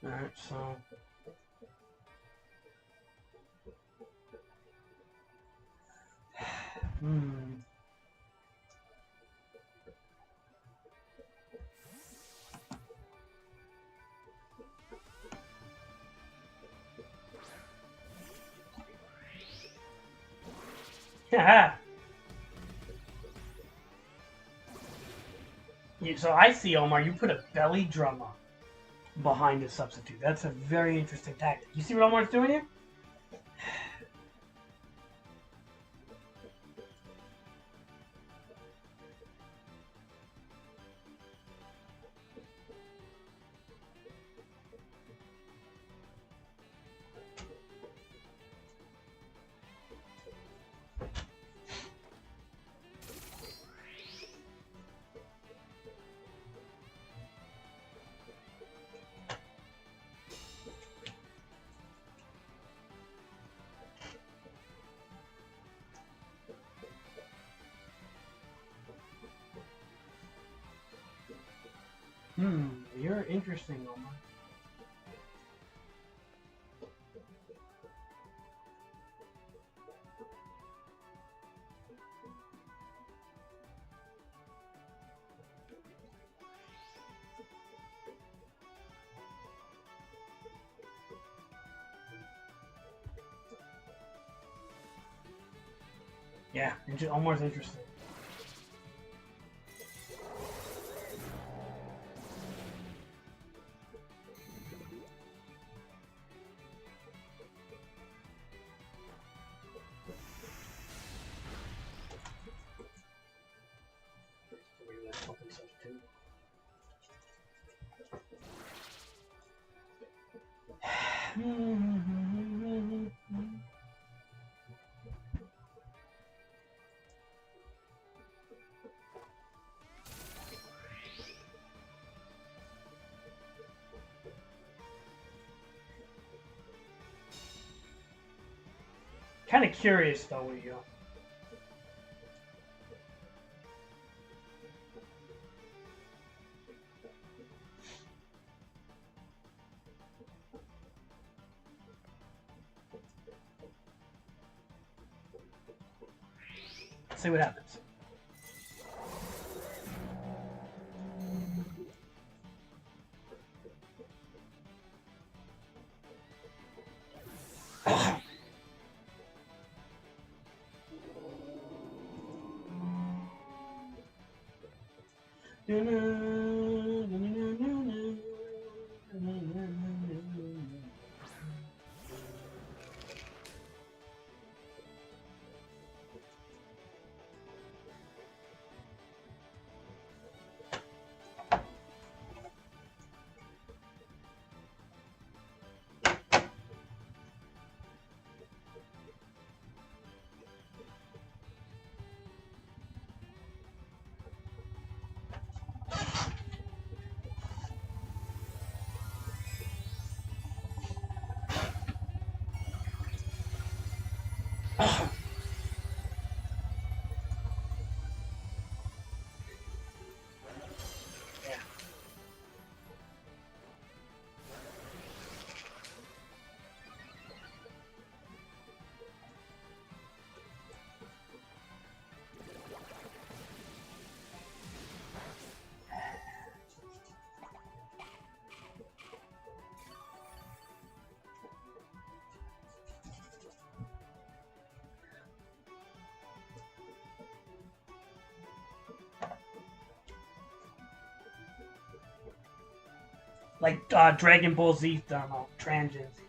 Alright, so... Yeah. So I see, Omar, you put a belly drummer behind a substitute. That's a very interesting tactic. You see what Omar's doing here? You're interesting, Omar. Yeah, Omar's interesting. Kind of curious though with you. See what happens. Like Dragon Ball Z demo, Transgen Z.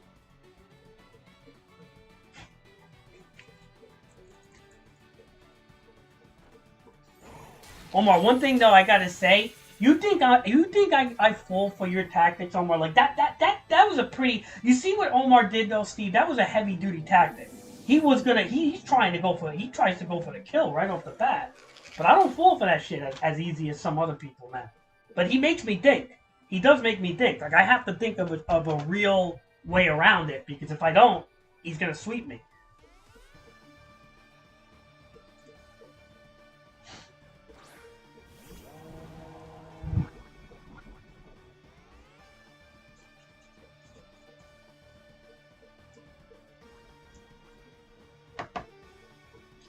Omar, one thing though I gotta say, you think I fall for your tactics, Omar? Like that was a pretty. You see what Omar did though, Steve? That was a heavy duty tactic. He's trying to go for he tries to go for the kill right off the bat. But I don't fall for that shit as easy as some other people, man. But he makes me think. He does make me think. Like, I have to think of a real way around it, because if I don't, he's going to sweep me.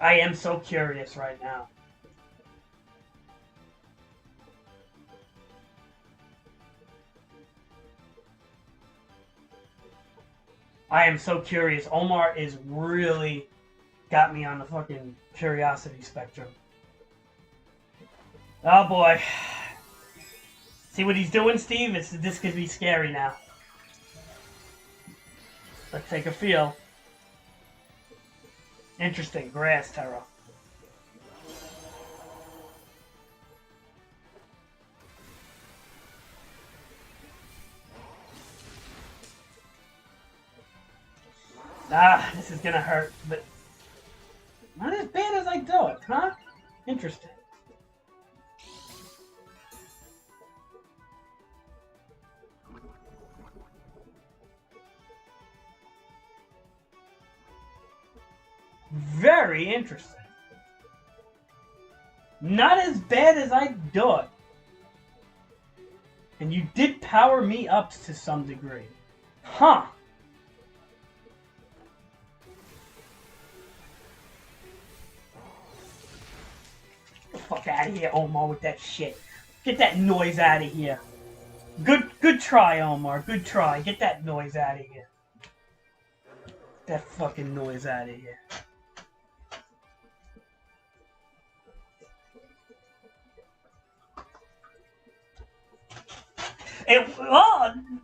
I am so curious right now. I am so curious. Omar is really got me on the fucking curiosity spectrum. Oh boy. See what he's doing, Steve? This could be scary now. Let's take a feel. Interesting. Grass Terra. Ah, this is gonna hurt, but not as bad as I do it, huh? Interesting. Very interesting. Not as bad as I do it. And you did power me up to some degree. Huh. Get the fuck out of here, Omar, with that shit. Get that noise out of here. Good try, Omar. Good try. Get that noise out of here. Get that fucking noise out of here.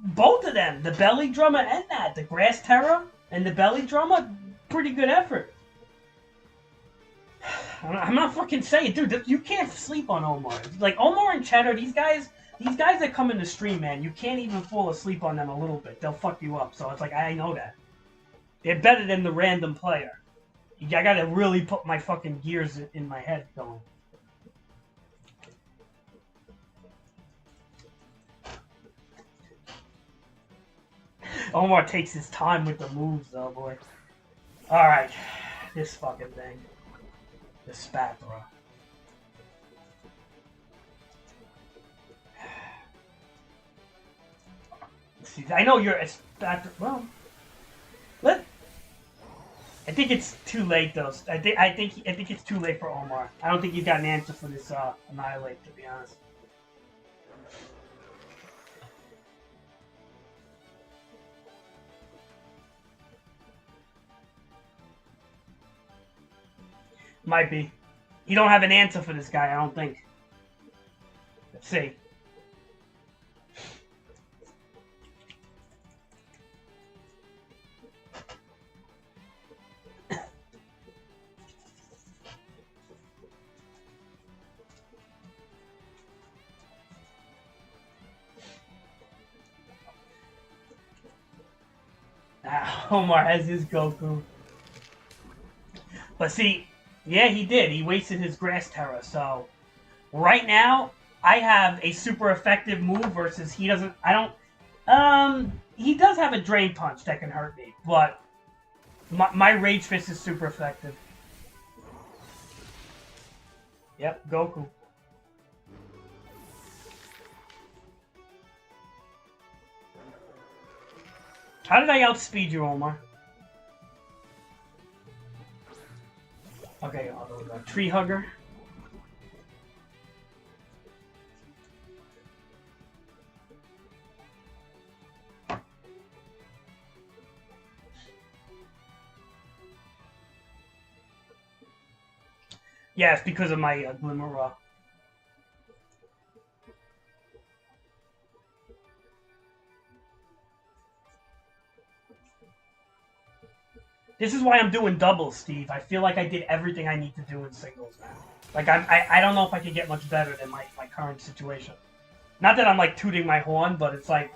Both of them, the belly drummer and the grass terror and the belly drummer, pretty good effort. I'm not fucking saying, dude, you can't sleep on Omar. Like Omar and Cheddar, these guys that come in the stream, man, you can't even fall asleep on them a little bit. They'll fuck you up. So it's like, I know that. They're better than the random player. I gotta really put my fucking gears in my head going. Omar takes his time with the moves, though, boy. Alright. This fucking thing. The spatula. See, I know you're a spatula. Well, I think it's too late, though. I think it's too late for Omar. I don't think he's got an answer for this Annihilate, to be honest. Might be. He don't have an answer for this guy, I don't think. Let's see. Omar has his Goku. But see, yeah, he did. He wasted his Grass Terra. So, right now, I have a super effective move versus he doesn't. I don't. He does have a Drain Punch that can hurt me, but my Rage Fist is super effective. Yep, Goku. How did I outspeed you, Omar? Okay, I'll go Tree Hugger. Yeah, it's because of my Glimmer Rock. This is why I'm doing doubles, Steve. I feel like I did everything I need to do in singles, man. Like, I don't know if I can get much better than my current situation. Not that I'm, like, tooting my horn, but it's like...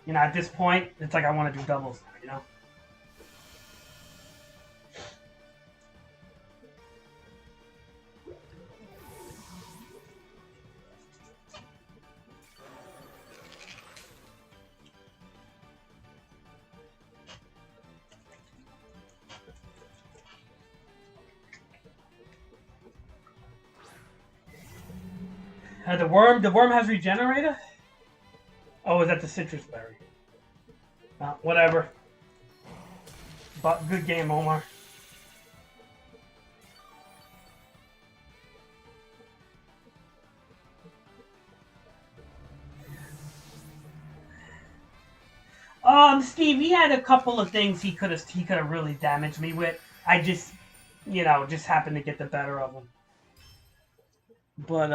You know, at this point, it's like I want to do doubles now, you know? The worm has regenerator? Oh, is that the citrus berry? Whatever. But good game, Omar. Steve, he had a couple of things he could have really damaged me with. I just, just happened to get the better of him. But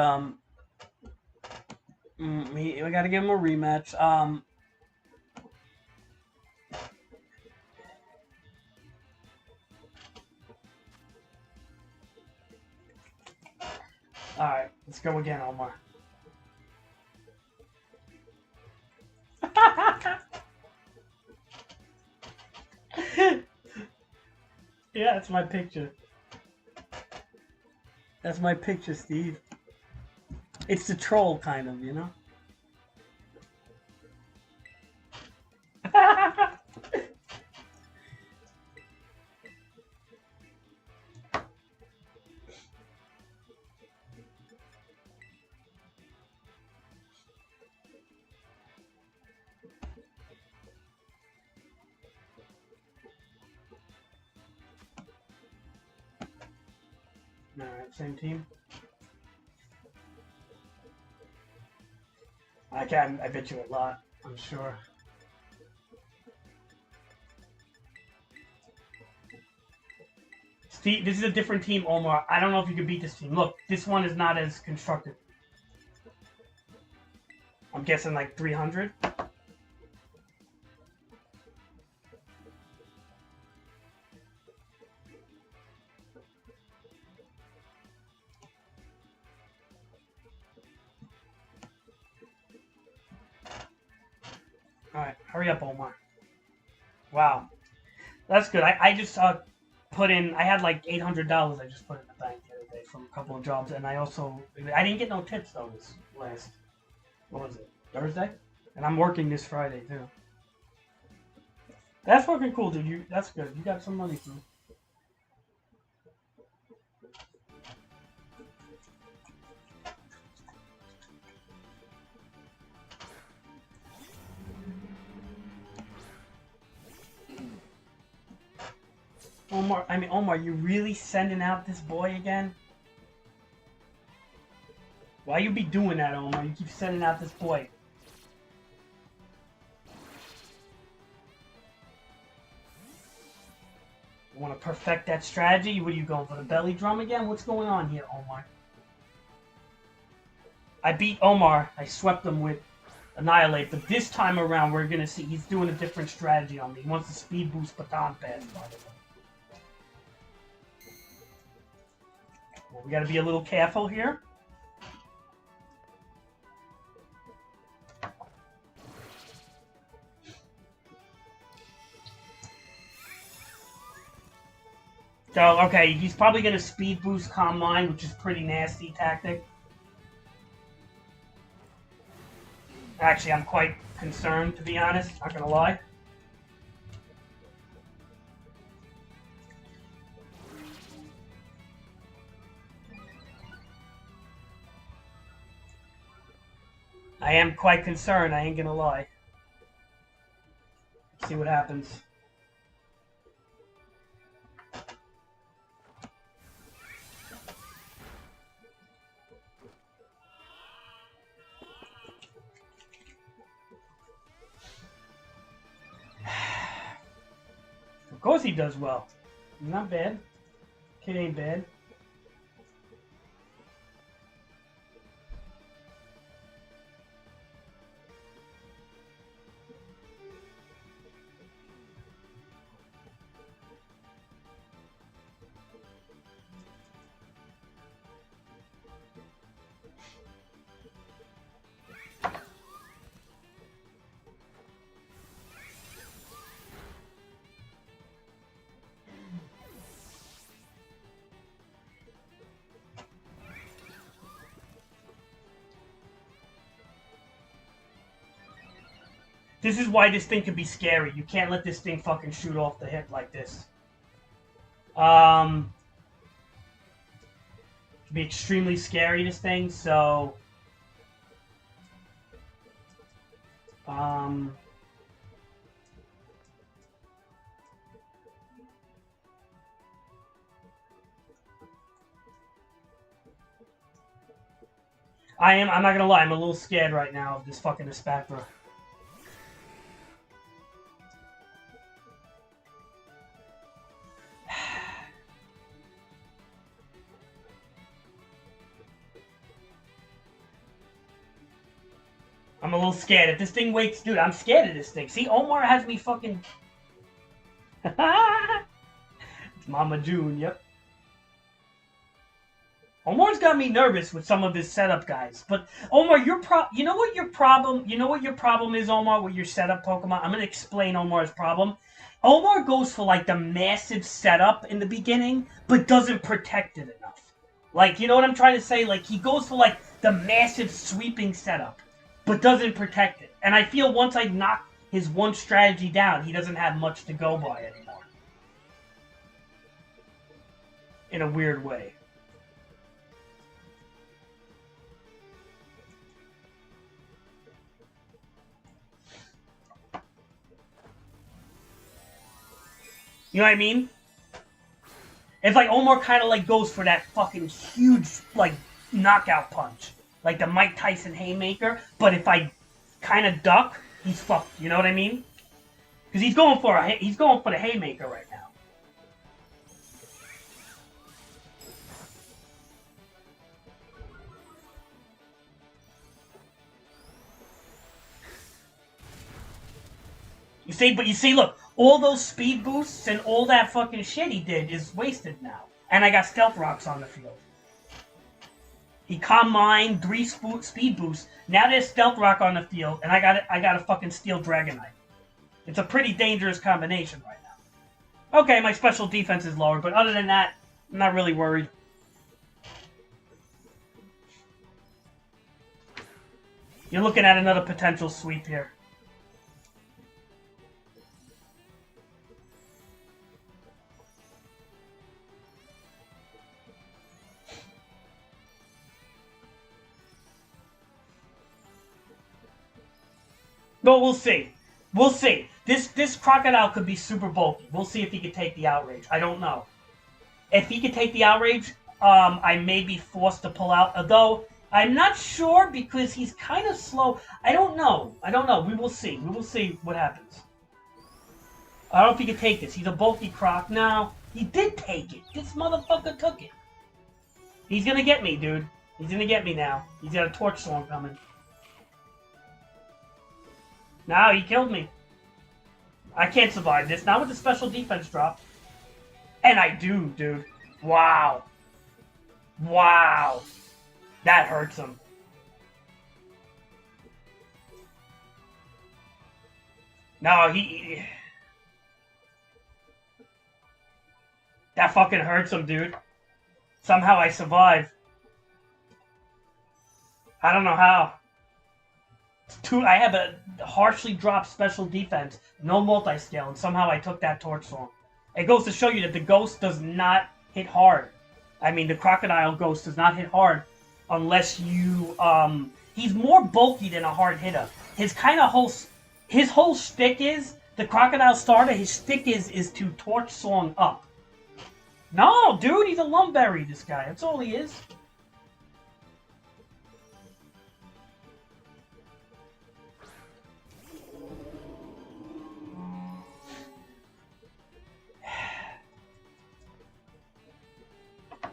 we gotta give him a rematch. All right, let's go again, Omar. Yeah, that's my picture. That's my picture, Steve. It's the troll, kind of, you know? Alright, same team. I bet you a lot, I'm sure. Steve, this is a different team, Omar. I don't know if you can beat this team. Look, this one is not as constructed. I'm guessing like 300. Alright, hurry up, Omar. Wow. That's good. I just put in, I had like $800 I just put in the bank the other day from a couple of jobs, and I didn't get no tips though this last, what was it, Thursday? And I'm working this Friday too. That's fucking cool, dude. That's good. You got some money too. Omar, you really sending out this boy again? Why you be doing that, Omar? You keep sending out this boy. You want to perfect that strategy? What are you going for, the belly drum again? What's going on here, Omar? I beat Omar. I swept him with Annihilate, but this time around we're going to see he's doing a different strategy on me. He wants to speed boost baton pass, by the way. Well, we got to be a little careful here. So, okay, he's probably going to speed boost Calm Mind, which is pretty nasty tactic. Actually, I'm quite concerned, to be honest. Not going to lie. I am quite concerned, I ain't going to lie. Let's see what happens. Of course he does well. Not bad. Kid ain't bad. This is why this thing can be scary. You can't let this thing fucking shoot off the hip like this. It can be extremely scary, this thing, so... I'm not gonna lie, I'm a little scared right now of this fucking Espectra.
I'm a little scared. If this thing wakes... Dude, I'm scared of this thing. See, Omar has me fucking... It's Mama June, yep. Omar's got me nervous with some of his setup guys. But, Omar, you know what your problem is, Omar, with your setup Pokemon? I'm going to explain Omar's problem. Omar goes for, like, the massive setup in the beginning, but doesn't protect it enough. Like, you know what I'm trying to say? Like, he goes for, like, the massive sweeping setup, but doesn't protect it. And I feel once I knock his one strategy down, he doesn't have much to go by anymore. In a weird way. You know what I mean? It's like Omar kind of like goes for that fucking huge like knockout punch, like the Mike Tyson haymaker. But if I kind of duck, he's fucked. You know what I mean? Because he's going for the haymaker right now. You see, look, all those speed boosts and all that fucking shit he did is wasted now. And I got Stealth Rocks on the field. He Calm Mind, 3 speed boosts. Now there's Stealth Rock on the field, and I got a fucking Steel Dragonite. It's a pretty dangerous combination right now. Okay, my special defense is lower, but other than that, I'm not really worried. You're looking at another potential sweep here. No, we'll see. We'll see. This Crocodile could be super bulky. We'll see if he can take the Outrage. I don't know. If he can take the Outrage, I may be forced to pull out. Although, I'm not sure because he's kind of slow. I don't know. We will see. We will see what happens. I don't know if he can take this. He's a bulky Croc. No, he did take it. This motherfucker took it. He's gonna get me, dude. He's gonna get me now. He's got a Torch Storm coming. No, he killed me. I can't survive this. Not with the special defense drop. And I do, dude. Wow. Wow. That hurts him. No, that fucking hurts him, dude. Somehow I survive. I don't know how. I have a harshly dropped special defense, no multi-scale, and somehow I took that Torch Storm. It goes to show you that the Ghost does not hit hard. I mean, the Crocodile Ghost does not hit hard unless you, he's more bulky than a hard hitter. His whole shtick is, the Crocodile starter, his shtick is to Torch Song up. No, dude, he's a Lumberry, this guy. That's all he is.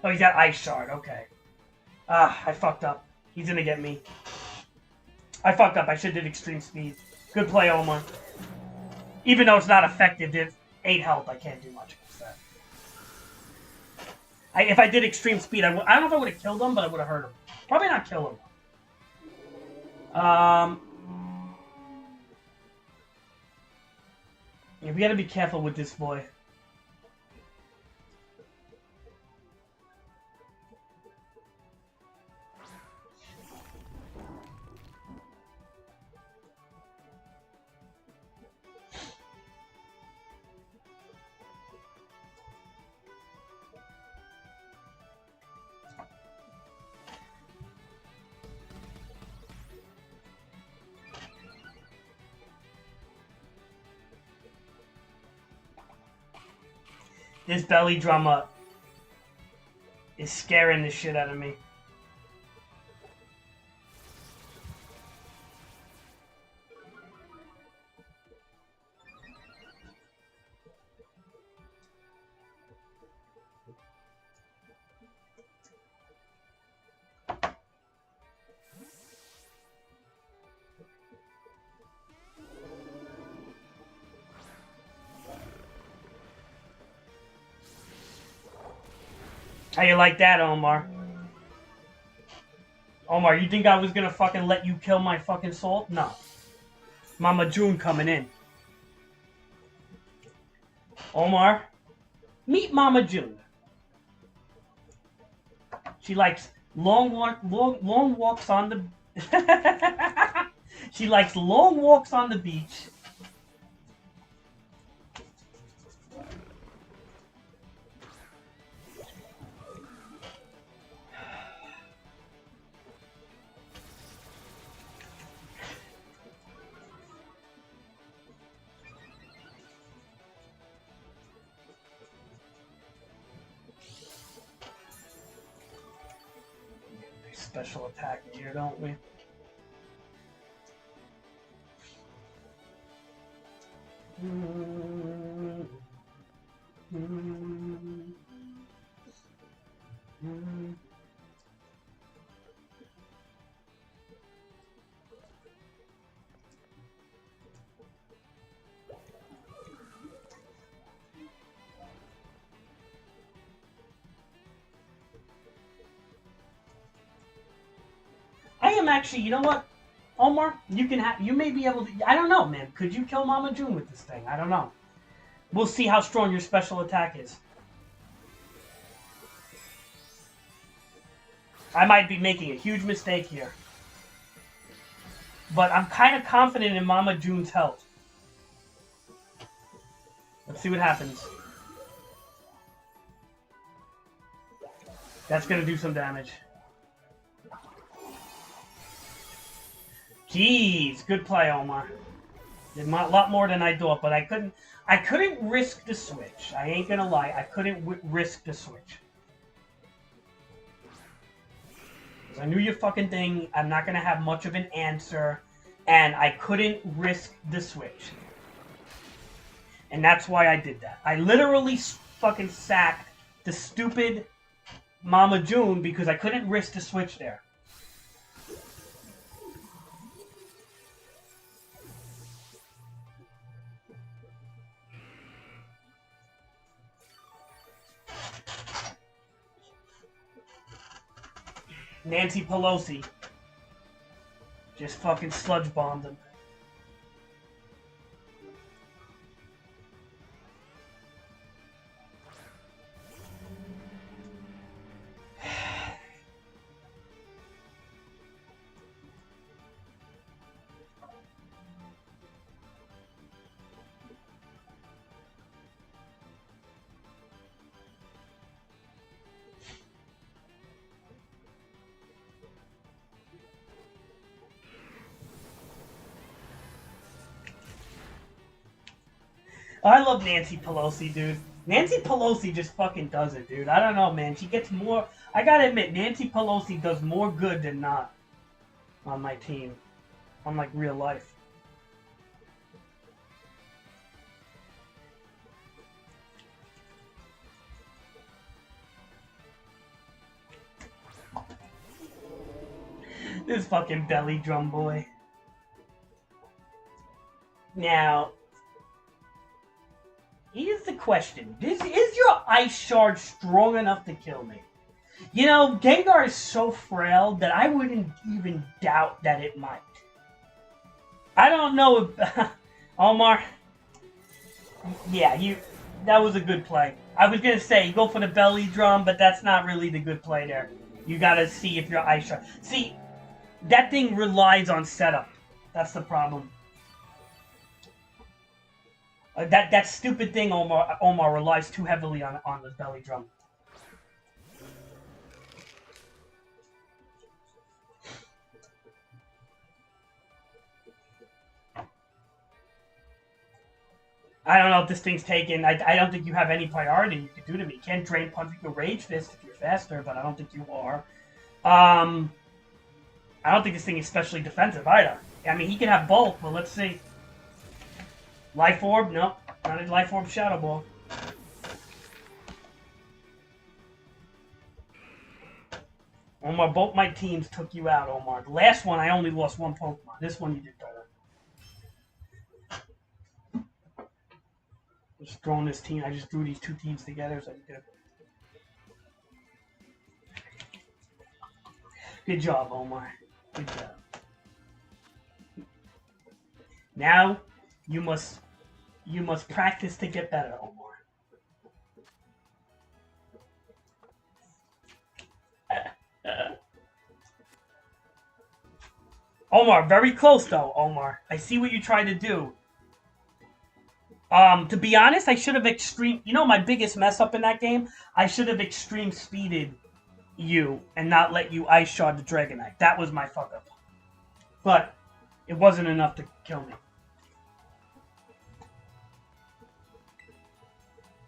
Oh, he's got Ice Shard, okay. I fucked up. He's gonna get me. I fucked up. I should have did Extreme Speed. Good play, Omar. Even though it's not effective, it's 8 health. I can't do much against that. If I did Extreme Speed, I don't know if I would have killed him, but I would have hurt him. Probably not kill him. Yeah, we gotta be careful with this boy. This belly drummer is scaring the shit out of me. How you like that, Omar? Omar, you think I was gonna fucking let you kill my fucking soul? No. Mama June coming in. Omar, meet Mama June. She likes long walks on the. She likes long walks on the beach. Special attack here, don't we? I am actually, you know what, Omar? You may be able to. I don't know, man. Could you kill Mama June with this thing? I don't know. We'll see how strong your special attack is. I might be making a huge mistake here. But I'm kind of confident in Mama June's health. Let's see what happens. That's going to do some damage. Jeez, good play, Omar. Did a lot more than I thought, but I couldn't risk the switch. I ain't gonna lie, I couldn't risk the switch. I knew your fucking thing. I'm not gonna have much of an answer, and I couldn't risk the switch. And that's why I did that. I literally fucking sacked the stupid Mama June because I couldn't risk the switch there. Nancy Pelosi just fucking sludge bombed him. I love Nancy Pelosi, dude. Nancy Pelosi just fucking does it, dude. I don't know, man. She gets more... I gotta admit, Nancy Pelosi does more good than not on my team. On, like, real life. This fucking belly drum boy. Now... here's the question. Is your ice shard strong enough to kill me? You know, Gengar is so frail that I wouldn't even doubt that it might. I don't know if... Omar... yeah, that was a good play. I was going to say, go for the belly drum, but that's not really the good play there. You got to see if your ice shard... see, that thing relies on setup. That's the problem. That stupid thing, Omar relies too heavily on the belly drum. I don't know if this thing's taken. I don't think you have any priority you could do to me. You can't Drain Punch with your Rage Fist if you're faster, but I don't think you are. I don't think this thing is especially defensive either. I mean, he can have both, but let's see. Life Orb? Nope. Not a Life Orb Shadow Ball. Omar, both my teams took you out, Omar. The last one, I only lost one Pokemon. This one, you did better. Just throwing this team. I just drew these two teams together, so I did. Good job, Omar. Good job. Now, you must practice to get better, Omar. Omar, very close though, Omar. I see what you tried to do. To be honest, I should have extreme. You know my biggest mess up in that game? I should have extreme speeded you and not let you ice shard the Dragonite. That was my fuck up. But it wasn't enough to kill me.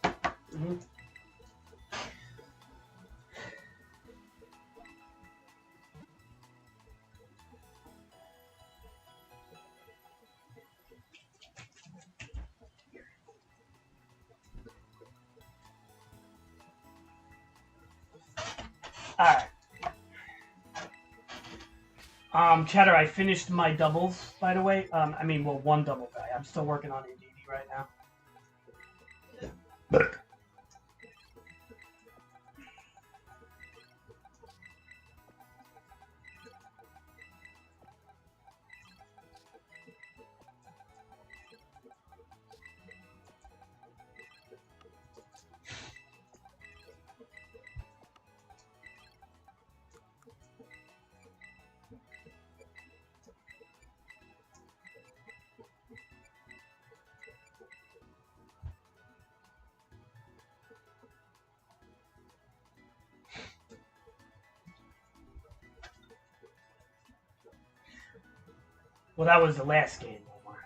Mm-hmm. Alright. Cheddar, I finished my doubles, by the way. Well, one double guy. I'm still working on ADD right now. Well, that was the last game, Omar.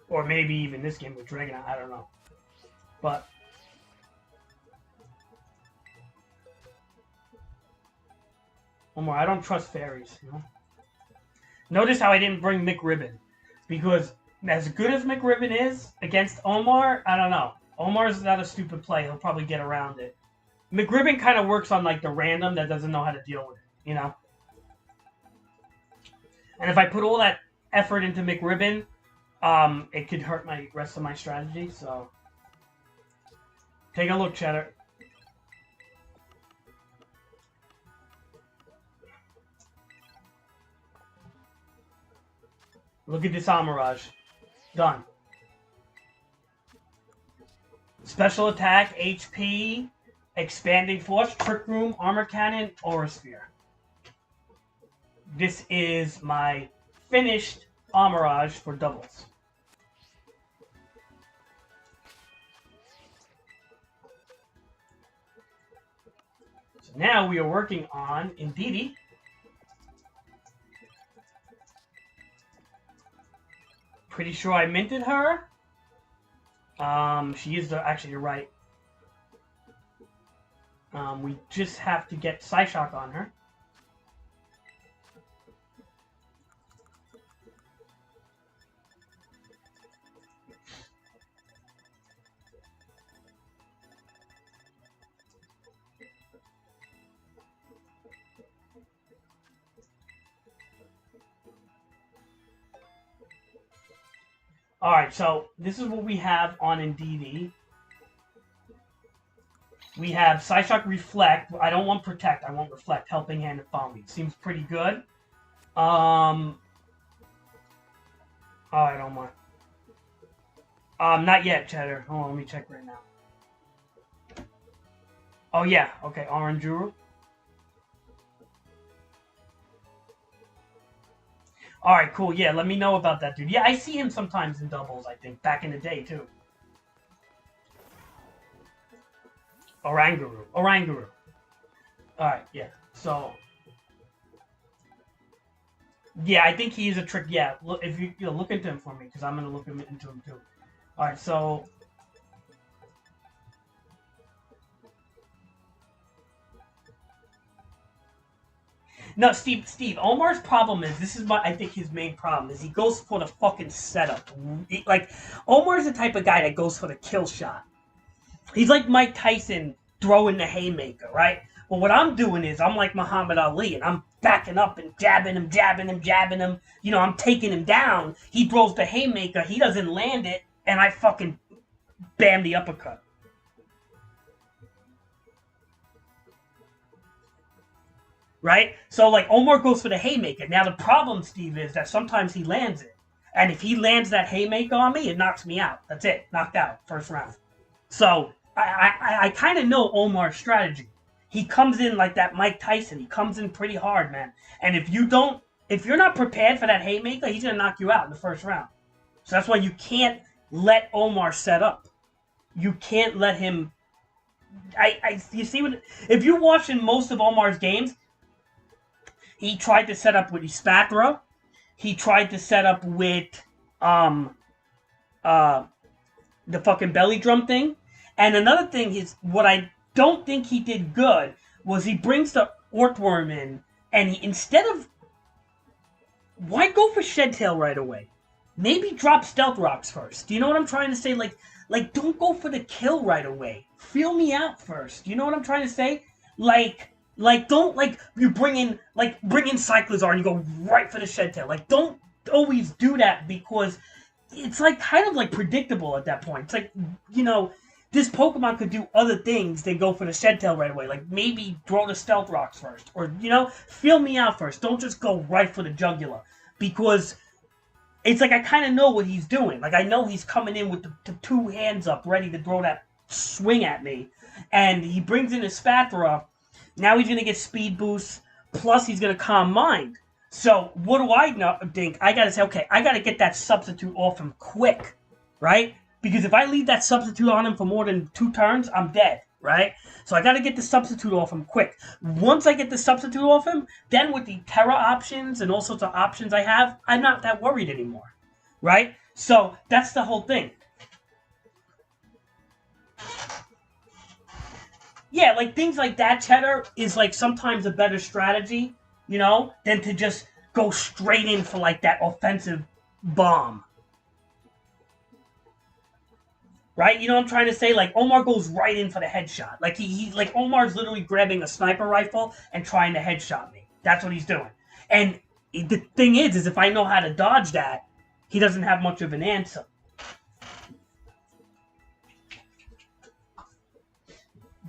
Or maybe even this game with Dragonite, I don't know. But Omar, I don't trust fairies, you know? Notice how I didn't bring McRibbon. Because as good as McRibbon is against Omar, I don't know. Omar's not a stupid play. He'll probably get around it. McRibbon kind of works on like the random that doesn't know how to deal with it, you know? And if I put all that effort into McRibbon, it could hurt my rest of my strategy, so take a look, Cheddar. Look at this Amirage. Done. Special attack, HP, expanding force, trick room, armor cannon, aura sphere. This is my finished Amirage for doubles. So now we are working on Indeedee. Pretty sure I minted her. She is actually, you're right. We just have to get Psyshock on her. Alright, so this is what we have on Indeedee. We have Psyshock Reflect. I don't want Protect, I want Reflect. Helping Hand and Foamy. Seems pretty good. Alright, Omar. Not yet, Cheddar. Hold on, let me check right now. Oh yeah, okay, Oranjuru. Alright, cool. Yeah, let me know about that dude. Yeah, I see him sometimes in doubles, I think. Back in the day, too. Oranguru. Alright, yeah. So... yeah, I think he is a trick. Yeah, look, if you look into him for me, because I'm going to look into him, too. Alright, so... no, Steve, Omar's problem is, this is what I think his main problem is, he goes for the fucking setup. Like, Omar's the type of guy that goes for the kill shot. He's like Mike Tyson throwing the haymaker, right? Well, what I'm doing is, I'm like Muhammad Ali, and I'm backing up and jabbing him. You know, I'm taking him down. He throws the haymaker, he doesn't land it, and I fucking bam the uppercut. right? So, like, Omar goes for the haymaker. Now, the problem, Steve, is that sometimes he lands it. And if he lands that haymaker on me, it knocks me out. That's it. Knocked out. First round. So, I kind of know Omar's strategy. He comes in like that Mike Tyson. He comes in pretty hard, man. And if you're not prepared for that haymaker, he's going to knock you out in the first round. So that's why you can't let Omar set up. You can't let him... you see what... If you're watching most of Omar's games, he tried to set up with Espatra. He tried to set up with the fucking belly drum thing. And another thing is, what I don't think he did good was he brings the Ortworm in, and instead of... Why go for Shedtail right away? Maybe drop Stealth Rocks first. Do you know what I'm trying to say? Like, don't go for the kill right away. Feel me out first. Do you know what I'm trying to say? Like, don't, like, you bring in Cyclizar and you go right for the Shedtail. Like, don't always do that, because it's, like, kind of, like, predictable at that point. It's like, you know, this Pokemon could do other things than go for the Shedtail right away. Like, maybe throw the Stealth Rocks first. Or, you know, feel me out first. Don't just go right for the Jugular. Because... it's like I kind of know what he's doing. Like, I know he's coming in with the two hands up, ready to throw that swing at me. And he brings in his Spatula. Now he's going to get speed boosts, plus he's going to calm mind. So, what do I think? I got to say, okay, I got to get that substitute off him quick, right? Because if I leave that substitute on him for more than 2 turns, I'm dead, right? So I got to get the substitute off him quick. Once I get the substitute off him, then with the Terra options and all sorts of options I have, I'm not that worried anymore, right? So that's the whole thing. Yeah, like things like that, Cheddar, is like sometimes a better strategy, you know, than to just go straight in for like that offensive bomb. Right? You know what I'm trying to say? Like, Omar goes right in for the headshot. Like, he like, Omar's literally grabbing a sniper rifle and trying to headshot me. That's what he's doing. And the thing is if I know how to dodge that, he doesn't have much of an answer.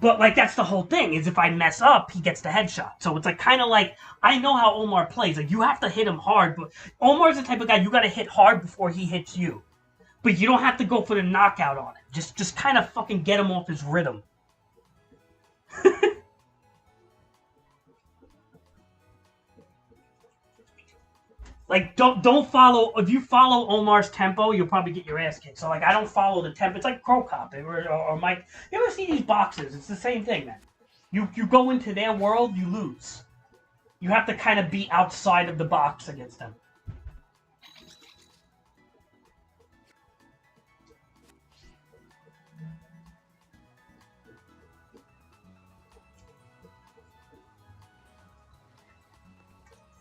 But, like, that's the whole thing, is if I mess up, he gets the headshot. So it's, like, kind of like, I know how Omar plays. Like, you have to hit him hard, but Omar's the type of guy you got to hit hard before he hits you. But you don't have to go for the knockout on it. Just kind of fucking get him off his rhythm. Like, don't follow... If you follow Omar's tempo, you'll probably get your ass kicked. So, like, I don't follow the tempo. It's like Crow Cop or Mike. You ever see these boxers? It's the same thing, man. You go into their world, you lose. You have to kind of be outside of the box against them.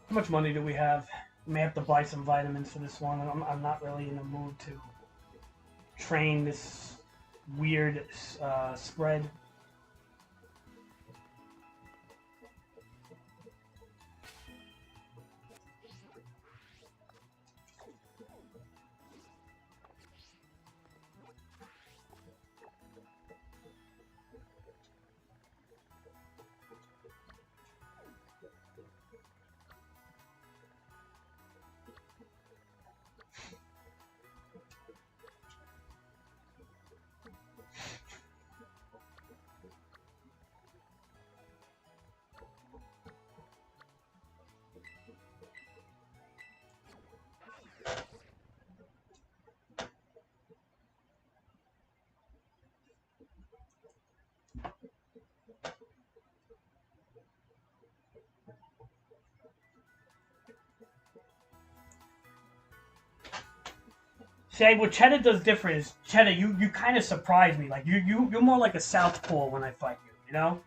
How much money do we have? I may have to buy some vitamins for this one. I'm not really in the mood to train this weird spread. See, what Cheddar does different is, Cheddar, you kind of surprise me. Like, you're more like a southpaw when I fight you, you know?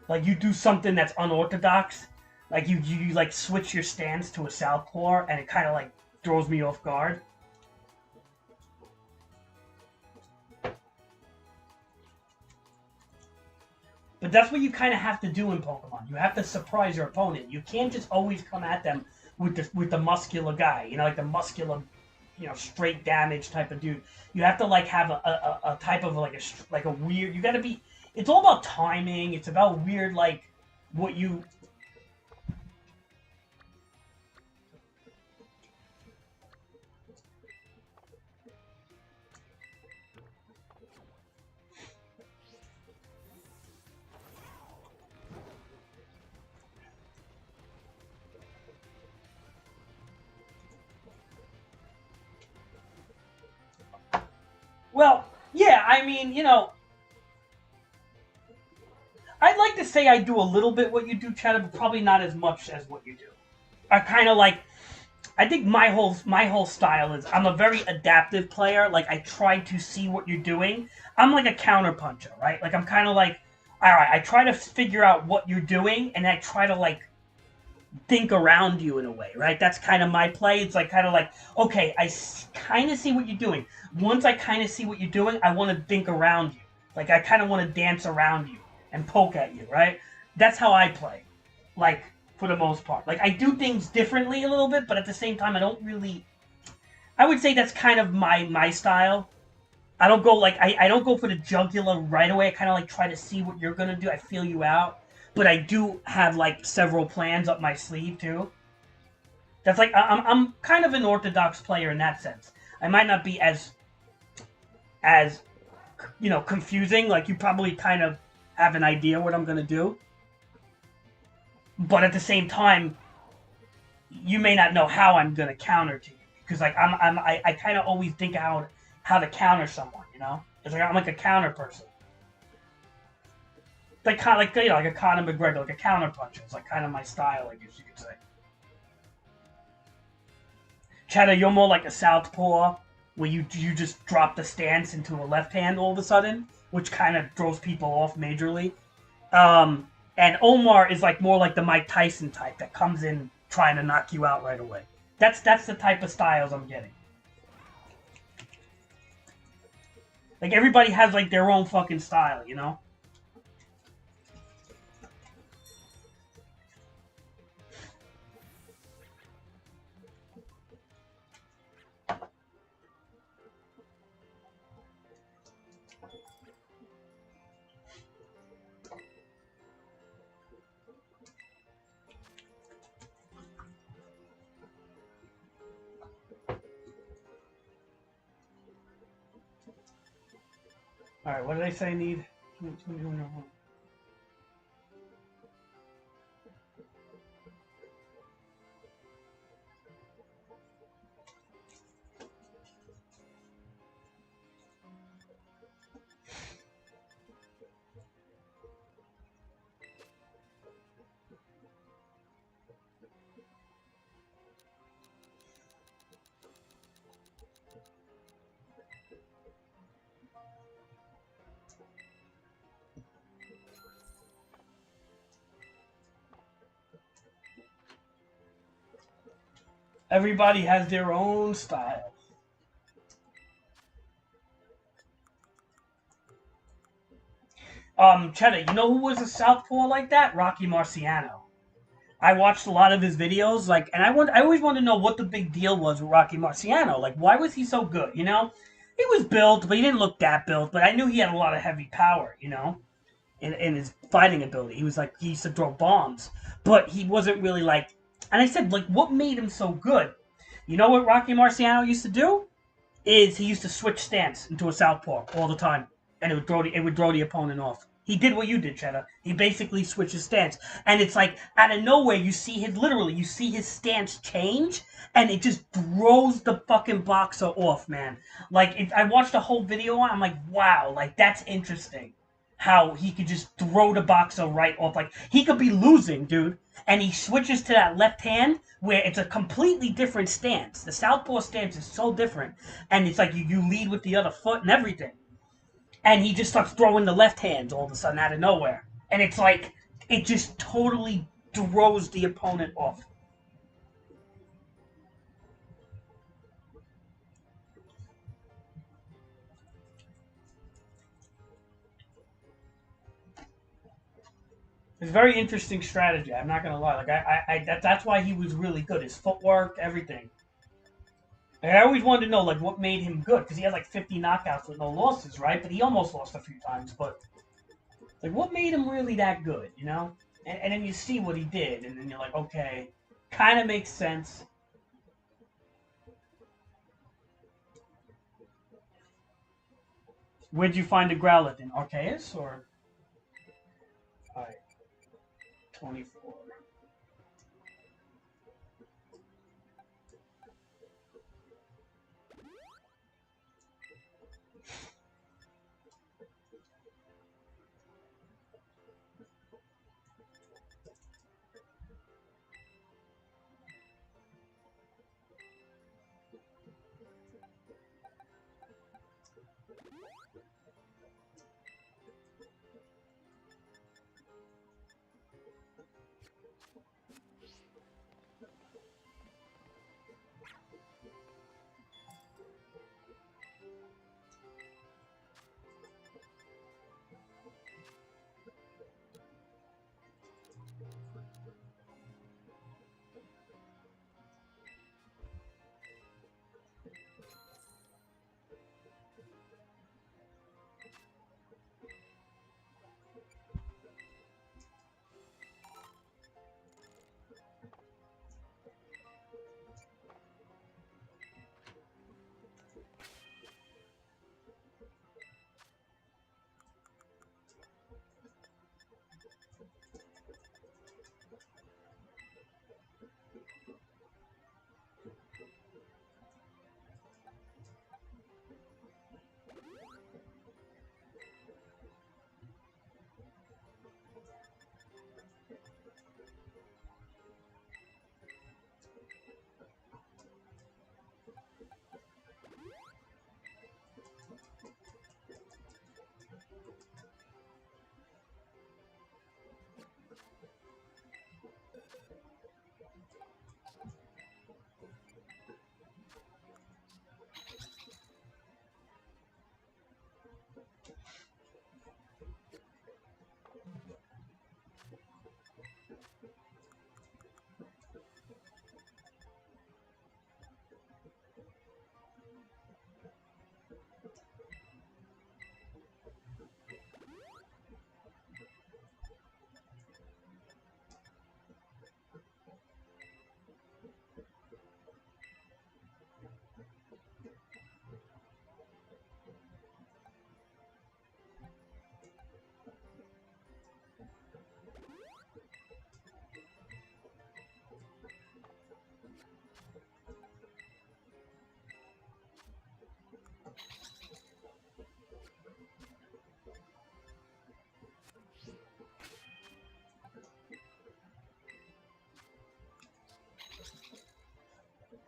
Like, you do something that's unorthodox. Like, you like, switch your stance to a southpaw, and it kind of, like, throws me off guard. But that's what you kind of have to do in Pokemon. You have to surprise your opponent. You can't just always come at them with the muscular guy, you know, like the muscular... you know, straight damage type of dude. You have to like have a type of like a weird. You got to be. It's all about timing. It's about weird like what you. Well, yeah, I mean, I'd like to say I do a little bit what you do, Cheddar, but probably not as much as what you do. I kind of like. I think my whole style is I'm a very adaptive player. Like I try to see what you're doing. I'm like a counter puncher, right? Like I'm kind of like, all right, I try to figure out what you're doing, and I try to like think around you in a way, right? That's kind of my play. It's like kind of like, okay, kind of see what you're doing. Once I kind of see what you're doing, I want to think around you. Like I kind of want to dance around you and poke at you, right? That's how I play. Like for the most part. Like I do things differently a little bit, but at the same time I don't really I would say that's kind of my style. I don't go like I don't go for the jugular right away. I kind of like try to see what you're gonna do. I feel you out, but I do have like several plans up my sleeve too. That's like I'm kind of an orthodox player in that sense. I might not be as confusing. Like you probably kind of have an idea what I'm gonna do, but at the same time, you may not know how I'm gonna counter to you because like I kind of always think how to counter someone. It's like I'm like a counter person. Like kind of like like a Conor McGregor, like a counter puncher. It's like kind of my style, I guess you could say. Cheddar, you're more like a southpaw, where you just drop the stance into a left hand all of a sudden, which kind of throws people off majorly. And Omar is like more like the Mike Tyson type that comes in trying to knock you out right away. That's the type of styles I'm getting. Like everybody has like their own fucking style. All right, what did I say I need? Everybody has their own style. Cheddar, you know who was a southpaw like that? Rocky Marciano. I watched a lot of his videos, like, and I always wanted to know what the big deal was with Rocky Marciano. Like, why was he so good? He was built, but he didn't look that built. But I knew he had a lot of heavy power. In his fighting ability, he was like he used to throw bombs, but he wasn't really like. And I said, like, what made him so good? You know what Rocky Marciano used to do? Is he used to switch stance into a southpaw all the time, and it would throw the opponent off. He did what you did, Cheddar. He basically switched his stance, and it's like out of nowhere you see his stance change, and it just throws the fucking boxer off, man. Like I watched the whole video on, I'm like, wow, like that's interesting. How he could just throw the boxer right off, like he could be losing, dude, and he switches to that left hand where it's a completely different stance. The southpaw stance is so different, and it's like you lead with the other foot and everything, and he just starts throwing the left hands all of a sudden out of nowhere, and it's like it just totally throws the opponent off. It's a very interesting strategy. I'm not gonna lie. Like that's why he was really good. His footwork, everything. Like, I always wanted to know like what made him good because he had like 50 knockouts with no losses, right? But he almost lost a few times. But like, what made him really that good? And then you see what he did, and then you're like, okay, kind of makes sense. Where'd you find the Growlithe in Arceus or? All right, 24.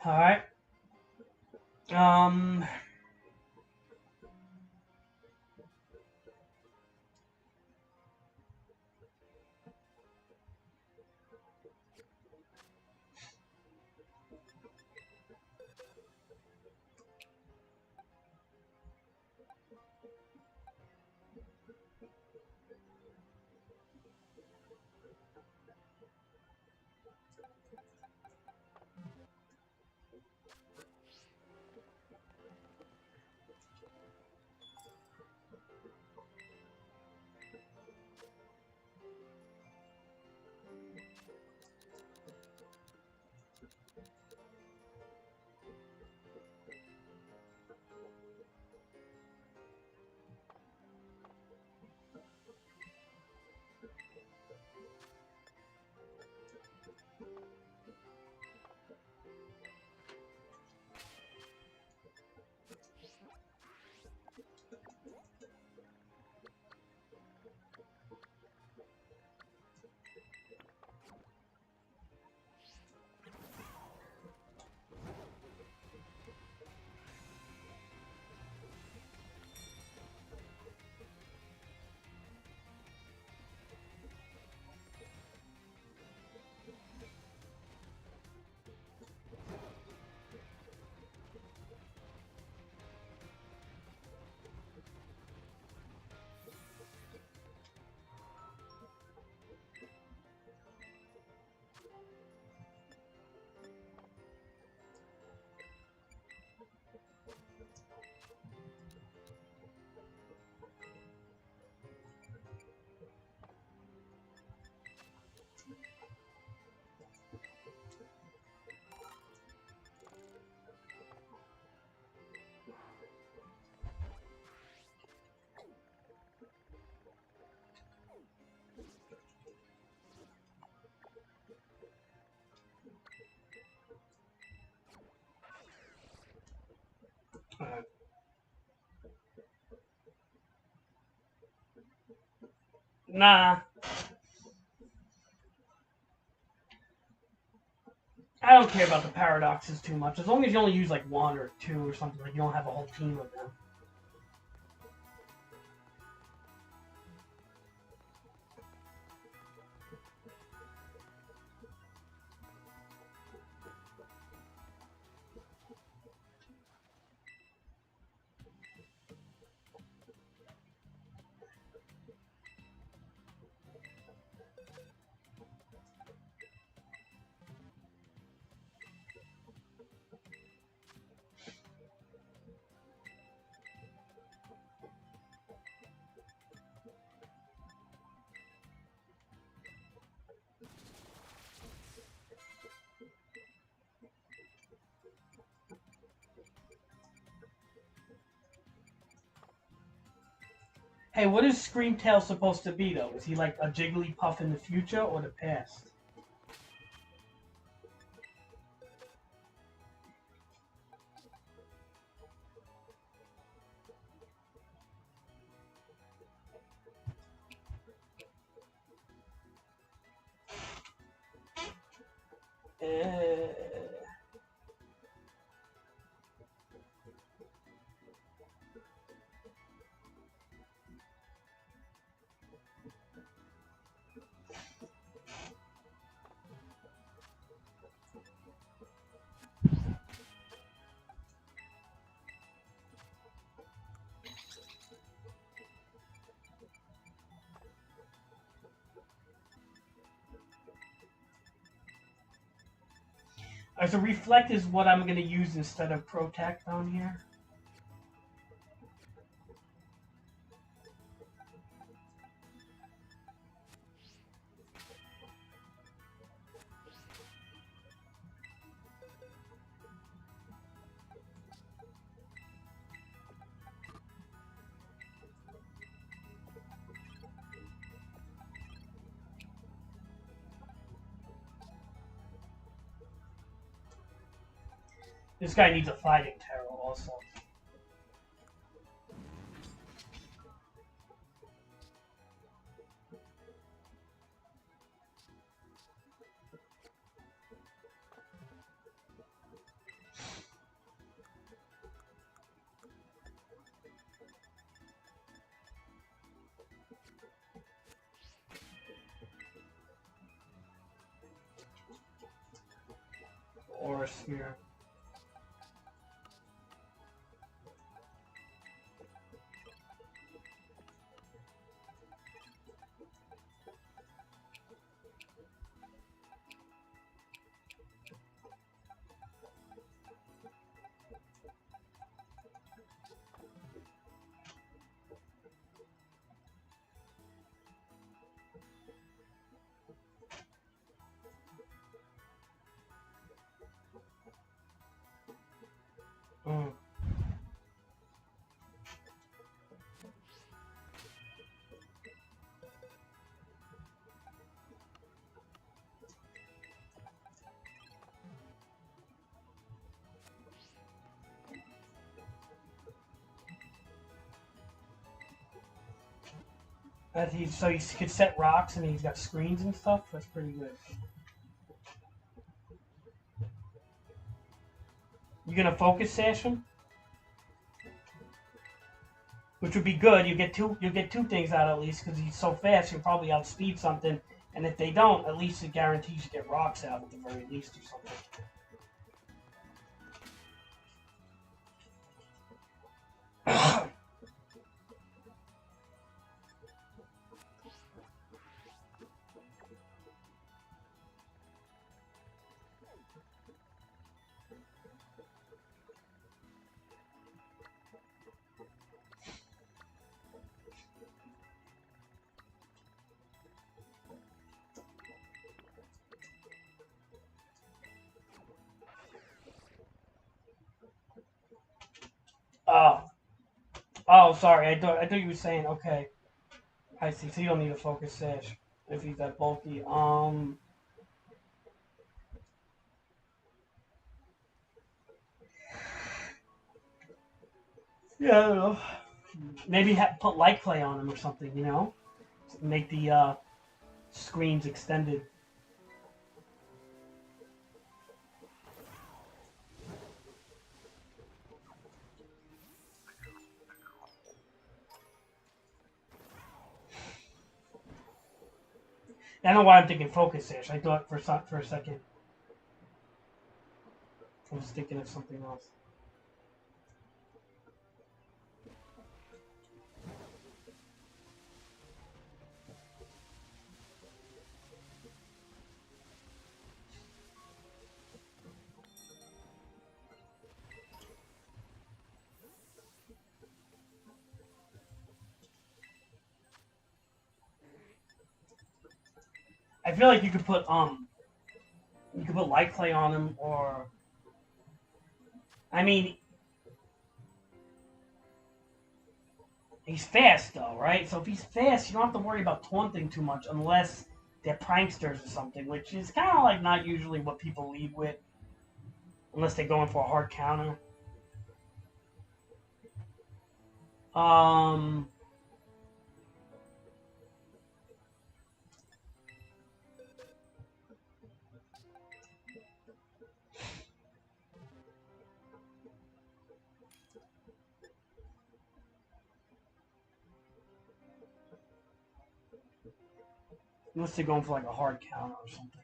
Alright. Um... Nah. I don't care about the paradoxes too much. As long as you only use like one or two or something, like you don't have a whole team of them. Hey, what is Screamtail supposed to be, though? Is he like a Jigglypuff in the future or the past? So Reflect is what I'm going to use instead of Protect on here. This guy needs a Fighting Terror also. a sphere. Mm. So you could set rocks and he's got screens and stuff. That's pretty good. You gonna focus sash him? Which would be good. You get two things out at least because he's so fast. You'll probably outspeed something, and if they don't, at least it guarantees you get rocks out at the very least or something. Oh, sorry. I thought you were saying okay. I see. So you don't need a focus sash if he's that bulky. Yeah, I don't know. Maybe put light clay on him or something. You know, make the screens extended. I don't know why I'm thinking focus sash. I thought for a second. I was thinking of something else. I feel like you could put light clay on him, or I mean, he's fast though, right? So if he's fast, you don't have to worry about taunting too much unless they're pranksters or something, which is kind of like not usually what people lead with, unless they're going for a hard counter. Um, unless they're going for like a hard counter or something.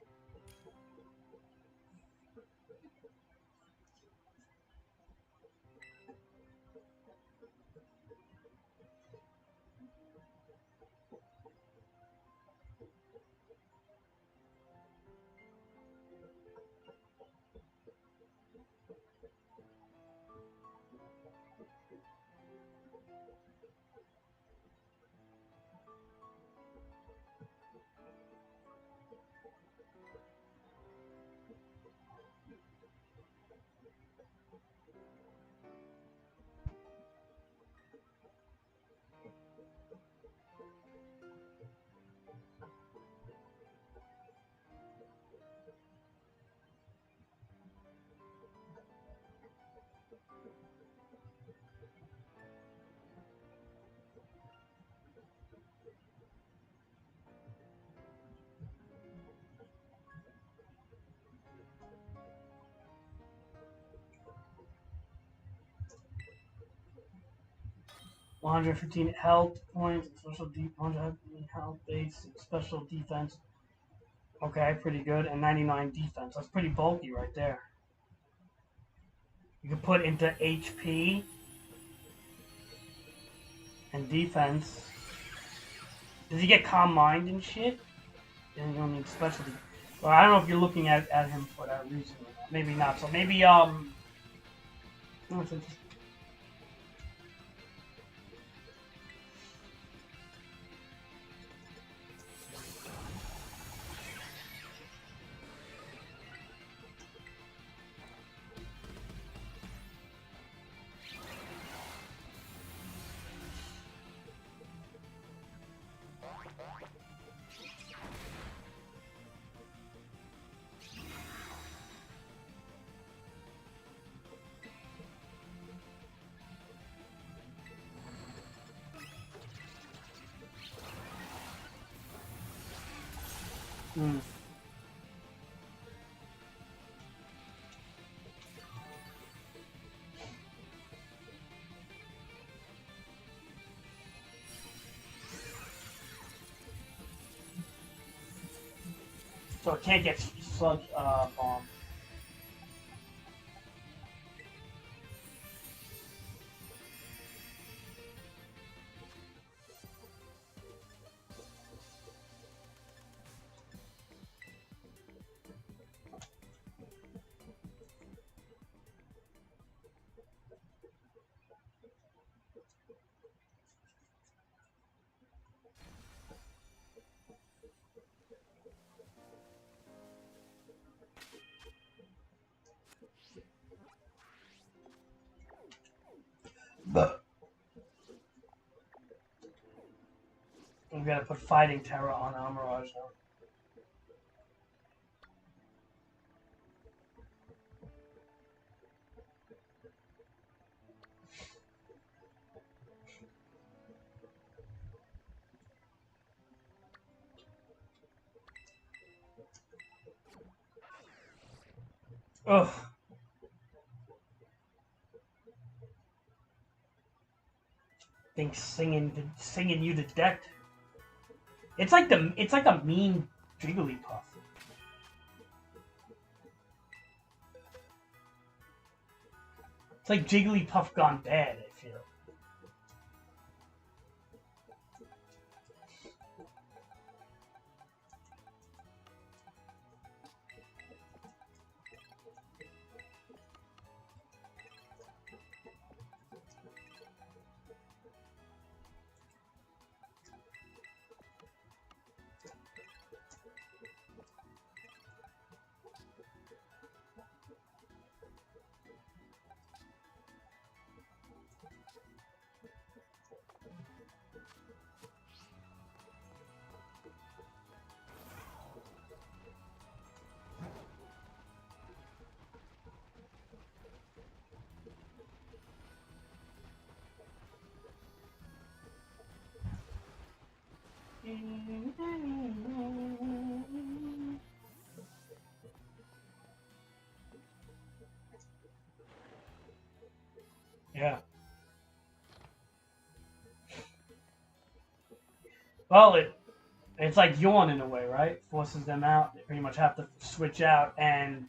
$115 health points, special 100 health base, special defense. Okay, pretty good, and 99 defense. That's pretty bulky right there. You can put into HP and defense. Does he get Calm Mind and shit? And you don't need specialty. Well, I don't know if you're looking at him for that reason. Maybe not. So maybe no, it's interesting. So it can't get slug bomb. We gotta put Fighting Terror on Amirage now. Ugh. Think singing you to death. It's like a mean Jigglypuff. It's like Jigglypuff gone bad, I feel. Yeah. Well, it's like Yawn in a way, right? Forces them out. They pretty much have to switch out and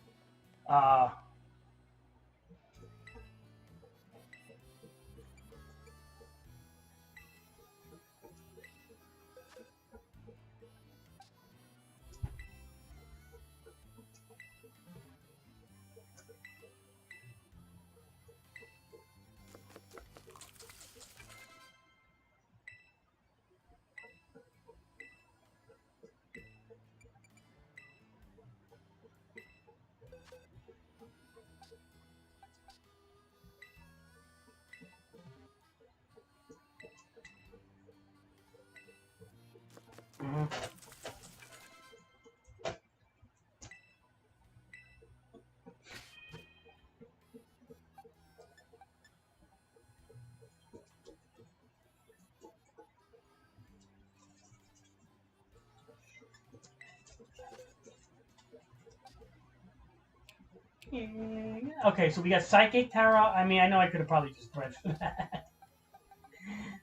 okay, so we got Psychic Terror. I mean, I know I could have probably just bred for that.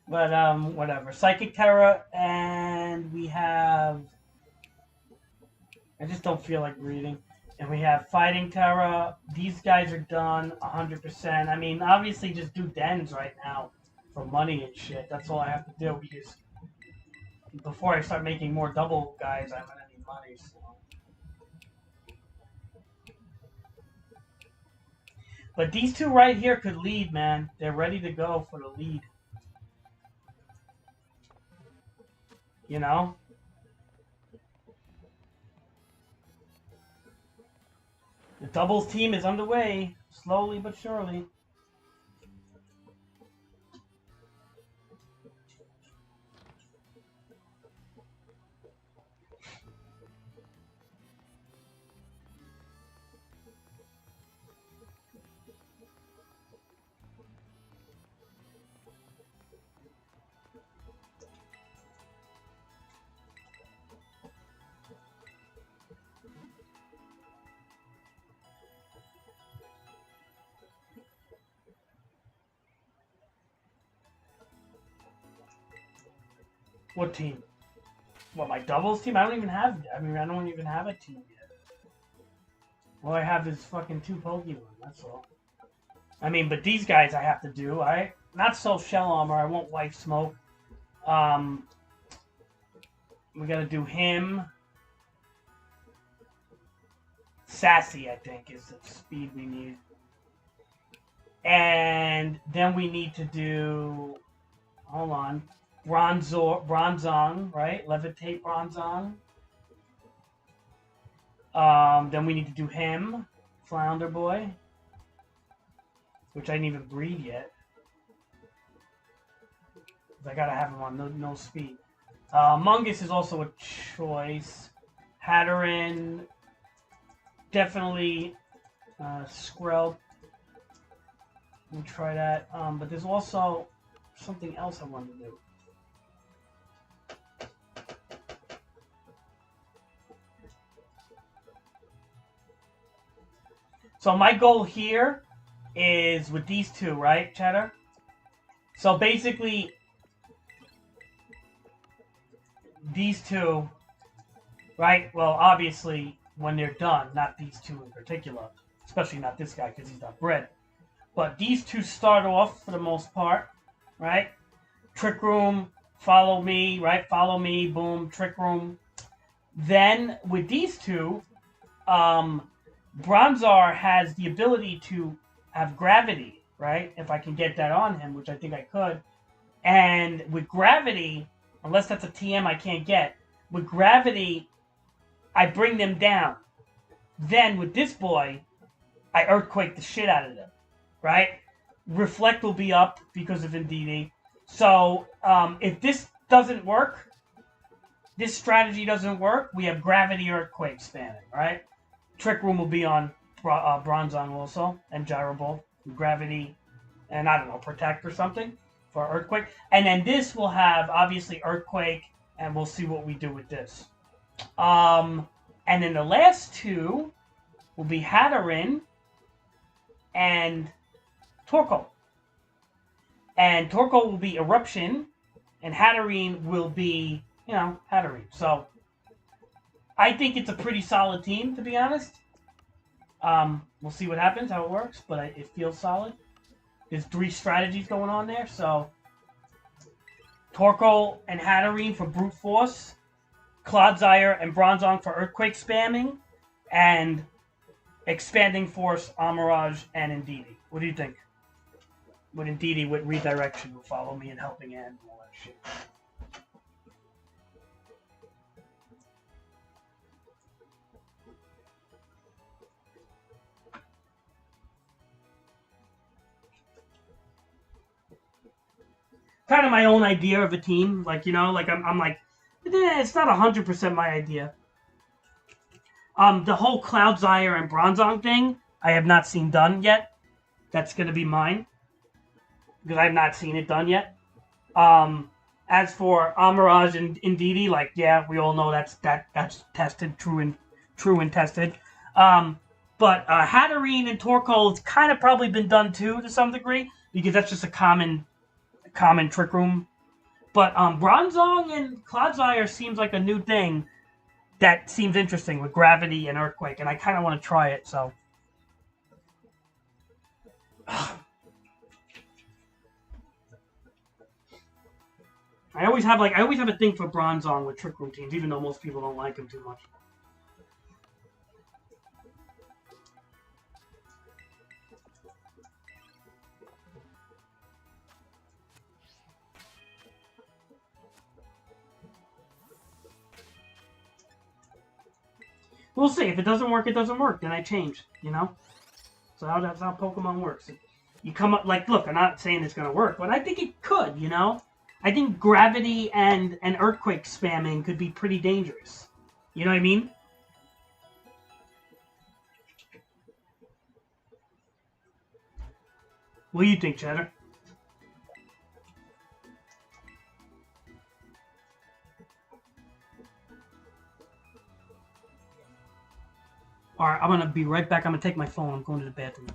But, whatever. Psychic Terror, and we have... I just don't feel like reading. And we have Fighting Terra. These guys are done 100%. I mean, obviously just do dens right now for money and shit. That's all I have to do because before I start making more double guys, I'm gonna need money. So. But these two right here could lead, man. They're ready to go for the lead. You know? The doubles team is underway, slowly but surely. What team? What, my doubles team? I don't even have. I don't even have a team yet. All I have is fucking 2 Pokemon. That's all. I mean, but these guys I have to do. Not Soul Shell Armor. I won't Wife Smoke. We gotta do him. Sassy, I think, is the speed we need. And then we need to do. Hold on. Bronzong, right? Levitate Bronzong. Then we need to do him, Flounder Boy, which I didn't even breed yet. I gotta have him on no speed. Mungus is also a choice. Hatterin, definitely Skrell. We'll try that. But there's also something else I wanted to do. So my goal here is with these two, right, Cheddar? So basically, these two, right? Well, obviously, when they're done, not these two in particular, especially not this guy because he's not bred. But these two start off for the most part, right? Trick Room, follow me, right? Follow me, boom, Trick Room. Then with these two, Bronzor has the ability to have gravity, right? If I can get that on him, which I think I could. And with gravity, unless that's a TM I can't get, with gravity, I bring them down. Then with this boy, I earthquake the shit out of them, right? Reflect will be up because of Indeedee. So if this doesn't work, this strategy doesn't work, we have gravity earthquake spamming, right? Trick Room will be on Bronzong also, and Gyro Ball, gravity, and I don't know, protect or something for earthquake. And then this will have obviously earthquake, and we'll see what we do with this. And then the last two will be Hatterin and Torkoal. And Torkoal will be Eruption, and Hatterin will be, Hatterin. So I think it's a pretty solid team, to be honest. We'll see what happens, how it works, but it feels solid. There's 3 strategies going on there, so Torkoal and Hatterin for Brute Force, Clodsire and Bronzong for Earthquake spamming, and Expanding Force, Amirage, and Indeedee. What do you think? With Indeedee, with Redirection, will follow me in Helping Hand and all that shit. Kind of my own idea of a team. Like, I'm like, it's not 100% my idea. The whole Clodsire and Bronzong thing, I have not seen done yet. That's going to be mine. Because I have not seen it done yet. As for Amirage and Indeedee, like, yeah, we all know that's tested, true and tested. But Hatterin and Torkoal, it's kind of probably been done too, to some degree. Because that's just a common Trick Room. But Bronzong and Clodsire seems like a new thing. that seems interesting with gravity and earthquake, and I kind of want to try it. So. I always have a thing for Bronzong with trick routines, even though most people don't like him too much. We'll see. If it doesn't work, it doesn't work. Then I change. You know. So that's how Pokemon works. You come up like, look, I'm not saying it's gonna work, but I think it could. You know. I think gravity and earthquake spamming could be pretty dangerous. You know what I mean? What do you think, Cheddar? Alright, I'm gonna be right back. I'm gonna take my phone. I'm going to the bathroom.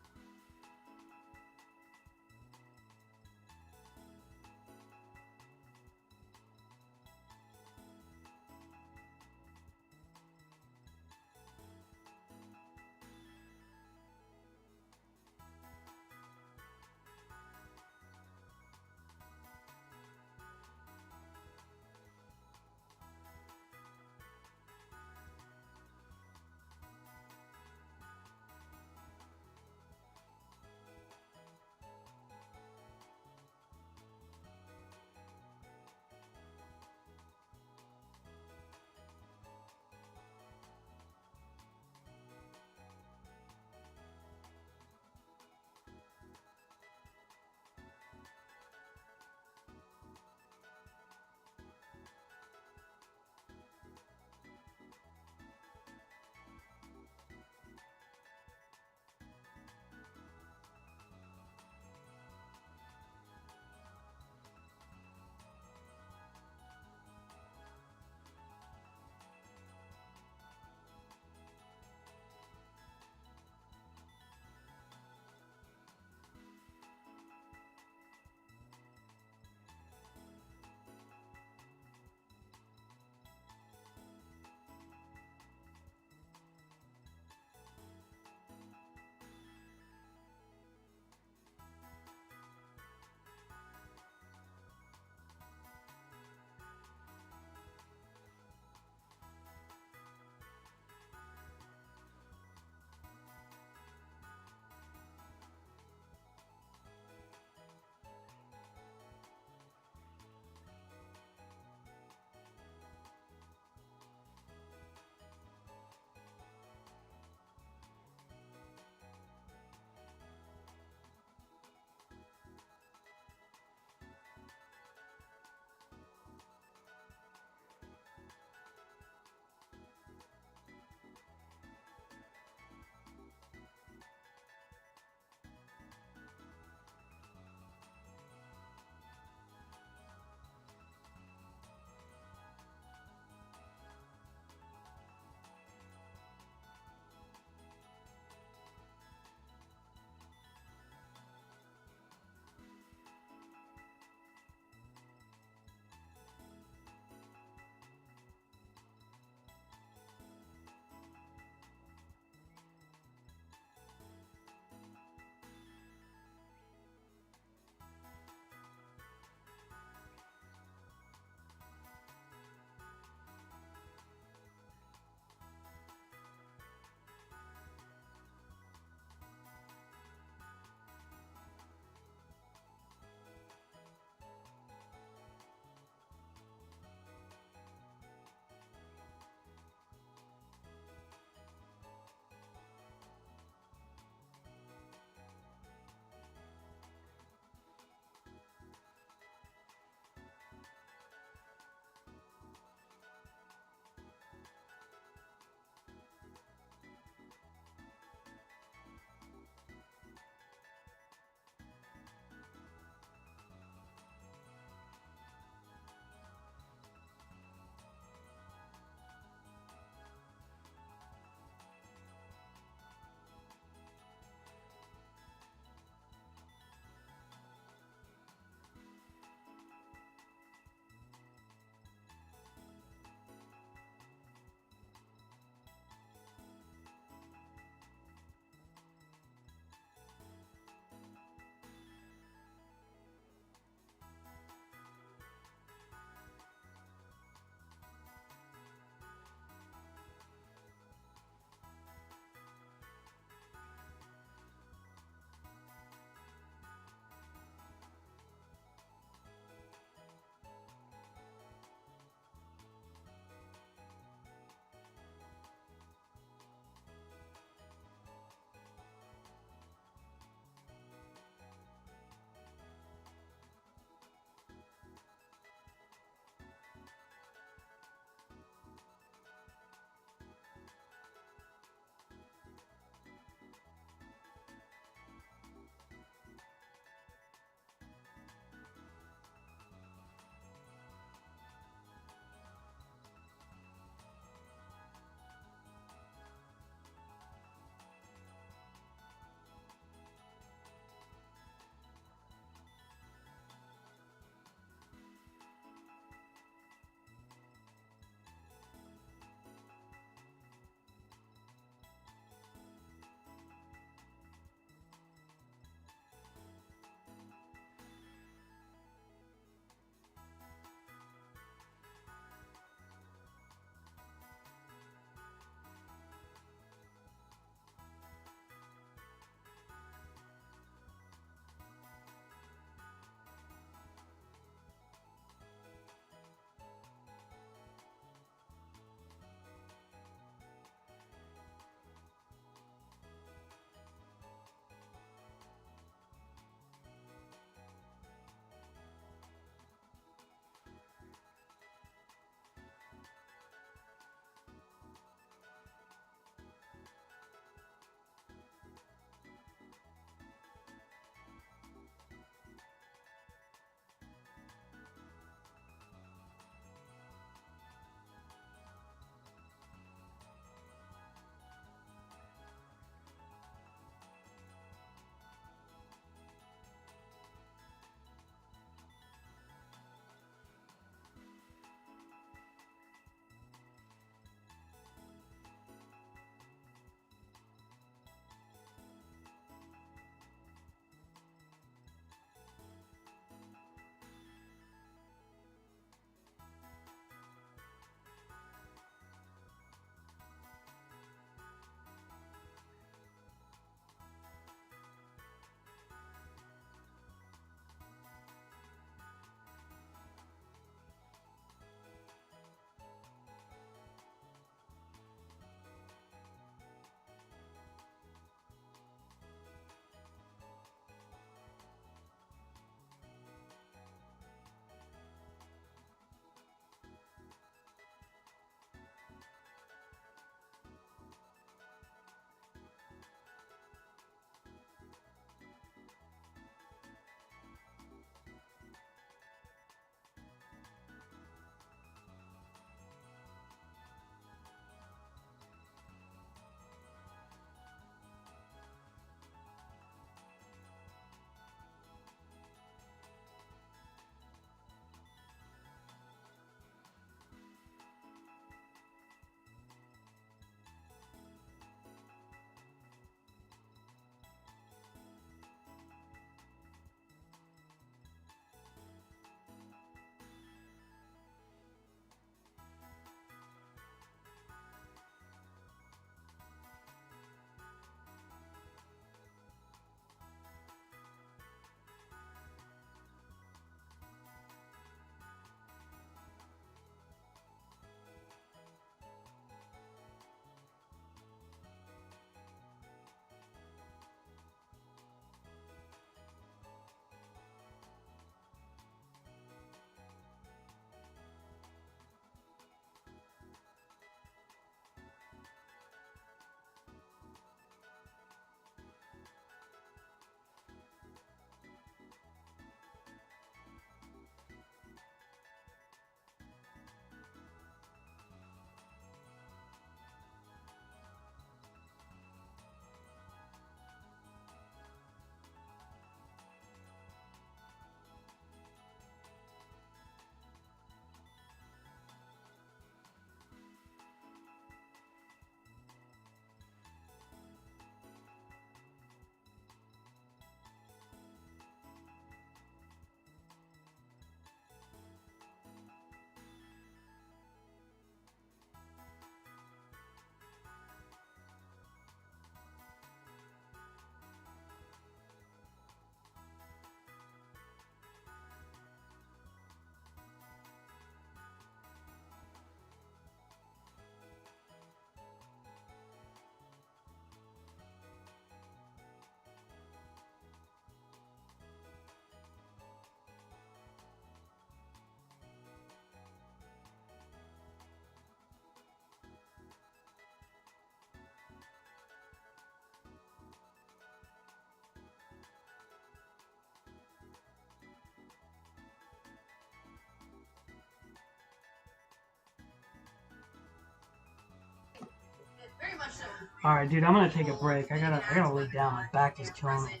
Alright, dude, I'm gonna take a break. I gotta lay down. My back is killing me.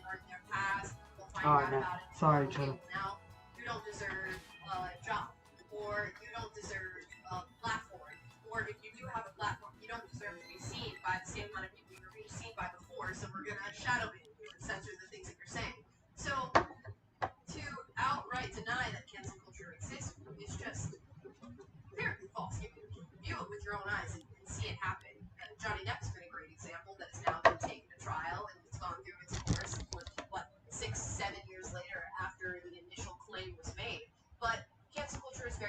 Alright, man. Sorry, Cheddar.
You don't deserve a job, or you don't deserve a platform, or if you do have a platform, you don't deserve to be seen by the same amount of people you were being seen by before, so we're gonna shadow ban you and censor the things that you're saying. So, to outright